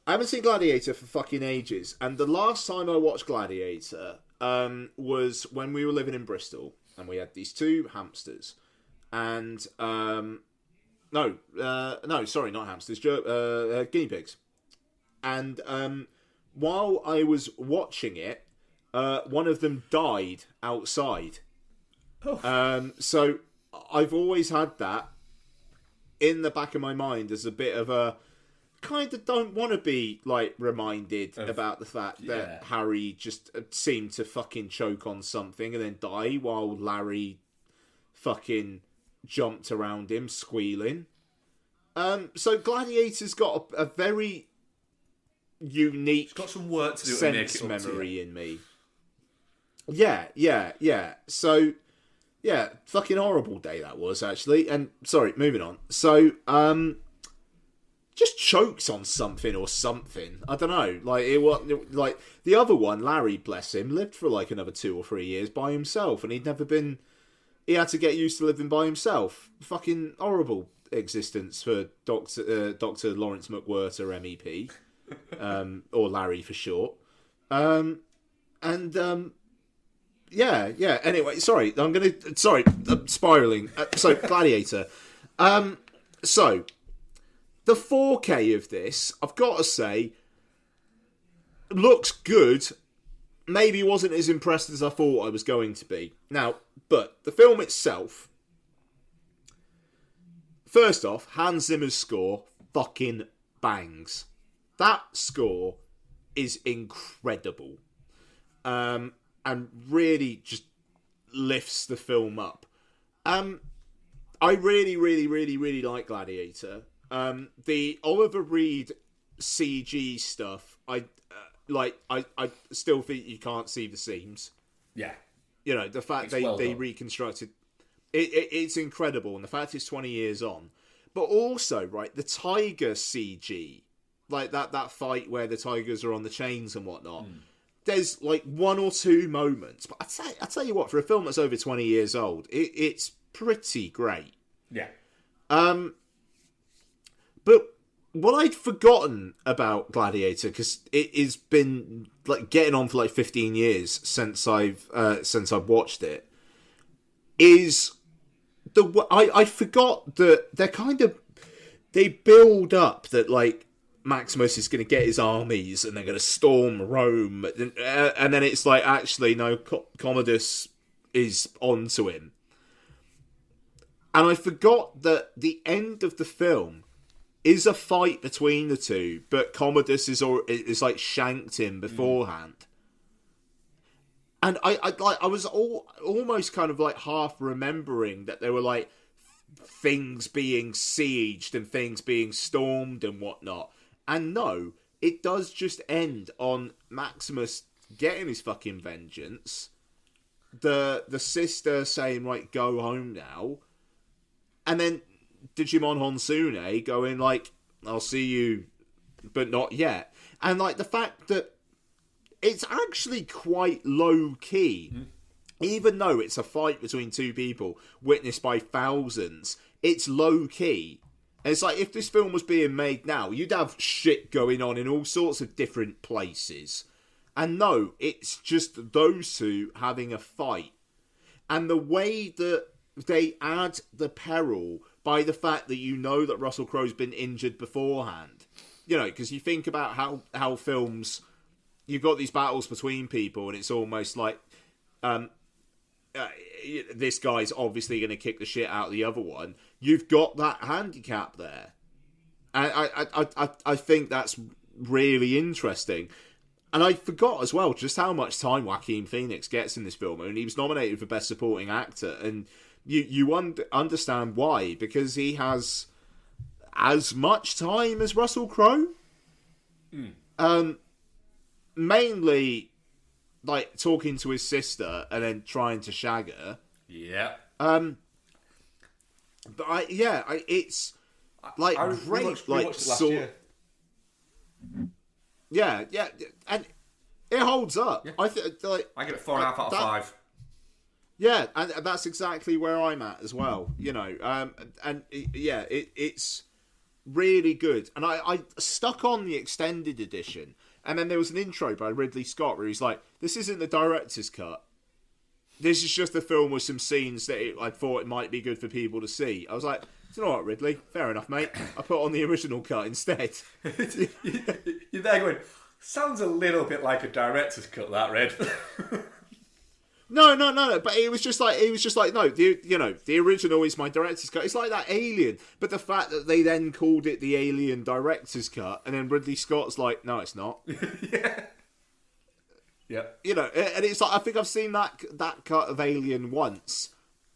I haven't seen Gladiator for fucking ages. And the last time I watched Gladiator was when we were living in Bristol. And we had these 2 hamsters. And... No, sorry, not hamsters, guinea pigs. And while I was watching it, one of them died outside. Oh. So I've always had that in the back of my mind as a bit of a kind of don't want to be like reminded about the fact that Harry just seemed to fucking choke on something and then die while Larry fucking jumped around him squealing. So Gladiator's got a very unique, it's got some work to do sense memory in me. Yeah. So fucking horrible day that was actually. And sorry, moving on. So just chokes on something or something. I don't know. Like it was like the other one, Larry, bless him, lived for like another 2 or 3 years by himself, and he'd never been. He had to get used to living by himself. Fucking horrible existence for Dr. Lawrence McWhirter, MEP, or Larry for short. Anyway, sorry, I'm spiraling. So Gladiator. So the 4K of this, I've got to say, looks good. Maybe wasn't as impressed as I thought I was going to be. Now, but the film itself, first off, Hans Zimmer's score fucking bangs. That score is incredible. And really just lifts the film up. I really, really, really, really like Gladiator. The Oliver Reed CG stuff, I still think you can't see the seams. Yeah. You know, the fact they reconstructed... It's incredible, and the fact it's 20 years on. But also, right, the tiger CG, like that fight where the tigers are on the chains and whatnot, there's like 1 or 2 moments. But I tell you what, for a film that's over 20 years old, it's pretty great. Yeah. But what I'd forgotten about Gladiator, because it has been like getting on for like 15 years since I've watched it, is I forgot that they build up that like Maximus is going to get his armies and they're going to storm Rome, and then it's like actually no, Commodus is onto him. And I forgot that the end of the film is a fight between the two, but Commodus is like shanked him beforehand. And I was almost kind of like half remembering that there were like things being sieged and things being stormed and whatnot. And no, it does just end on Maximus getting his fucking vengeance. The sister saying, right, go home now. And then Digimon Honsune going like, I'll see you, but not yet. And like the fact that it's actually quite low key, even though it's a fight between two people witnessed by thousands, it's low key. And it's like if this film was being made now, you'd have shit going on in all sorts of different places. And no, it's just those two having a fight. And the way that they add the peril by the fact that you know that Russell Crowe's been injured beforehand. You know, because you think about how films, you've got these battles between people and it's almost like this guy's obviously going to kick the shit out of the other one. You've got that handicap there. And I think that's really interesting. And I forgot as well just how much time Joaquin Phoenix gets in this film. I mean, he was nominated for Best Supporting Actor, and you understand why, because he has as much time as Russell Crowe. Mainly, like, talking to his sister and then trying to shag her. Yeah. But it's like I great, rewatched like it last year. Yeah, and it holds up. Yeah. I think like I give it 4.5 out of 5. Yeah, and that's exactly where I'm at as well. You know, it's really good. And I stuck on the extended edition, and then there was an intro by Ridley Scott where he's like, "This isn't the director's cut. This is just a film with some scenes that I thought it might be good for people to see." I was like, "It's all right, Ridley. Fair enough, mate. I put on the original cut instead." You're there going, sounds a little bit like a director's cut, that, Red. No. But it was just like no. The original is my director's cut. It's like that Alien, but the fact that they then called it the Alien director's cut, and then Ridley Scott's like, no, it's not. Yeah. You know, and it's like I think I've seen that cut of Alien once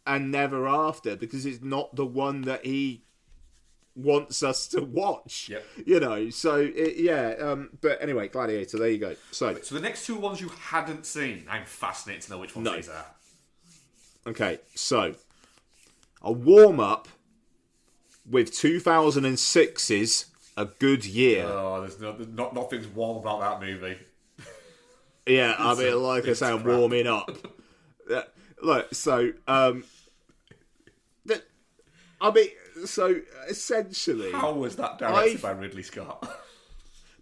and never after, because it's not the one that he wants us to watch. Yep. You know, so but anyway, Gladiator, there you go. So the next two ones you hadn't seen, I'm fascinated to know which ones these are. Okay, so a warm up with 2006's A Good Year. Oh, there's nothing's warm about that movie. Yeah, I mean, like I say, I'm warming up. Look, so so essentially, how was that directed by Ridley Scott?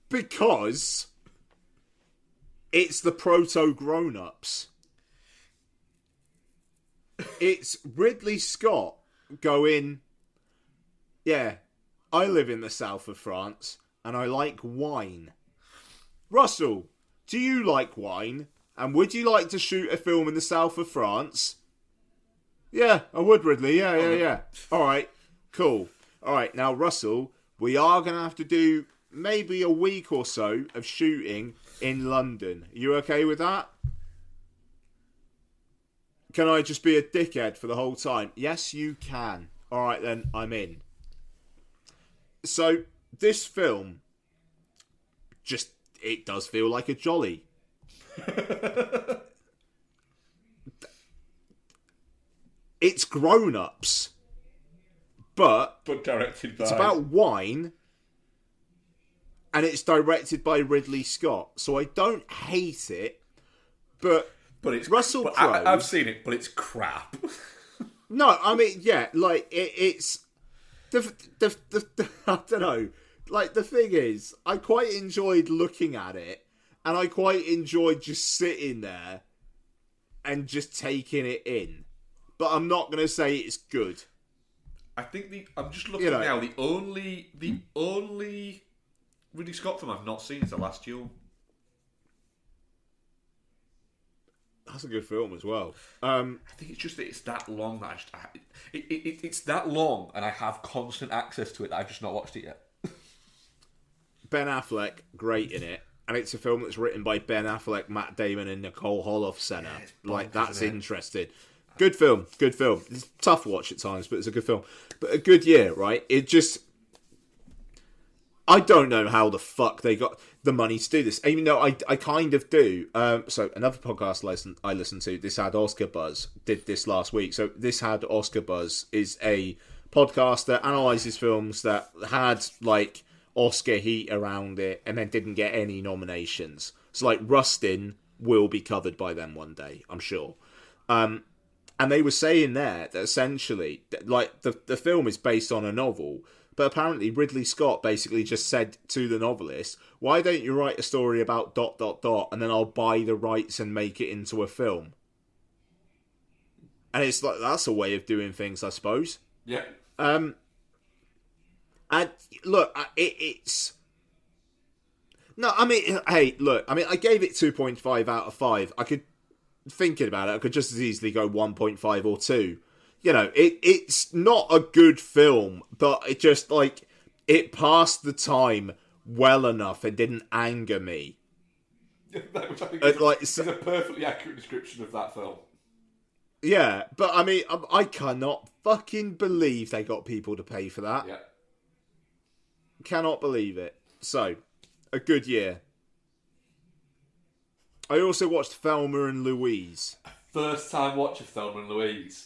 Because it's the proto grown-ups. It's Ridley Scott going, yeah, I live in the south of France and I like wine. Russell, do you like wine? And would you like to shoot a film in the south of France? Yeah, I would, Ridley. Yeah. All right, cool. All right, now, Russell, we are going to have to do maybe a week or so of shooting in London. You okay with that? Can I just be a dickhead for the whole time? Yes, you can. All right, then, I'm in. So, this film, it does feel like a jolly. It's grown-ups, but directed by... It's about wine, and it's directed by Ridley Scott. So I don't hate it, but it's Russell Crowe. I've seen it, but it's crap. No, I mean, yeah, like it's I don't know. Like, the thing is, I quite enjoyed looking at it, and I quite enjoyed just sitting there and just taking it in. But I'm not going to say it's good. I think I'm just looking now. The only Ridley Scott film I've not seen is The Last Duel. That's a good film as well. I think it's just that it's that long that it's that long, and I have constant access to it that I've just not watched it yet. Ben Affleck, great in it. And it's a film that's written by Ben Affleck, Matt Damon, and Nicole Holofcener. That's interesting. Good film. It's a tough watch at times, but it's a good film. But a good year, right? It just... I don't know how the fuck they got the money to do this. Even though I kind of do. So another podcast I listened to, This Had Oscar Buzz, did this last week. So This Had Oscar Buzz is a podcast that analyses films that had, like, Oscar heat around it and then didn't get any nominations. So, like, Rustin will be covered by them one day, I'm sure. And they were saying there that essentially, like, the film is based on a novel, but apparently Ridley Scott basically just said to the novelist, why don't you write a story about ... and then I'll buy the rights and make it into a film? And it's like, that's a way of doing things, I suppose. Yeah. And look, it's... No, I mean, hey, look, I mean, I gave it 2.5 out of 5. I could, thinking about it, I could just as easily go 1.5 or 2. You know, it's not a good film, but it just, like, it passed the time well enough. It didn't anger me. Which I think is a perfectly accurate description of that film. Yeah, but I mean, I cannot fucking believe they got people to pay for that. Yeah. Cannot believe it. So, a good year. I also watched Thelma and Louise. First time watch of Thelma and Louise.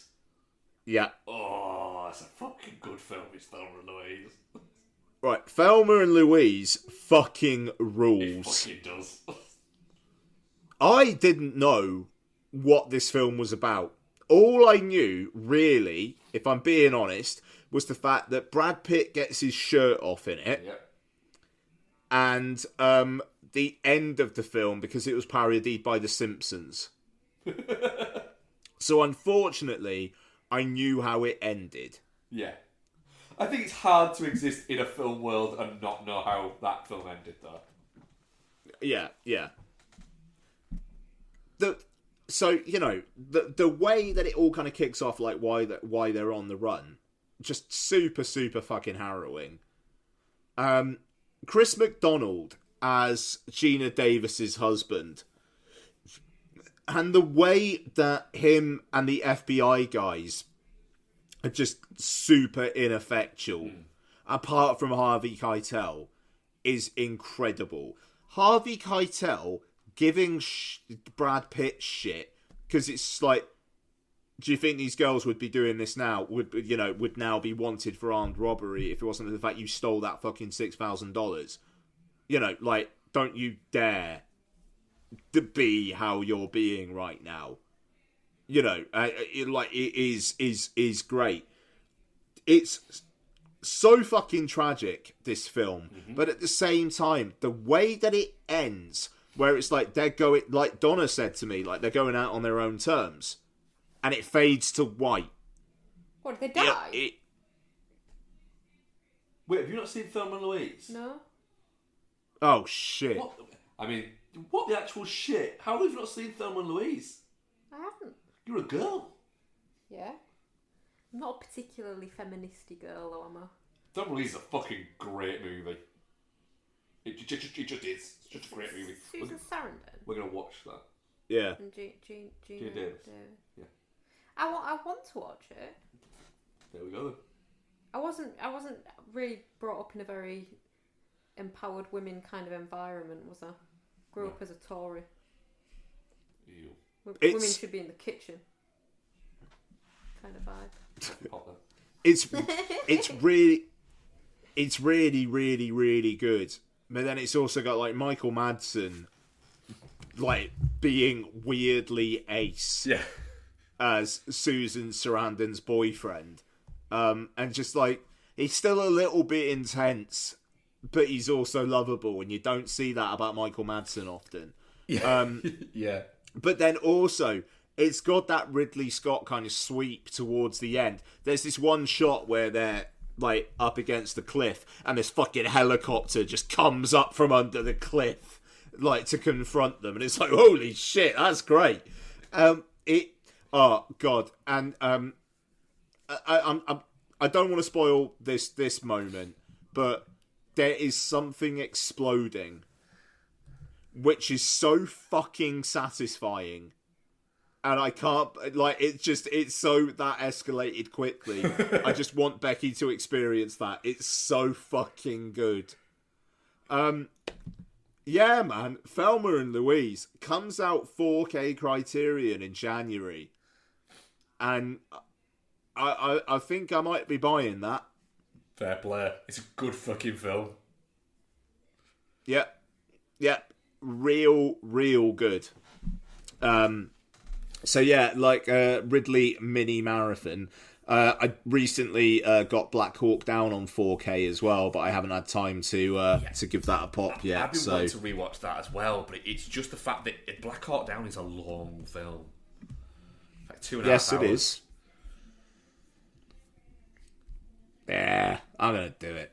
Yeah. Oh, that's a fucking good film, it's Thelma and Louise. Right, Thelma and Louise fucking rules. It fucking does. I didn't know what this film was about. All I knew, really, if I'm being honest, was the fact that Brad Pitt gets his shirt off in it. Yep. And the end of the film, because it was parodied by The Simpsons. So unfortunately, I knew how it ended. Yeah. I think it's hard to exist in a film world and not know how that film ended, though. Yeah. So, you know, the way that it all kind of kicks off, like why they're on the run, just super, super fucking harrowing. Chris McDonald as Gina Davis's husband, and the way that him and the FBI guys are just super ineffectual, apart from Harvey Keitel, is incredible. Harvey Keitel giving Brad Pitt shit, because it's like, do you think these girls would be doing this now? Would now be wanted for armed robbery if it wasn't for the fact you stole that fucking $6,000? You know, like, don't you dare to be how you're being right now. You know, it is great. It's so fucking tragic, this film, but at the same time, the way that it ends, where it's like they're going, like Donna said to me, like they're going out on their own terms, and it fades to white. What, did they die? Wait, have you not seen Thelma and Louise? No. Oh shit! What? I mean, what the actual shit? How have you not seen Thelma and Louise? I haven't. You're a girl. Yeah. I'm not a particularly feministy girl, though, am I? Thelma and Louise is a fucking great movie. It just is. It's just a great movie. Susan Sarandon. We're going to watch that. Yeah. And Gina Davis. Yeah. I want to watch it. There we go then. I wasn't really brought up in a very empowered women kind of environment, was I? Grew up as a Tory. Ew. Women should be in the kitchen. Kind of vibe. It's really, really, really good. But then it's also got like Michael Madsen, like being weirdly ace, as Susan Sarandon's boyfriend, and just like he's still a little bit intense, but he's also lovable, and you don't see that about Michael Madsen often. Yeah. But then also, it's got that Ridley Scott kind of sweep towards the end. There's this one shot where they're like up against the cliff, and this fucking helicopter just comes up from under the cliff, like to confront them, and it's like, holy shit, that's great. Oh God, and I don't want to spoil this moment, but there is something exploding, which is so fucking satisfying, and I can't it's so that escalated quickly. I just want Becky to experience that. It's so fucking good. Yeah, man, Thelma and Louise comes out 4K Criterion in January. And I think I might be buying that. Fair play. It's a good fucking film. Yep. Real good. So yeah, like Ridley mini marathon. I recently got Black Hawk Down on 4K as well, but I haven't had time to give that a pop yet. I've been wanting to rewatch that as well, but it's just the fact that Black Hawk Down is a long film. Like 2.5 hours. Yes, it is. Yeah, I'm gonna do it.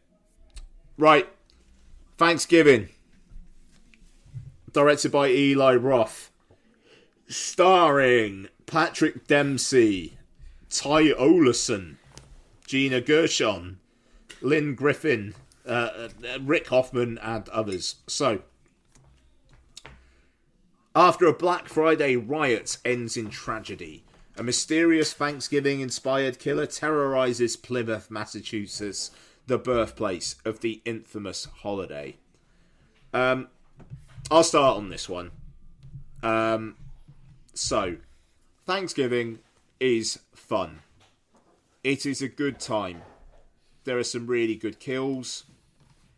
Right, Thanksgiving. Directed by Eli Roth. Starring Patrick Dempsey, Ty Olesen, Gina Gershon, Lynn Griffin, Rick Hoffman, and others. So, after a Black Friday riot ends in tragedy, a mysterious Thanksgiving-inspired killer terrorizes Plymouth, Massachusetts, the birthplace of the infamous holiday. I'll start on this one. So, Thanksgiving is fun. It is a good time. There are some really good kills,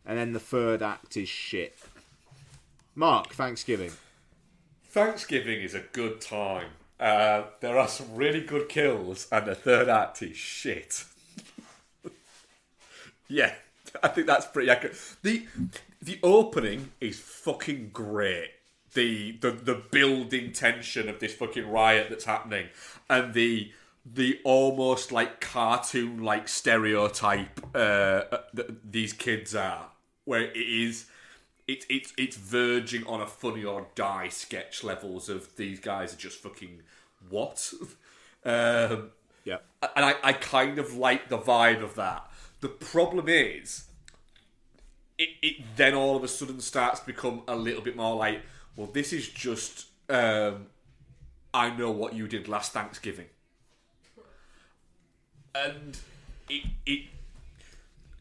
and then the third act is shit. Mark, Thanksgiving. Thanksgiving is a good time. There are some really good kills, and the third act is shit. Yeah, I think that's pretty accurate. The opening is fucking great. The building tension of this fucking riot that's happening, and the almost like cartoon like stereotype that these kids are, where it's verging on a Funny or Die sketch levels of these guys are just fucking what? Yeah, and I kind of like the vibe of that. The problem is, it then all of a sudden starts to become a little bit more like, well, this is just I know what you did last Thanksgiving. And it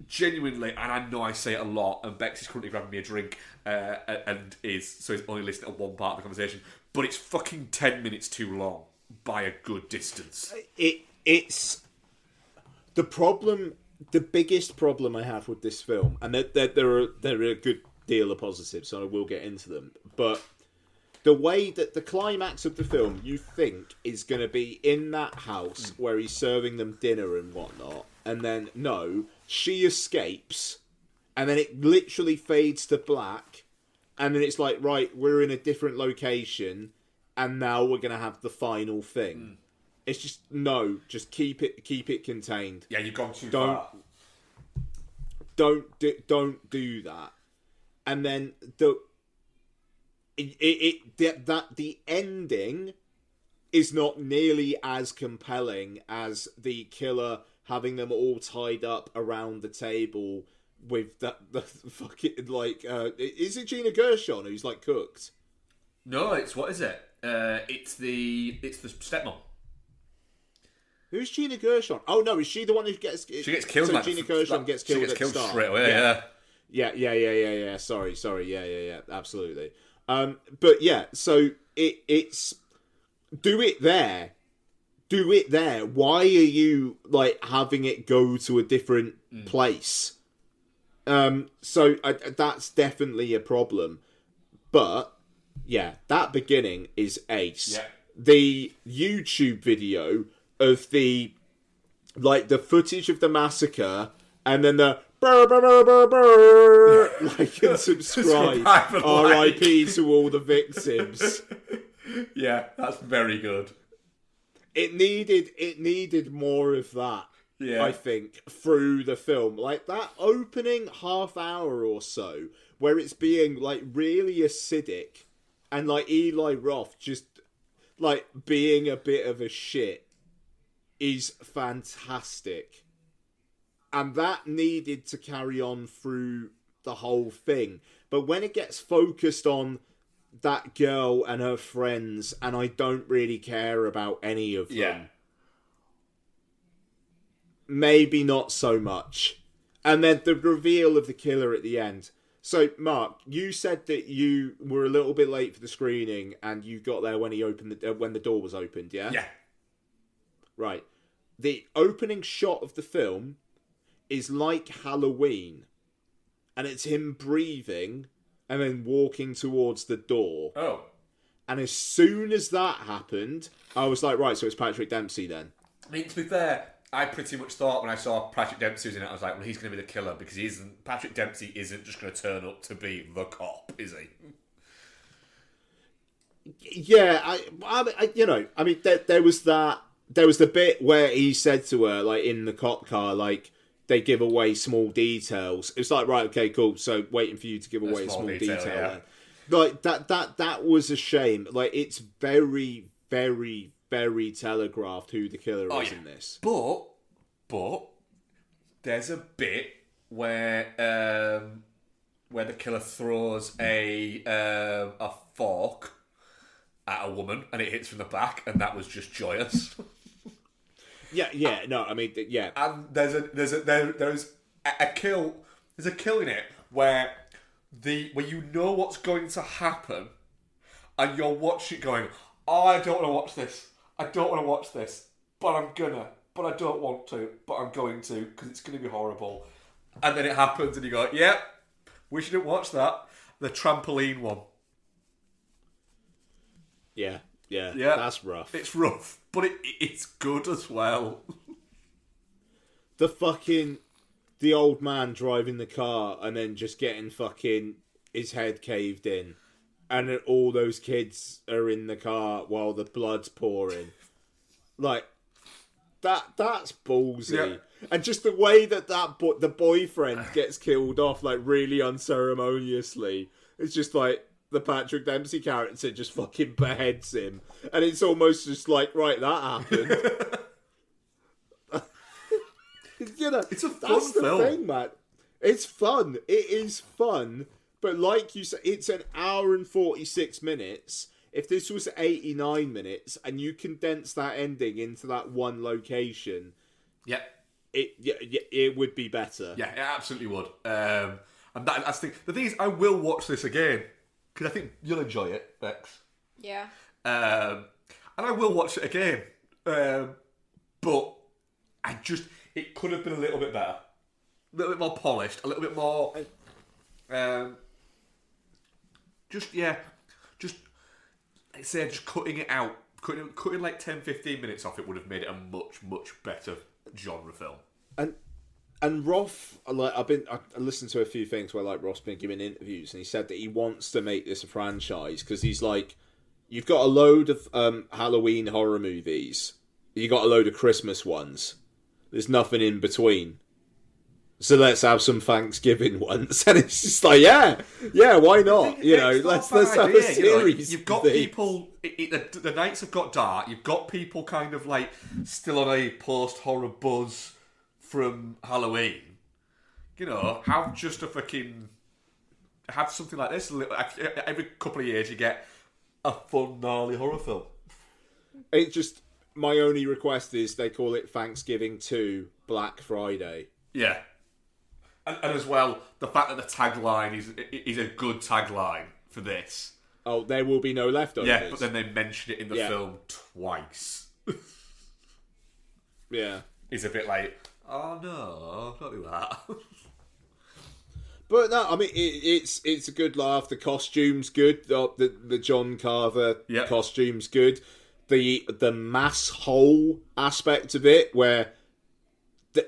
genuinely, and I know I say it a lot, and Bex is currently grabbing me a drink, so he's only listening to one part of the conversation, but it's fucking 10 minutes too long by a good distance. It's the problem. The biggest problem I have with this film, and there are a good deal of positives, so I will get into them, but the way that the climax of the film you think is going to be in that house where he's serving them dinner and whatnot, and then no, she escapes, and then it literally fades to black, and then it's like, right, we're in a different location, and now we're going to have the final thing. It's just, no, just keep it contained. Yeah, you've gone too far. Don't do that. And then the ending is not nearly as compelling as the killer having them all tied up around the table with the fucking like is it Gina Gershon who's like cooked? No, it's what is it? It's the stepmom. Who's Gina Gershon? Oh no, is she the one who gets? She gets killed. So Gina Gershon gets killed. She gets killed straight away. Yeah. Sorry. Yeah. Absolutely. But yeah, so it's do it there. Why are you like having it go to a different place? So that's definitely a problem. But yeah, that beginning is ace. Yeah. The YouTube video of the footage of the massacre, and then the burr, burr, burr, burr, burr, like and subscribe, R.I.P. to all the victims. Yeah, that's very good. It needed more of that. Yeah. I think through the film, like that opening half hour or so, where it's being like really acidic, and like Eli Roth just like being a bit of a shit is fantastic. And that needed to carry on through the whole thing. But when it gets focused on that girl and her friends, and I don't really care about any of them, maybe not so much. And then the reveal of the killer at the end. So, Mark, you said that you were a little bit late for the screening, and you got there when when the door was opened. Yeah. Yeah. Right. The opening shot of the film is like Halloween, and it's him breathing and then walking towards the door. Oh. And as soon as that happened, I was like, right, so it's Patrick Dempsey then. I mean, to be fair, I pretty much thought when I saw Patrick Dempsey was in it, I was like, well, he's going to be the killer, because Patrick Dempsey isn't just going to turn up to be the cop, is he? Yeah, there was the bit where he said to her, like, in the cop car, like, they give away small details. It's like, right, okay, cool, so waiting for you to give away a small detail yeah. Like, that was a shame. Like, it's very, very, very telegraphed who the killer is in this. But there's a bit where the killer throws a fork at a woman and it hits from the back, and that was just joyous. No, I mean, yeah. And there's a kill. There's a kill in it where you know what's going to happen, and you're watching it going, oh, I don't want to watch this. I don't want to watch this, but I'm gonna. But I don't want to, but I'm going to, because it's going to be horrible. And then it happens, and you go, yep, we shouldn't watch that. The trampoline one. Yeah, that's rough. It's rough, but it's good as well. The old man driving the car and then just getting fucking his head caved in. And then all those kids are in the car while the blood's pouring. Like, that's ballsy. Yeah. And just the way that the boyfriend gets killed off, like, really unceremoniously. It's just like the Patrick Dempsey character just fucking beheads him. And it's almost just like, right, that happened. It's a fun that's the film. thing, man. It's fun. It is fun. But like you said, it's an hour and 46 minutes. If this was 89 minutes and you condense that ending into that one location, it would be better. Yeah, it absolutely would. And that's the thing is, I will watch this again because I think you'll enjoy it, Bex. Yeah. And I will watch it again. But it could have been a little bit better, a little bit more polished, a little bit more. Just cutting it out, cutting like 10-15 minutes off it would have made it a much, much better genre film. And Roth, like I listened to a few things where like Roth's been giving interviews, and he said that he wants to make this a franchise because he's like, you've got a load of Halloween horror movies, you got a load of Christmas ones. There's nothing in between. So let's have some Thanksgiving ones, and it's just like, yeah, why not? Let's have a series. You've got people. The nights have got dark. You've got people kind of like still on a post-horror buzz from Halloween. Have something like this. Every couple of years, you get a fun, gnarly horror film. It just, my only request is they call it Thanksgiving 2 Black Friday. Yeah. And as well, the fact that the tagline is a good tagline for this. Oh, there will be no leftovers. Yeah, but then they mention it in the film twice. Yeah. It's a bit like, oh no, don't do that. But no, I mean, it's a good laugh. The costume's good. The John Carver costume's good. The mass hole aspect of it, where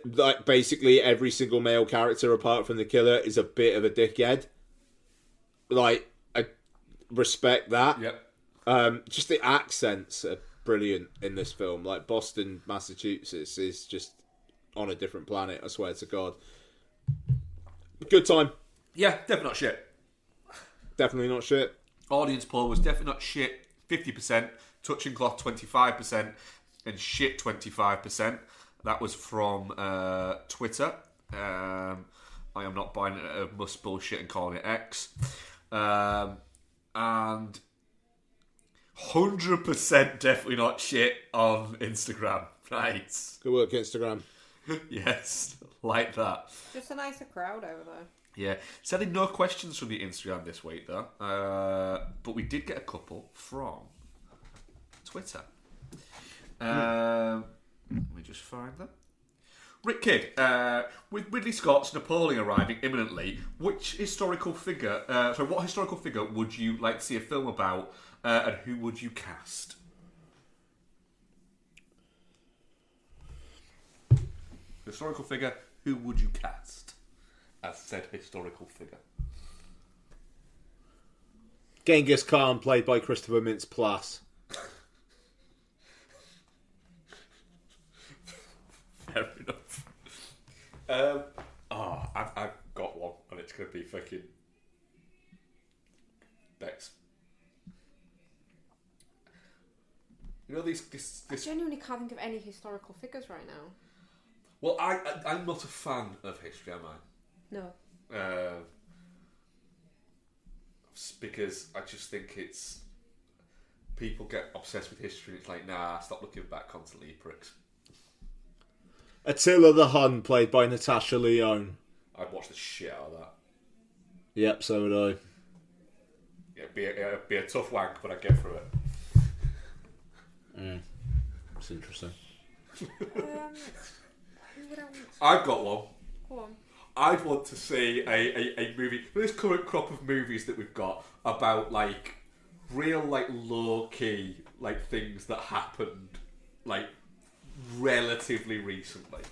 like basically every single male character apart from the killer is a bit of a dickhead. Like, I respect that. Yep. Just the accents are brilliant in this film. Like, Boston, Massachusetts is just on a different planet, I swear to God. Good time. Yeah, definitely not shit. Definitely not shit. Audience poll was definitely not shit. 50%. touching cloth 25%, and shit 25%. That was from Twitter. I am not buying a must bullshit and calling it X. And 100% definitely not shit on Instagram. Right. Good work, Instagram. Yes, like that. Just a nicer crowd over there. Yeah. Sadly, no questions from the Instagram this week, though. But we did get a couple from Twitter. Let me just find them. Rick Kidd, with Ridley Scott's Napoleon arriving imminently, what historical figure would you like to see a film about, and who would you cast? Historical figure, who would you cast as said historical figure? Genghis Khan, played by Christopher Mintz-Plasse. Fair enough. I've got one, and it's going to be fucking Bex. You know this. I genuinely can't think of any historical figures right now. Well, I'm not a fan of history, am I? No. Because I just think it's people get obsessed with history, and it's like, nah, stop looking back constantly, you pricks. Attila the Hun, played by Natasha Lyonne. I'd watch the shit out of that. Yep, so would I. Yeah, it'd be a tough wank, but I'd get through it. That's interesting. Who would I want? I've got one. Go on. I'd want to see a movie. This current crop of movies that we've got about like real like low key like things that happened like relatively recently.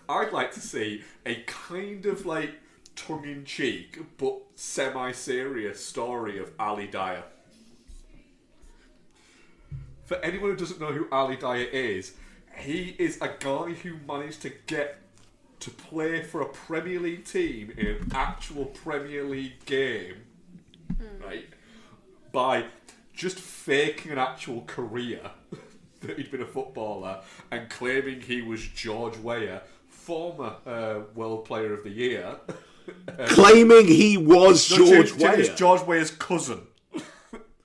I'd like to see a kind of like tongue in cheek but semi serious story of Ali Dyer. For anyone who doesn't know who Ali Dyer is, he is a guy who managed to get to play for a Premier League team in an actual Premier League game, right? By just faking an actual career that he'd been a footballer and claiming he was George Weah, former World Player of the Year. Claiming he was George Weah. It's George Weah's cousin.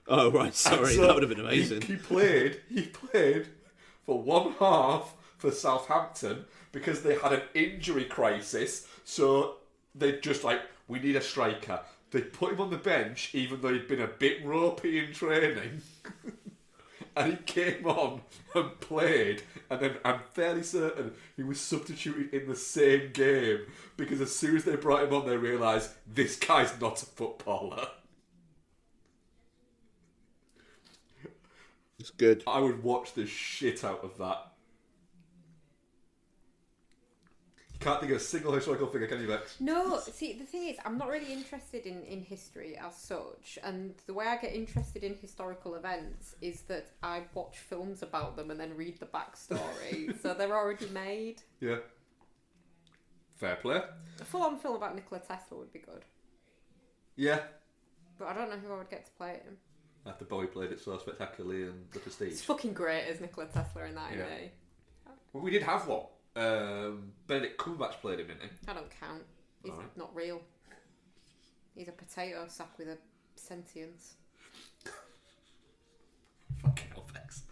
Oh right, sorry, So that would have been amazing. He played for one half for Southampton because they had an injury crisis. So they just like, we need a striker. They put him on the bench even though he'd been a bit ropey in training. And he came on and played, and then I'm fairly certain he was substituted in the same game because as soon as they brought him on, they realised this guy's not a footballer. It's good. I would watch the shit out of that. You can't think of a single historical figure, can you, Bex? No, see, the thing is, I'm not really interested in history as such, and the way I get interested in historical events is that I watch films about them and then read the backstory, so they're already made. Yeah. Fair play. A full-on film about Nikola Tesla would be good, Yeah. but I don't know who I would get to play him. After Bowie played it so spectacularly in The Prestige. It's fucking great as Nikola Tesla in that, isn't he? Well, we did have one. Benedict Cumberbatch played him, didn't he? I don't count. He's Alright. not real. He's a potato sack with a sentience. Fucking hell, Bex.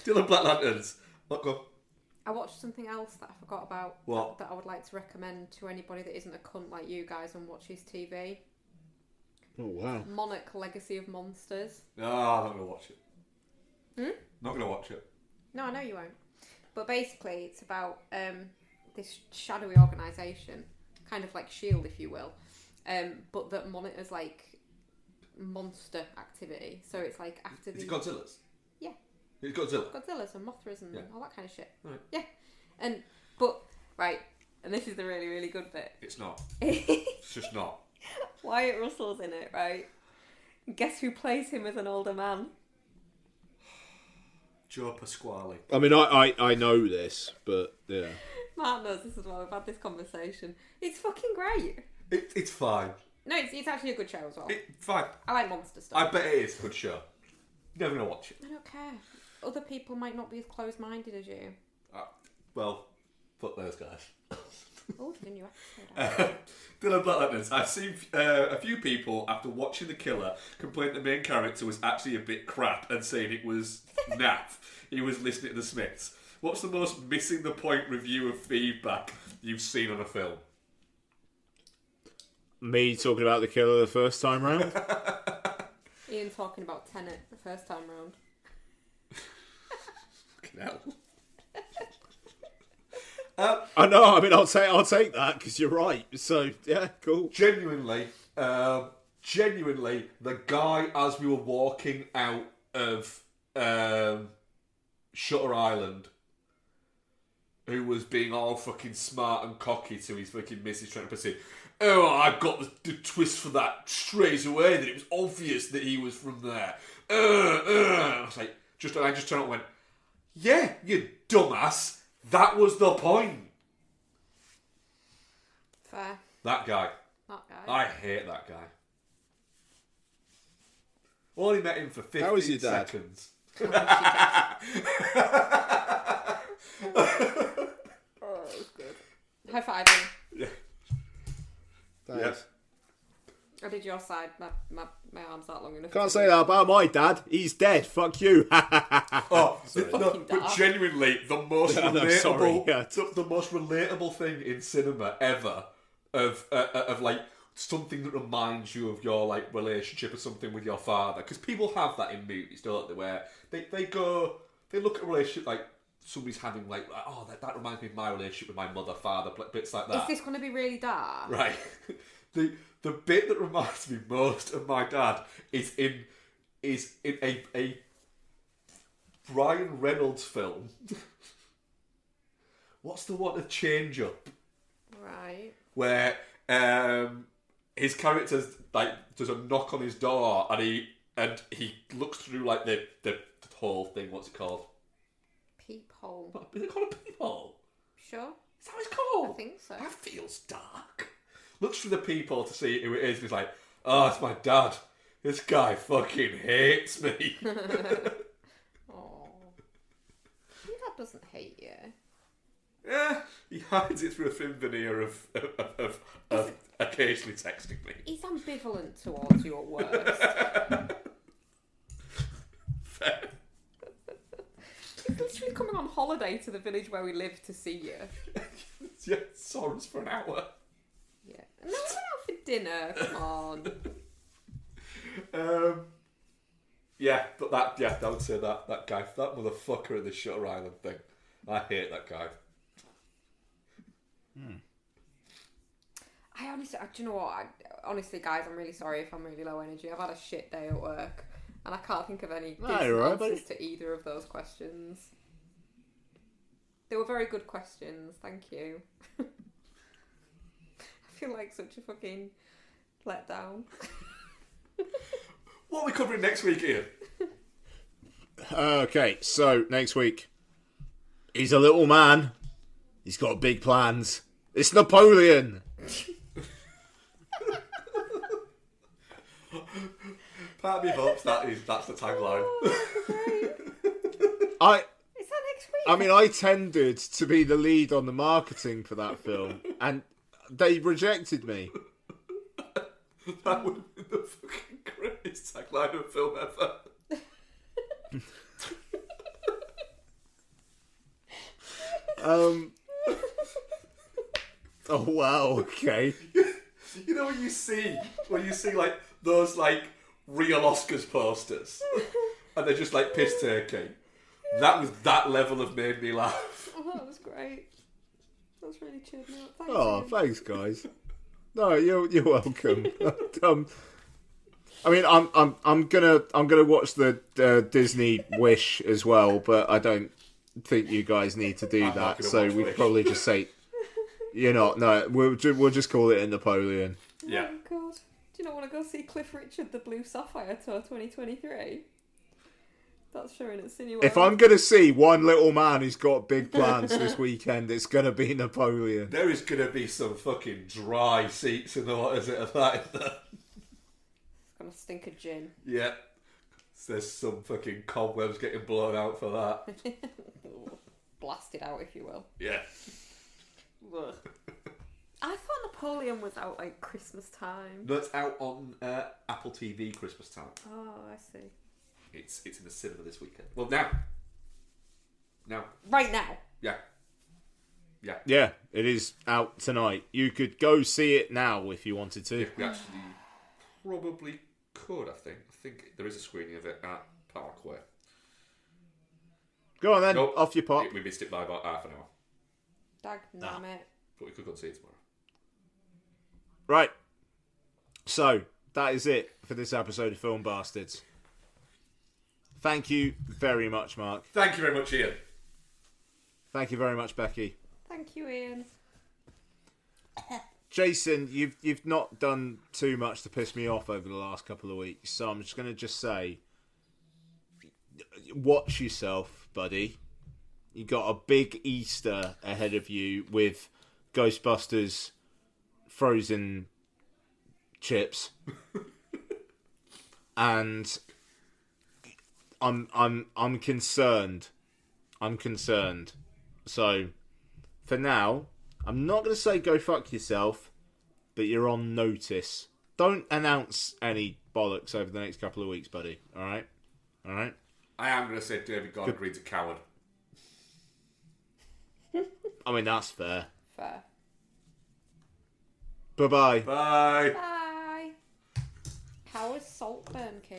Dylan Black Lanterns. Look, go. I watched something else that I forgot about. What? That I would like to recommend to anybody that isn't a cunt like you guys and watches TV. Oh wow. Monarch Legacy of Monsters. No, I'm not going to watch it. Not going to watch it. No, I know you won't. But basically, it's about this shadowy organisation, kind of like S.H.I.E.L.D., if you will, but that monitors like monster activity. So it's like after the... Is it Godzilla's? Yeah. It's Godzilla? Godzilla's and Mothras and Yeah. all that kind of shit. Right. Yeah. And this is the really, really good bit. It's not. It's just not. Wyatt Russell's in it, right? Guess who plays him as an older man? Joe Pasquale. I mean, I know this, but yeah. Mark knows this as well. We've had this conversation. It's fucking great. It's fine. No, it's actually a good show as well. Fine. I like monster stuff. I bet it is a good show. Never gonna watch it. I don't care. Other people might not be as closed-minded as you. Well, fuck those guys. Oh, the new episode. Dylan Blackletters. I've seen a few people after watching The Killer complain the main character was actually a bit crap and saying it was naff. He was listening to the Smiths. What's the most missing the point review of feedback you've seen on a film? Me talking about The Killer the first time round. Ian talking about Tenet the first time round. Fucking hell. I know. I mean, I'll take that because you're right. So yeah, cool. Genuinely, the guy as we were walking out of Shutter Island, who was being all fucking smart and cocky to his fucking missus trying to pursue. Oh, I got the twist for that straight away. That it was obvious that he was from there. I was like, I just turned up and went, yeah, you dumbass. That was the point. Fair. That guy. That guy. I hate that guy. Only met him for 15 How is your dad? seconds. Oh, that was good. High five. Yeah. Thanks. I did your side. My arm's not long enough. Can't say that about my dad. He's dead. Fuck you. Oh, Fucking but dad. genuinely, the most No, relatable, sorry, yeah. the most relatable thing in cinema ever of like something that reminds you of your like relationship or something with your father, because people have that in movies, don't they? Where they look at a relationship like somebody's having like oh that reminds me of my relationship with my mother, father, bits like that. Is this going to be really dark? Right. The bit that reminds me most of my dad is in a Ryan Reynolds film. What's the one? A Change Up. Right. Where his character like does a knock on his door and he looks through like the whole thing. What's it called? Peephole. Is it called a peephole? Sure. Is that what it's called? I think so. That feels dark. Looks through the peephole to see who it is, and he's like, "Oh, it's my dad. This guy fucking hates me." Oh. Your dad doesn't hate you. Yeah, he hides it through a thin veneer of occasionally texting me. He's ambivalent towards you at worst. Fair. He's literally coming on holiday to the village where we live to see you. Yeah, sorrows for an hour. Yeah. No, we're out for dinner. Come on. Yeah, but I would say that guy, that motherfucker in the Shutter Island thing. I hate that guy. I honestly, do you know what? Honestly, guys, I'm really sorry if I'm really low energy. I've had a shit day at work, and I can't think of any No, decent you're right, answers buddy. to either of those questions. They were very good questions. Thank you. I feel like such a fucking letdown. What are we covering next week, Ian? Okay, so next week. He's a little man. He's got big plans. It's Napoleon. Part of me hopes that's the tagline. Is that next week? I mean, I tended to be the lead on the marketing for that film, and they rejected me. That would have been the fucking greatest tagline of a film ever. Oh wow, okay. You know when you see like those like real Oscars posters and they're just like piss taking. That was that level of made me laugh. Oh, that was great. That was really cheered me up. Thanks. Oh, Ian. thanks, guys. No, you're welcome. I mean, I'm gonna watch the Disney Wish as well, but I don't think you guys need to do I'm not that. gonna So watch we Wish. probably just say you're not. No, we'll just call it a Napoleon. Yeah. Oh god. Do you not want to go see Cliff Richard the Blue Sapphire Tour 2023? That's showing at Cineworld. If I'm gonna see one little man who's got big plans this weekend, it's gonna be Napoleon. There is gonna be some fucking dry seats in the what is it of that in there? It's gonna stink of gin. Yeah. There's some fucking cobwebs getting blown out for that. Blasted out, if you will. Yeah. Ugh. I thought Napoleon was out like Christmas time. That's out on Apple TV Christmas time. Oh, I see. It's in the cinema this weekend. Well, now. Right now. Yeah. Yeah, it is out tonight. You could go see it now if you wanted to. Yeah, we actually probably could, I think. I think there is a screening of it at Parkway. Go on then, Nope. off your pop. We missed it by about half an hour. Dagnam it. But we could go and see it tomorrow. Right. So, that is it for this episode of Film Bastards. Thank you very much, Mark. Thank you very much, Ian. Thank you very much, Becky. Thank you, Ian. Jason, you've not done too much to piss me off over the last couple of weeks, so I'm just going to say, watch yourself, buddy. You got a big Easter ahead of you with Ghostbusters frozen chips, and I'm concerned. I'm concerned. So, for now, I'm not going to say go fuck yourself, but you're on notice. Don't announce any bollocks over the next couple of weeks, buddy. All right? All right? I am going to say David Gordon Green's a coward. I mean, that's fair. Fair. Bye-bye. Bye. Bye. How was Saltburn, kid?